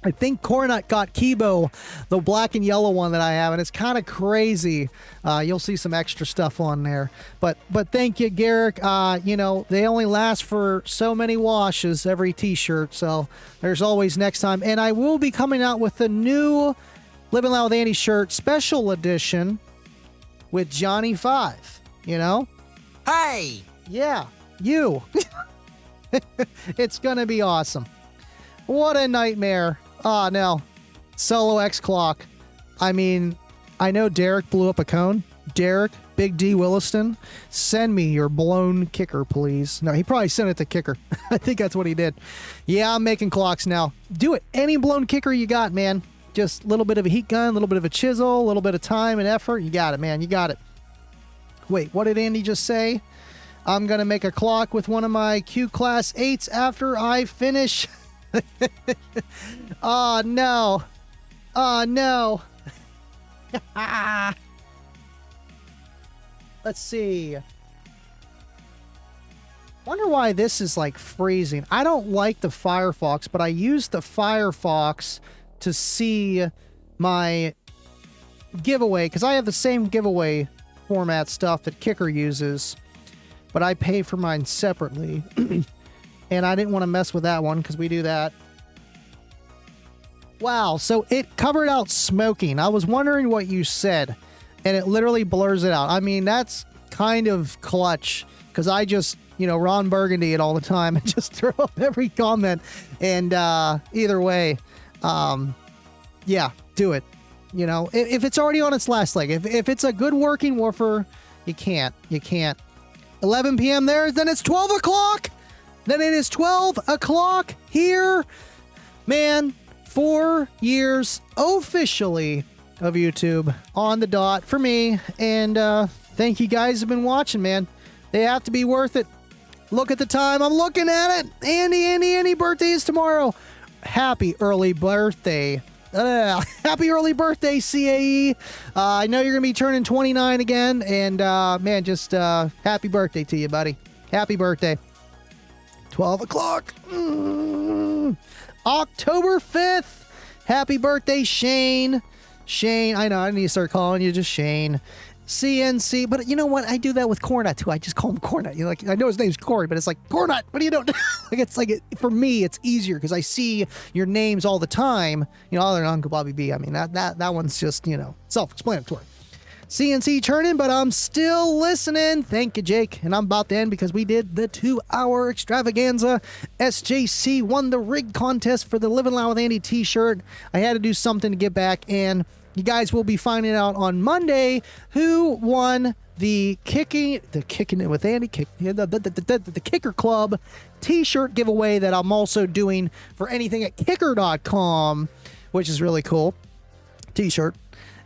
S1: I think Cornut got Kibo, the black and yellow one that I have, and it's kind of crazy. You'll see some extra stuff on there. But thank you, Garrick. You know, they only last for so many washes, every t-shirt, so there's always next time. And I will be coming out with the new Livin Loud with Andy shirt, special edition, with Johnny 5, you know?
S9: Hey!
S1: Yeah, you. It's gonna be awesome. What a nightmare. Oh, no. Solo X clock. I mean, I know Derek blew up a cone. Derek, Big D Williston, send me your blown kicker, please. No, he probably sent it to kicker. I think that's what he did. Yeah, I'm making clocks now. Do it. Any blown kicker you got, man. Just a little bit of a heat gun, a little bit of a chisel, a little bit of time and effort. You got it, man. You got it. Wait, what did Andy just say? I'm going to make a clock with one of my Q Class 8s after I finish. Oh, no. Oh, no. Let's see. Wonder why this is like freezing. I don't like the Firefox, but I use the Firefox to see my giveaway, because I have the same giveaway format stuff that Kicker uses, but I pay for mine separately. And I didn't want to mess with that one because we do that. Wow, so it covered out smoking. I was wondering what you said, and it literally blurs it out. I mean, that's kind of clutch, because I just, you know, Ron Burgundy it all the time and just throw up every comment. And either way, yeah, do it. You know, if it's already on its last leg, if it's a good working woofer, you can't. 11 p.m. there, then it's 12 o'clock. Then it is 12 o'clock here. Man, 4 years officially of YouTube on the dot for me. And thank you guys who've been watching, man. They have to be worth it. Look at the time. I'm looking at it. Andy, birthday is tomorrow. Happy early birthday. Happy early birthday, CAE. I know you're going to be turning 29 again. And, man, just happy birthday to you, buddy. Happy birthday. 12 o'clock. October 5th. Happy birthday, Shane. Shane, I know, I need to start calling you just Shane. CNC, but you know what? I do that with Cornut too. I just call him Cornut. You know, like, I know his name's Corey, but it's like, Cornut, what are you doing? For me, it's easier because I see your names all the time. You know, other than Uncle Bobby B. I mean, that one's just, you know, self-explanatory. CNC turning, but I'm still listening. Thank you, Jake. And I'm about to end because we did the 2-hour extravaganza. SJC won the rig contest for the Livin Loud with Andy t-shirt. I had to do something to get back, and you guys will be finding out on Monday who won the Kicking It with Andy, the Kicker Club t-shirt giveaway that I'm also doing for anything at kicker.com, which is really cool. T-shirt.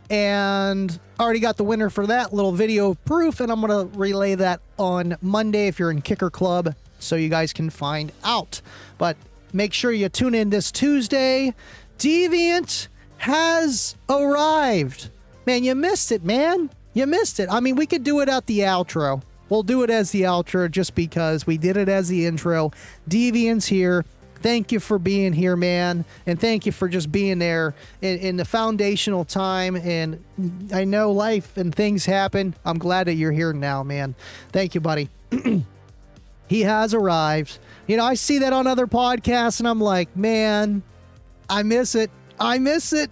S1: And already got the winner for that little video proof, and I'm going to relay that on Monday if you're in Kicker Club so you guys can find out. But make sure you tune in this Tuesday. Deviant has arrived. Man, you missed it, man. You missed it. I mean, we could do it at the outro. We'll do it as the outro just because we did it as the intro. Deviant's here. Thank you for being here, man. And thank you for just being there in the foundational time. And I know life and things happen. I'm glad that you're here now, man. Thank you, buddy. He has arrived. You know, I see that on other podcasts and I'm like, man, I miss it. I miss it.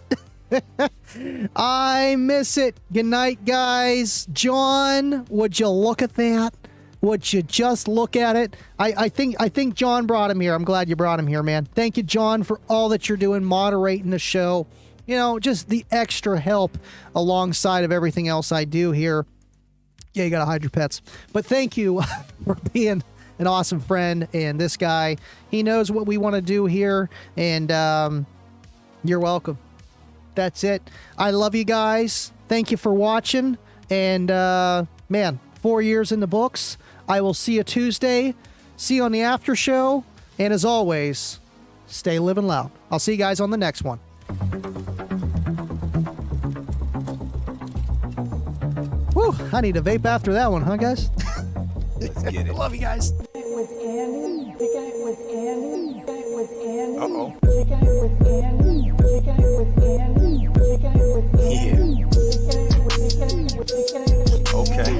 S1: I miss it. Good night, guys. John, would you look at that? Would you just look at it? I think John brought him here. I'm glad you brought him here, man. Thank you, John, for all that you're doing, moderating the show. You know, just the extra help alongside of everything else I do here. Yeah, you gotta hide your pets. But thank you for being an awesome friend. And this guy, he knows what we want to do here. And you're welcome. That's it. I love you guys. Thank you for watching. And man, 4 years in the books. I will see you Tuesday. See you on the after show. And as always, stay living loud. I'll see you guys on the next one. Whew, I need a vape after that one, huh, guys?
S3: Let's get it.
S1: Love you guys.
S4: With Andy, kicking it with Andy, kicking it with Andy,
S3: Uh-oh.
S4: kicking it with Andy, kicking it with Andy, kicking it with Andy, kicking it with
S3: Okay.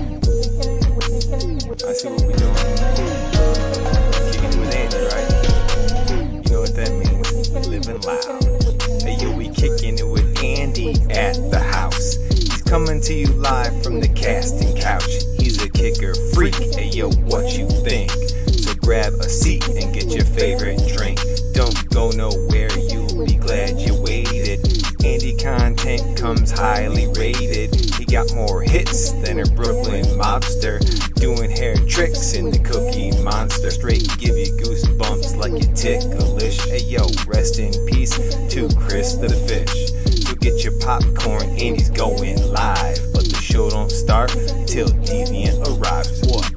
S3: I see what we're doing. Kicking it with Andy, right? You know what that means. Living loud. Hey, yo, we kicking it with Andy at the house. He's coming to you live from the casting couch. He's a kicker freak. Hey, yo, what you think? So grab a seat and get your favorite drink. Don't go nowhere, you'll be glad you waited. Andy content comes highly rated. He got more hits than a Brooklyn mobster, doing hair tricks in the Cookie Monster. Straight give you goosebumps like you ticklish. Hey yo, rest in peace to Chris the Fish. So get your popcorn, Andy's going live, but the show don't start till Deviant arrives. What?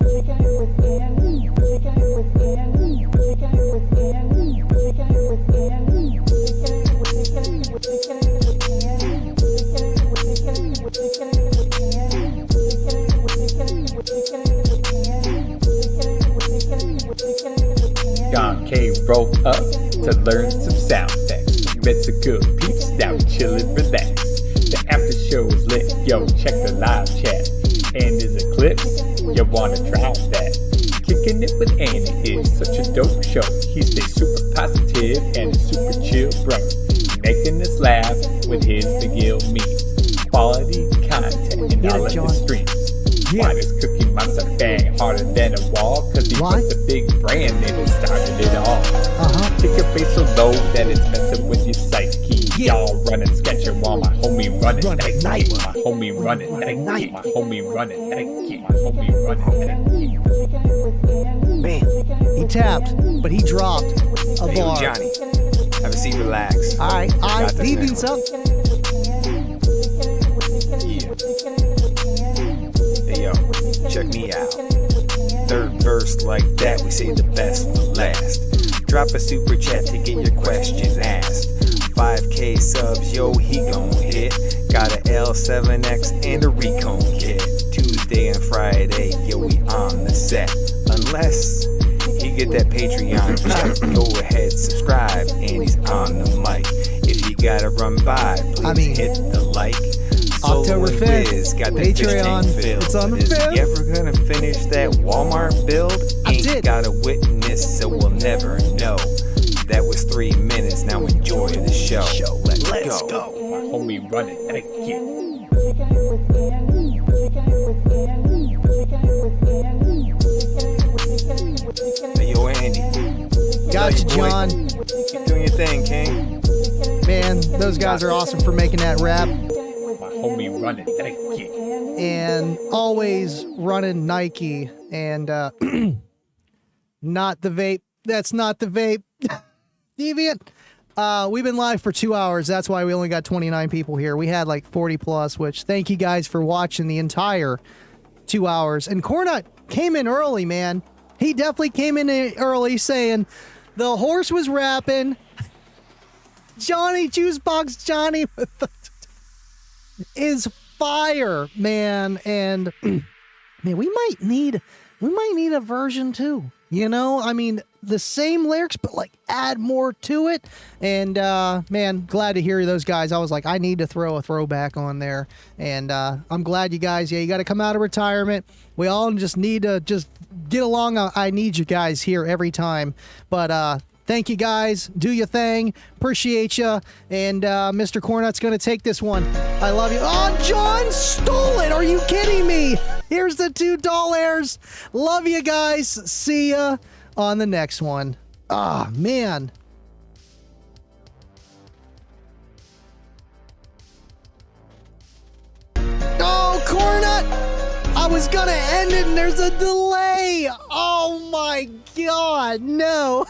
S5: John K. rolled up to learn some sound effects. You met some good peeps, now we chillin', relax. The after show is lit, yo, check the live chat. And there's a clip, you wanna try that. Kicking it with Andy is such a dope show. He stays super positive and a super chill bro. Making us laugh with his McGill memes. Quality content in all of his streams. Why does Cookie Monster bang harder than a wall? Cause he put the big brand in and started it all. Kick your face so low that it's messing with your psyche. Y'all running sketching while my homie running Nike. My homie running Nike. My homie running Nike. My homie running Nike.
S1: Man, he tapped, but he dropped a
S3: Hey,
S1: bar.
S3: yo, Johnny, have a seat, relax.
S1: All right, Deviant's up.
S3: Hey yo, check me out. Third verse like that, we say the best for last. Drop a super chat to get your questions asked. 5K subs, yo, he gon' hit. Got a L7X and a Recon kit. Tuesday and Friday, yo, we on the set. Unless he get that Patreon check, go ahead, subscribe, and he's on the mic. If you gotta run by, please hit the like.
S1: October 5th,
S3: got
S1: Patreon, it's on the 5th.
S3: You ever gonna finish that Walmart build? Ain't got a witness, so we'll never know. That was 3 minutes, now enjoy the show. Let's go.
S5: My homie running Nike.
S3: Hey yo, Andy.
S1: Got you, John.
S3: Keep doing your thing, King.
S1: Man, those guys are awesome for making that rap.
S5: My homie running Nike.
S1: And always running Nike. And not the vape. That's not the vape. Deviant. We've been live for 2 hours. That's why we only got 29 people here. We had like 40 plus, which thank you guys for watching the entire 2 hours. And Cornut came in early, man. He definitely came in early saying the horse was rapping. Johnny Juicebox Johnny is fire, man. And man, we might need a version 2. You know, I mean, the same lyrics, but like add more to it. And man, glad to hear those guys. I was like, I need to throw a throwback on there. And I'm glad you guys, you got to come out of retirement. We all just need to just get along. I need you guys here every time. But thank you guys. Do your thing. Appreciate you. And Mr. Cornut's going to take this one. I love you. Oh, John stole it. Are you kidding me? Here's the $2. Love you guys. See ya on the next one. Ah, man. Oh, Cornut! I was gonna end it and there's a delay. Oh my God, no.